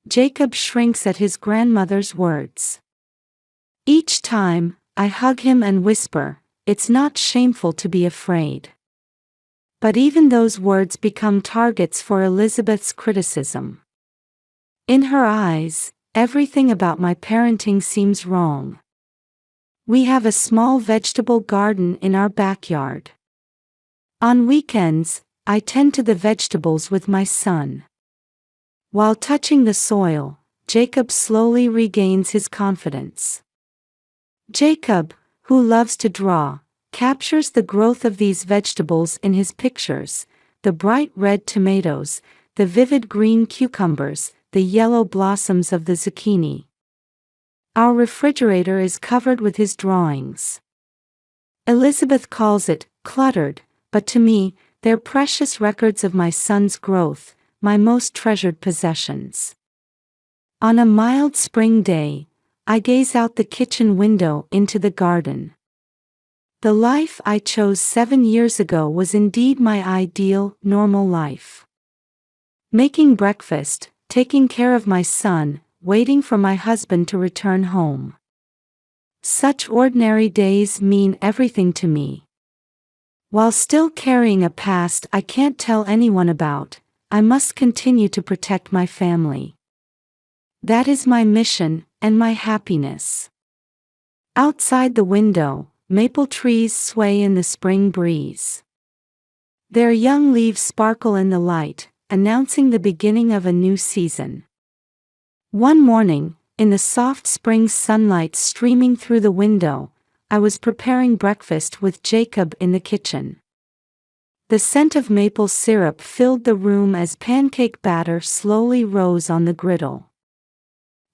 Jacob shrinks at his grandmother's words. Each time, I hug him and whisper, "It's not shameful to be afraid." But even those words become targets for Elizabeth's criticism. In her eyes, everything about my parenting seems wrong. We have a small vegetable garden in our backyard. On weekends, I tend to the vegetables with my son. While touching the soil, Jacob slowly regains his confidence. Jacob, who loves to draw, captures the growth of these vegetables in his pictures: the bright red tomatoes, the vivid green cucumbers, the yellow blossoms of the zucchini. Our refrigerator is covered with his drawings. Elizabeth calls it cluttered, but to me, they're precious records of my son's growth, my most treasured possessions. On a mild spring day, I gaze out the kitchen window into the garden. The life I chose 7 years ago was indeed my ideal, normal life. Making breakfast, taking care of my son, waiting for my husband to return home. Such ordinary days mean everything to me. While still carrying a past I can't tell anyone about, I must continue to protect my family. That is my mission, and my happiness. Outside the window, maple trees sway in the spring breeze. Their young leaves sparkle in the light, announcing the beginning of a new season. One morning, in the soft spring sunlight streaming through the window, I was preparing breakfast with Jacob in the kitchen. The scent of maple syrup filled the room as pancake batter slowly rose on the griddle.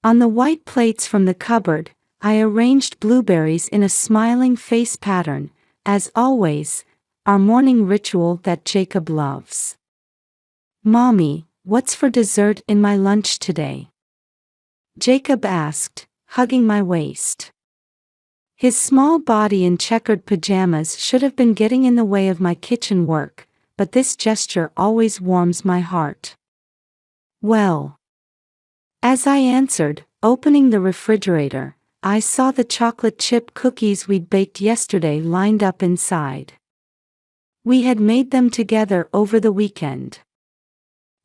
On the white plates from the cupboard, I arranged blueberries in a smiling face pattern, as always, our morning ritual that Jacob loves. "Mommy, what's for dessert in my lunch today?" Jacob asked, hugging my waist. His small body in checkered pajamas should have been getting in the way of my kitchen work, but this gesture always warms my heart. Well. As I answered, opening the refrigerator, I saw the chocolate chip cookies we'd baked yesterday lined up inside. We had made them together over the weekend.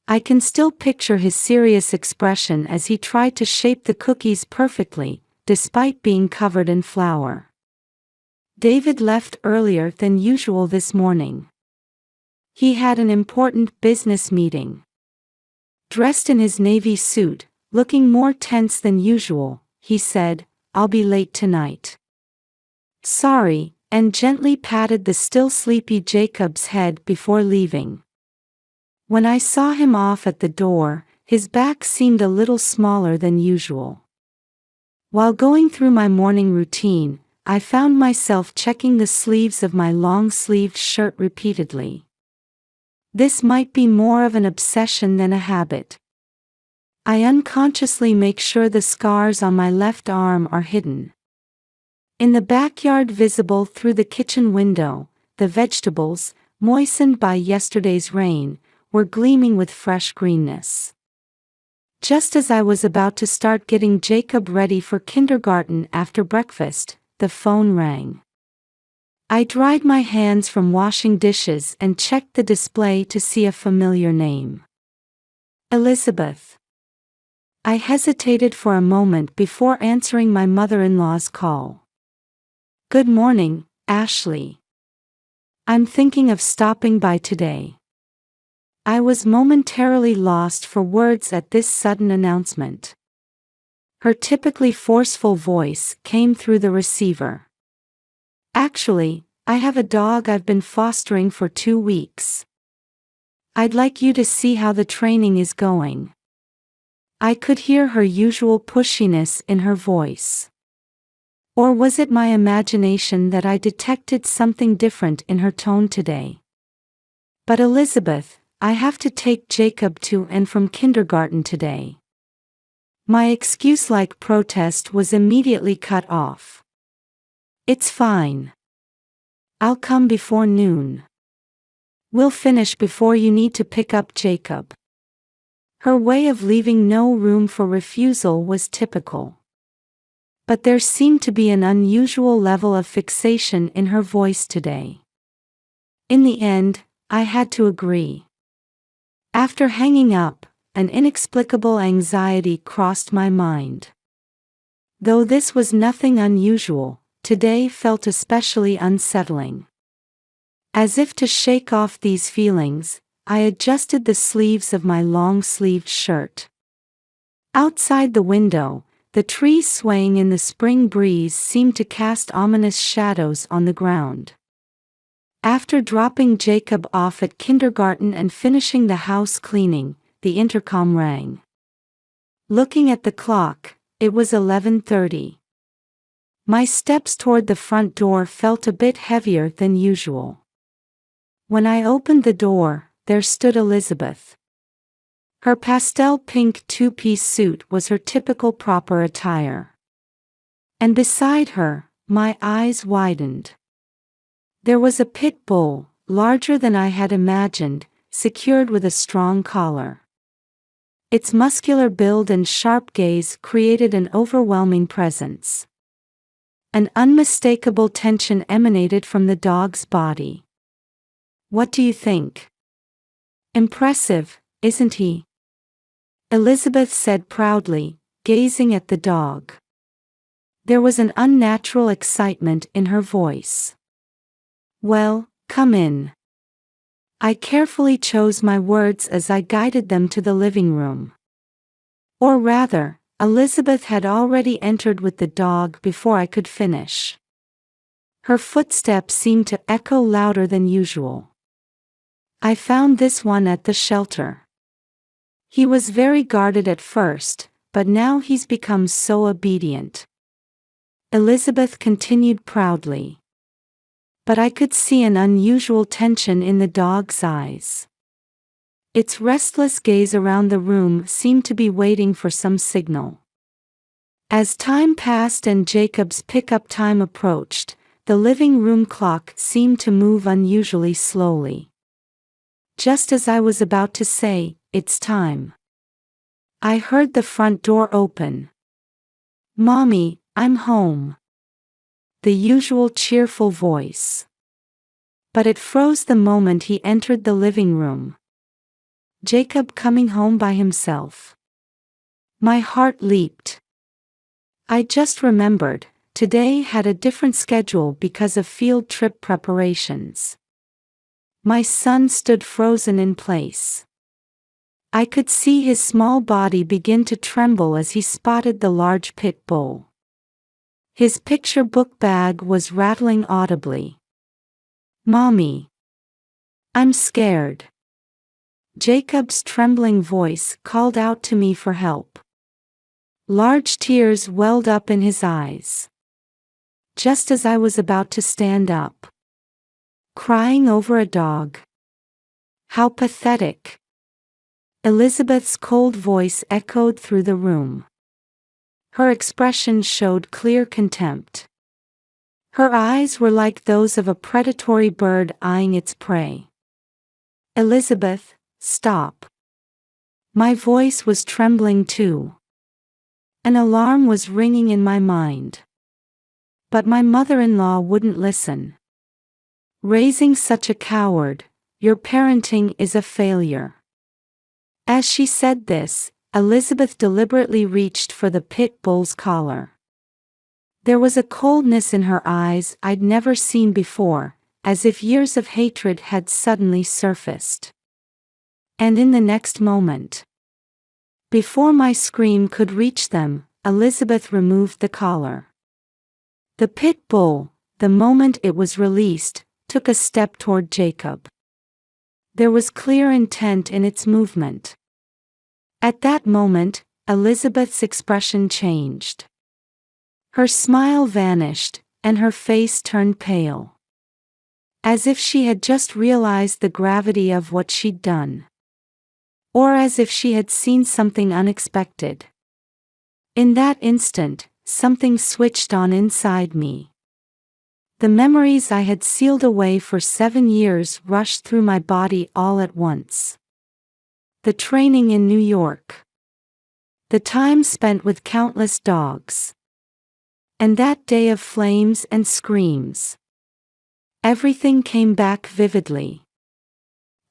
I can still picture his serious expression as he tried to shape the cookies perfectly, despite being covered in flour. David left earlier than usual this morning. He had an important business meeting. Dressed in his navy suit, looking more tense than usual, he said, "I'll be late tonight." "Sorry," and gently patted the still sleepy Jacob's head before leaving. When I saw him off at the door, his back seemed a little smaller than usual. While going through my morning routine, I found myself checking the sleeves of my long-sleeved shirt repeatedly. This might be more of an obsession than a habit. I unconsciously make sure the scars on my left arm are hidden. In the backyard visible through the kitchen window, the vegetables, moistened by yesterday's rain, were gleaming with fresh greenness. Just as I was about to start getting Jacob ready for kindergarten after breakfast, the phone rang. I dried my hands from washing dishes and checked the display to see a familiar name. Elizabeth. I hesitated for a moment before answering my mother-in-law's call. "Good morning, Ashley. I'm thinking of stopping by today." I was momentarily lost for words at this sudden announcement. Her typically forceful voice came through the receiver. "Actually, I have a dog I've been fostering for 2 weeks. I'd like you to see how the training is going." I could hear her usual pushiness in her voice. Or was it my imagination that I detected something different in her tone today? "But Elizabeth, I have to take Jacob to and from kindergarten today." My excuse-like protest was immediately cut off. "It's fine. I'll come before noon. We'll finish before you need to pick up Jacob." Her way of leaving no room for refusal was typical. But there seemed to be an unusual level of fixation in her voice today. In the end, I had to agree. After hanging up, an inexplicable anxiety crossed my mind. Though this was nothing unusual, today felt especially unsettling. As if to shake off these feelings, I adjusted the sleeves of my long-sleeved shirt. Outside the window, the trees swaying in the spring breeze seemed to cast ominous shadows on the ground. After dropping Jacob off at kindergarten and finishing the house cleaning, the intercom rang. Looking at the clock, it was 11:30. My steps toward the front door felt a bit heavier than usual. When I opened the door, there stood Elizabeth. Her pastel pink two-piece suit was her typical proper attire. And beside her, my eyes widened. There was a pit bull, larger than I had imagined, secured with a strong collar. Its muscular build and sharp gaze created an overwhelming presence. An unmistakable tension emanated from the dog's body. "What do you think? Impressive, isn't he?" Elizabeth said proudly, gazing at the dog. There was an unnatural excitement in her voice. "Well, come in." I carefully chose my words as I guided them to the living room. Or rather, Elizabeth had already entered with the dog before I could finish. Her footsteps seemed to echo louder than usual. "I found this one at the shelter. He was very guarded at first, but now he's become so obedient." Elizabeth continued proudly. But I could see an unusual tension in the dog's eyes. Its restless gaze around the room seemed to be waiting for some signal. As time passed and Jacob's pickup time approached, the living room clock seemed to move unusually slowly. Just as I was about to say, "It's time," I heard the front door open. "Mommy, I'm home." The usual cheerful voice. But it froze the moment he entered the living room. Jacob coming home by himself. My heart leaped. I just remembered, today had a different schedule because of field trip preparations. My son stood frozen in place. I could see his small body begin to tremble as he spotted the large pit bull. His picture book bag was rattling audibly. "Mommy, I'm scared." Jacob's trembling voice called out to me for help. Large tears welled up in his eyes. Just as I was about to stand up. Crying over a dog. How pathetic. Elizabeth's cold voice echoed through the room. Her expression showed clear contempt. Her eyes were like those of a predatory bird eyeing its prey. "Elizabeth, stop." My voice was trembling too. An alarm was ringing in my mind. But my mother-in-law wouldn't listen. "Raising such a coward, your parenting is a failure." As she said this, Elizabeth deliberately reached for the pit bull's collar. There was a coldness in her eyes I'd never seen before, as if years of hatred had suddenly surfaced. And in the next moment, before my scream could reach them, Elizabeth removed the collar. The pit bull, the moment it was released, took a step toward Jacob. There was clear intent in its movement. At that moment, Elizabeth's expression changed. Her smile vanished, and her face turned pale. As if she had just realized the gravity of what she'd done. Or as if she had seen something unexpected. In that instant, something switched on inside me. The memories I had sealed away for 7 years rushed through my body all at once. The training in New York. The time spent with countless dogs. And that day of flames and screams. Everything came back vividly.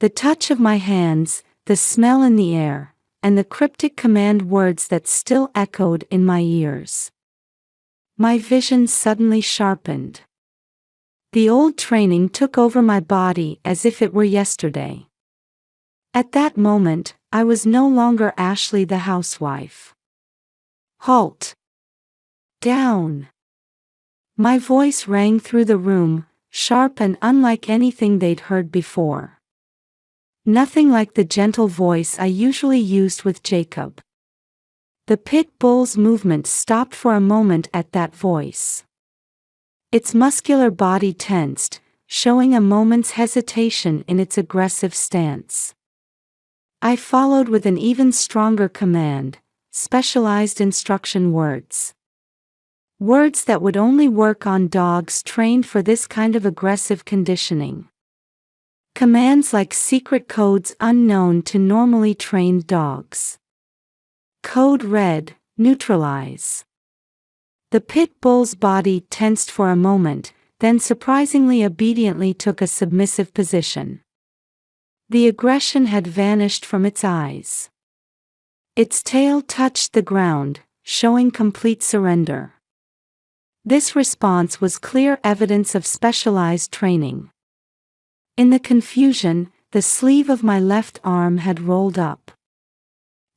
The touch of my hands, the smell in the air, and the cryptic command words that still echoed in my ears. My vision suddenly sharpened. The old training took over my body as if it were yesterday. At that moment, I was no longer Ashley the housewife. "Halt! Down!" My voice rang through the room, sharp and unlike anything they'd heard before. Nothing like the gentle voice I usually used with Jacob. The pit bull's movement stopped for a moment at that voice. Its muscular body tensed, showing a moment's hesitation in its aggressive stance. I followed with an even stronger command, specialized instruction words. Words that would only work on dogs trained for this kind of aggressive conditioning. Commands like secret codes unknown to normally trained dogs. Code Red, neutralize. The pit bull's body tensed for a moment, then surprisingly obediently took a submissive position. The aggression had vanished from its eyes. Its tail touched the ground, showing complete surrender. This response was clear evidence of specialized training. In the confusion, the sleeve of my left arm had rolled up.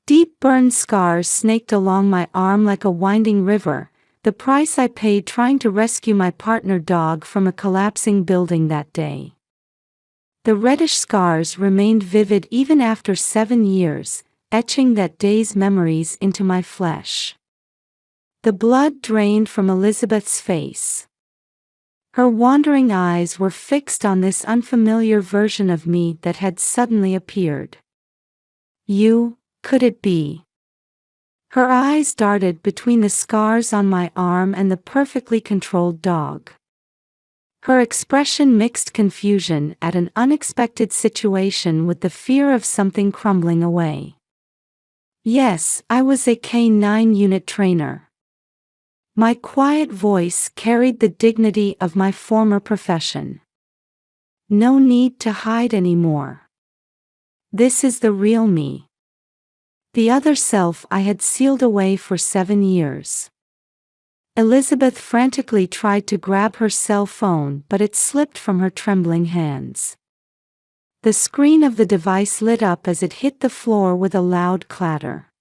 Deep burn scars snaked along my arm like a winding river, the price I paid trying to rescue my partner dog from a collapsing building that day. The reddish scars remained vivid even after 7 years, etching that day's memories into my flesh. The blood drained from Elizabeth's face. Her wandering eyes were fixed on this unfamiliar version of me that had suddenly appeared. "You, could it be?" Her eyes darted between the scars on my arm and the perfectly controlled dog. Her expression mixed confusion at an unexpected situation with the fear of something crumbling away. Yes, I was a K-9 unit trainer. My quiet voice carried the dignity of my former profession. No need to hide anymore. This is the real me. The other self I had sealed away for 7 years. Elizabeth frantically tried to grab her cell phone, but it slipped from her trembling hands. The screen of the device lit up as it hit the floor with a loud clatter.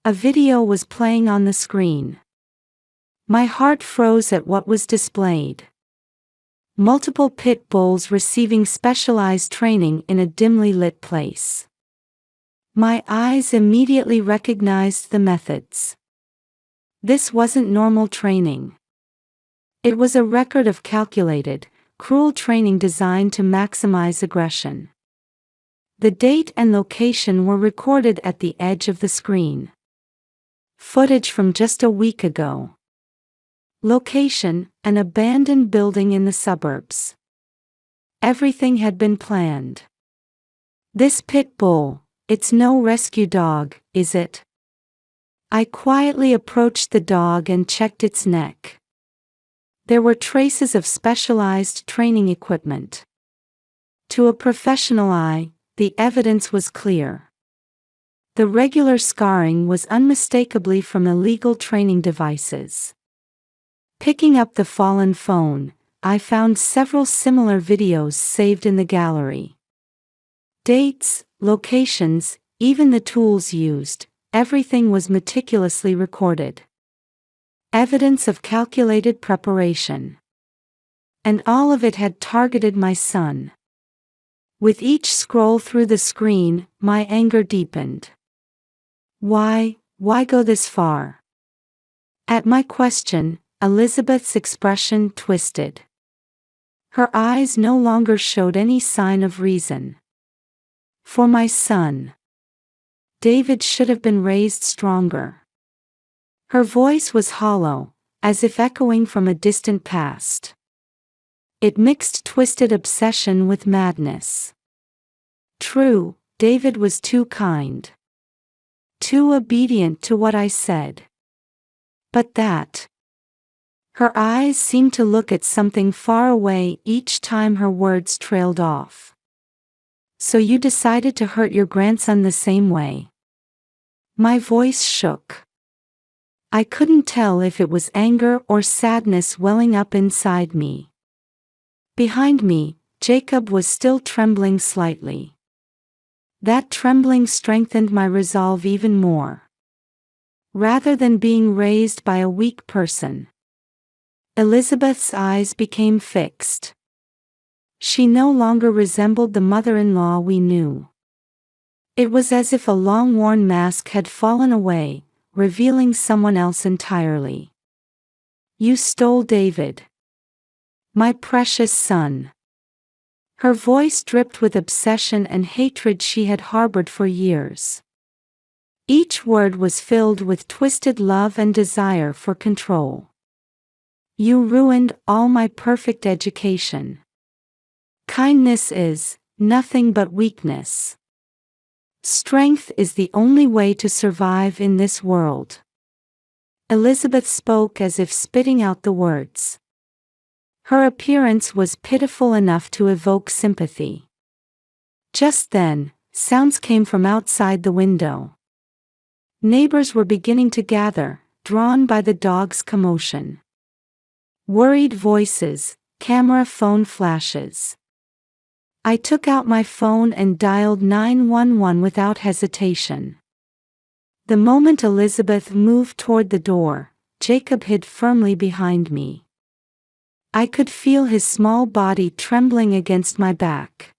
A video was playing on the screen. My heart froze at what was displayed. Multiple pit bulls receiving specialized training in a dimly lit place. My eyes immediately recognized the methods. This wasn't normal training. It was a record of calculated, cruel training designed to maximize aggression. The date and location were recorded at the edge of the screen. Footage from just a week ago. Location: an abandoned building in the suburbs. Everything had been planned. This pit bull, it's no rescue dog, is it? I quietly approached the dog and checked its neck. There were traces of specialized training equipment. To a professional eye, the evidence was clear. The regular scarring was unmistakably from illegal training devices. Picking up the fallen phone, I found several similar videos saved in the gallery. Dates, locations, even the tools used. Everything was meticulously recorded. Evidence of calculated preparation. And all of it had targeted my son. With each scroll through the screen, my anger deepened. Why go this far? At my question, Elizabeth's expression twisted. Her eyes no longer showed any sign of reason. For my son. David should have been raised stronger. Her voice was hollow, as if echoing from a distant past. It mixed twisted obsession with madness. True, David was too kind. Too obedient to what I said. But that. Her eyes seemed to look at something far away each time her words trailed off. So you decided to hurt your grandson the same way? My voice shook. I couldn't tell if it was anger or sadness welling up inside me. Behind me, Jacob was still trembling slightly. That trembling strengthened my resolve even more. Rather than being raised by a weak person. Elizabeth's eyes became fixed. She no longer resembled the mother-in-law we knew. It was as if a long-worn mask had fallen away, revealing someone else entirely. You stole David. My precious son. Her voice dripped with obsession and hatred she had harbored for years. Each word was filled with twisted love and desire for control. You ruined all my perfect education. Kindness is nothing but weakness. Strength is the only way to survive in this world. Elizabeth spoke as if spitting out the words. Her appearance was pitiful enough to evoke sympathy. Just then, sounds came from outside the window. Neighbors were beginning to gather, drawn by the dog's commotion. Worried voices, camera phone flashes. I took out my phone and dialed 911 without hesitation. The moment Elizabeth moved toward the door, Jacob hid firmly behind me. I could feel his small body trembling against my back.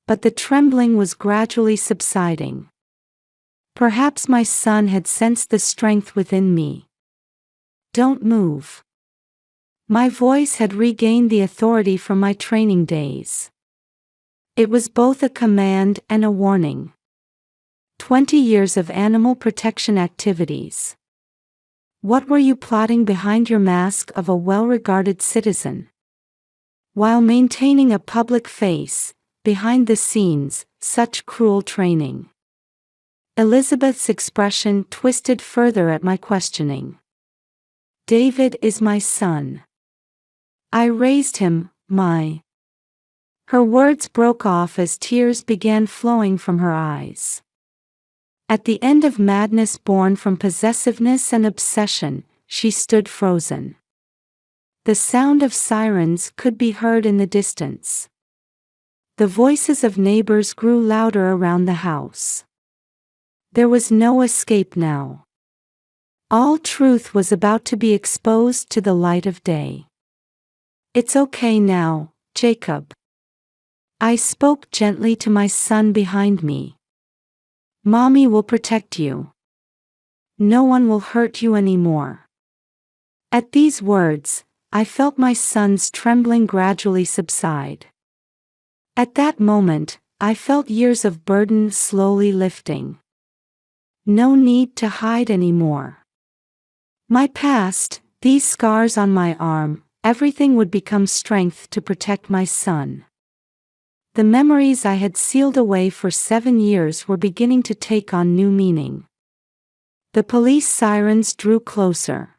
But the trembling was gradually subsiding. Perhaps my son had sensed the strength within me. Don't move. My voice had regained the authority from my training days. It was both a command and a warning. 20 years of animal protection activities. What were you plotting behind your mask of a well-regarded citizen? while maintaining a public face. Behind the scenes, such cruel training. Elizabeth's expression twisted further at my questioning. David is my son. I raised him, my. Her words broke off as tears began flowing from her eyes. At the end of madness born from possessiveness and obsession, she stood frozen. The sound of sirens could be heard in the distance. The voices of neighbors grew louder around the house. There was no escape now. All truth was about to be exposed to the light of day. It's okay now, Jacob. I spoke gently to my son behind me. Mommy will protect you. No one will hurt you anymore. At these words, I felt my son's trembling gradually subside. At that moment, I felt years of burden slowly lifting. No need to hide anymore. My past, these scars on my arm, everything would become strength to protect my son. The memories I had sealed away for 7 years were beginning to take on new meaning. The police sirens drew closer.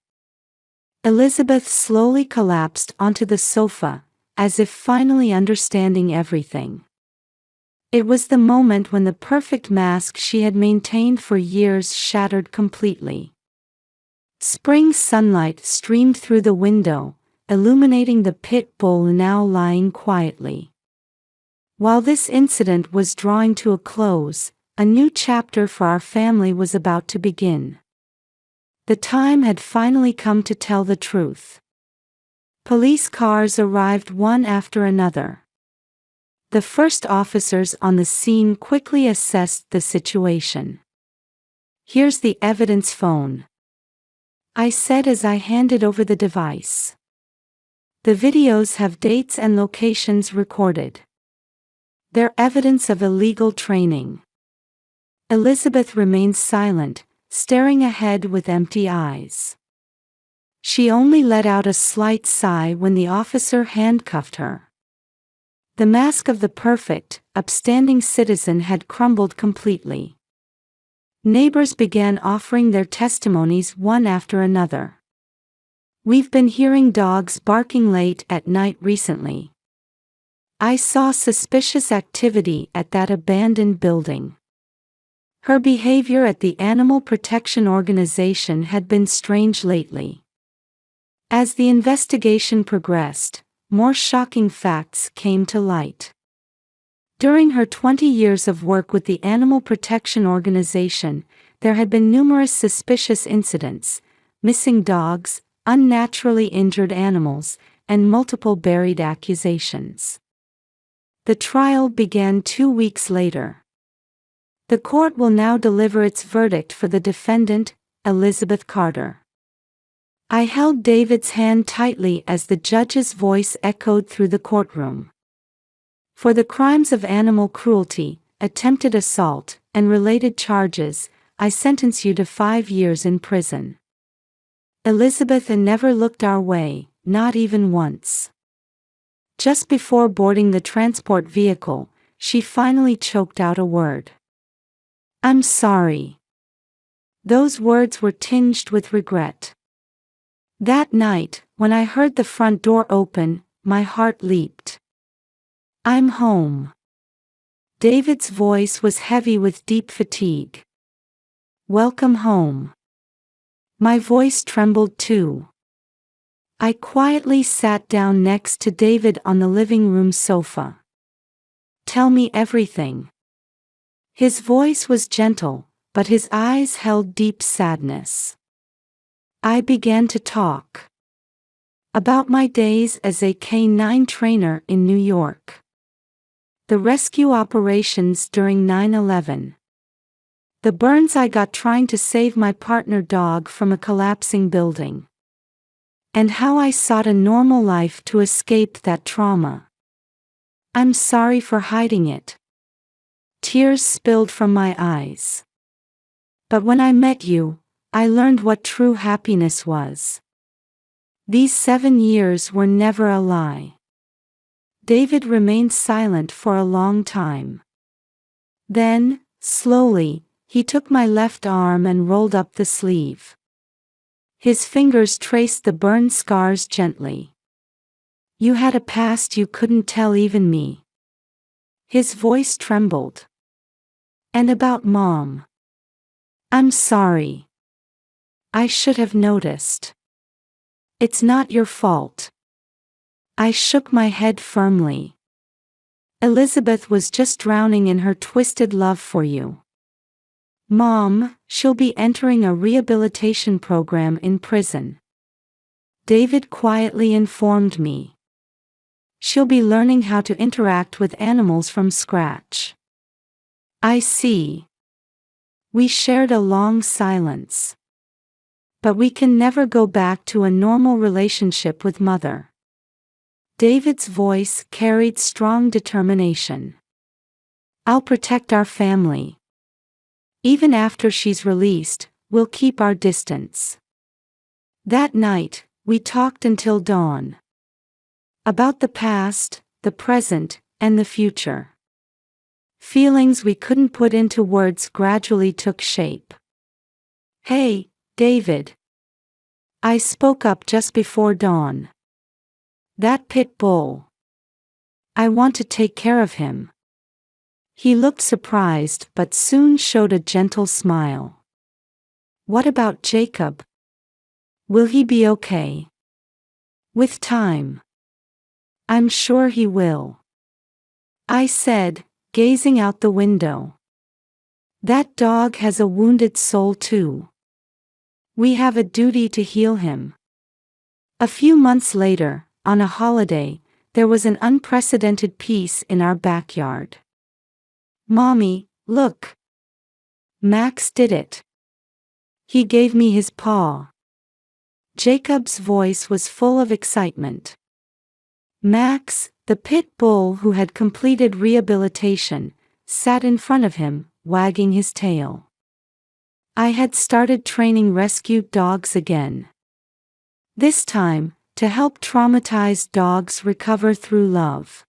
Elizabeth slowly collapsed onto the sofa, as if finally understanding everything. It was the moment when the perfect mask she had maintained for years shattered completely. Spring sunlight streamed through the window, illuminating the pit bull now lying quietly. While this incident was drawing to a close, a new chapter for our family was about to begin. The time had finally come to tell the truth. Police cars arrived one after another. The first officers on the scene quickly assessed the situation. "Here's the evidence phone," I said as I handed over the device. "The videos have dates and locations recorded. They're evidence of illegal training." Elizabeth remained silent, staring ahead with empty eyes. She only let out a slight sigh when the officer handcuffed her. The mask of the perfect, upstanding citizen had crumbled completely. Neighbors began offering their testimonies one after another. "We've been hearing dogs barking late at night recently. I saw suspicious activity at that abandoned building." Her behavior at the animal protection organization had been strange lately. As the investigation progressed, more shocking facts came to light. During her 20 years of work with the Animal Protection Organization, there had been numerous suspicious incidents: missing dogs, unnaturally injured animals, and multiple buried accusations. The trial began 2 weeks later. The court will now deliver its verdict for the defendant, Elizabeth Carter. I held David's hand tightly as the judge's voice echoed through the courtroom. "For the crimes of animal cruelty, attempted assault, and related charges, I sentence you to 5 years in prison." Elizabeth never looked our way, not even once. Just before boarding the transport vehicle, she finally choked out a word. "I'm sorry." Those words were tinged with regret. That night, when I heard the front door open, my heart leaped. "I'm home." David's voice was heavy with deep fatigue. "Welcome home." My voice trembled too. I quietly sat down next to David on the living room sofa. "Tell me everything." His voice was gentle, but his eyes held deep sadness. I began to talk about my days as a K-9 trainer in New York, the rescue operations during 9/11, the burns I got trying to save my partner dog from a collapsing building, and how I sought a normal life to escape that trauma. "I'm sorry for hiding it." Tears spilled from my eyes. "But when I met you, I learned what true happiness was. These 7 years were never a lie." David remained silent for a long time. Then, slowly, he took my left arm and rolled up the sleeve. His fingers traced the burn scars gently. "You had a past you couldn't tell even me." His voice trembled. "And about Mom. I'm sorry. I should have noticed. It's not your fault." I shook my head firmly. "Elizabeth was just drowning in her twisted love for you. Mom, she'll be entering a rehabilitation program in prison," David quietly informed me. "She'll be learning how to interact with animals from scratch." "I see." We shared a long silence. "But we can never go back to a normal relationship with Mother." David's voice carried strong determination. "I'll protect our family. Even after she's released, we'll keep our distance." That night, we talked until dawn. About the past, the present, and the future. Feelings we couldn't put into words gradually took shape. "Hey, David." I spoke up just before dawn. "That pit bull. I want to take care of him." He looked surprised but soon showed a gentle smile. "What about Jacob? Will he be okay?" "With time. I'm sure he will," I said, gazing out the window. "That dog has a wounded soul too. We have a duty to heal him." A few months later, on a holiday, there was an unprecedented peace in our backyard. "Mommy, look. Max did it." He gave me his paw. Jacob's voice was full of excitement. Max, the pit bull who had completed rehabilitation, sat in front of him, wagging his tail. I had started training rescued dogs again. This time, to help traumatized dogs recover through love.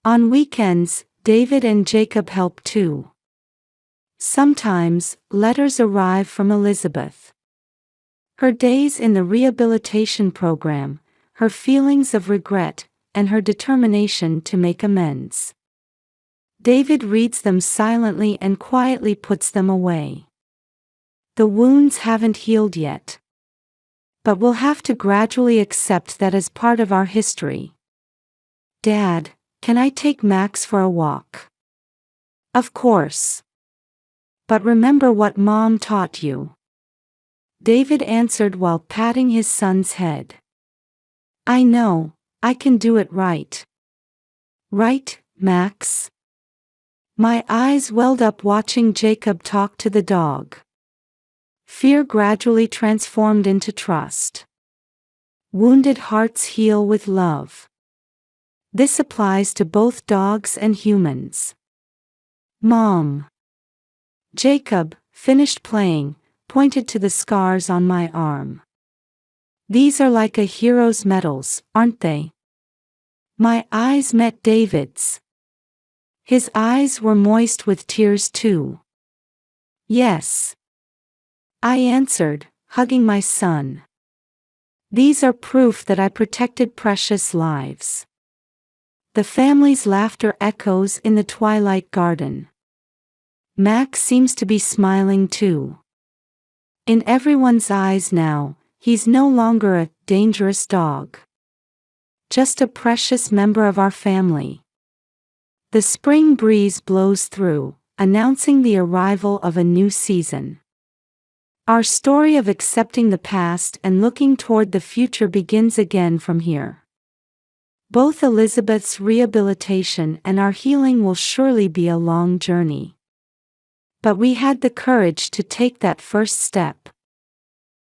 On weekends, David and Jacob help too. Sometimes, letters arrive from Elizabeth. Her days in the rehabilitation program, her feelings of regret, and her determination to make amends. David reads them silently and quietly puts them away. The wounds haven't healed yet. But we'll have to gradually accept that as part of our history. "Dad, can I take Max for a walk?" "Of course. But remember what Mom taught you," David answered while patting his son's head. "I know, I can do it right." "Right, Max?" My eyes welled up watching Jacob talk to the dog. Fear gradually transformed into trust. Wounded hearts heal with love. This applies to both dogs and humans. "Mom." Jacob, finished playing, pointed to the scars on my arm. "These are like a hero's medals, aren't they?" My eyes met David's. His eyes were moist with tears too. "Yes," I answered, hugging my son. "These are proof that I protected precious lives." The family's laughter echoes in the twilight garden. Max seems to be smiling too. In everyone's eyes now, he's no longer a dangerous dog. Just a precious member of our family. The spring breeze blows through, announcing the arrival of a new season. Our story of accepting the past and looking toward the future begins again from here. Both Elizabeth's rehabilitation and our healing will surely be a long journey. But we had the courage to take that first step.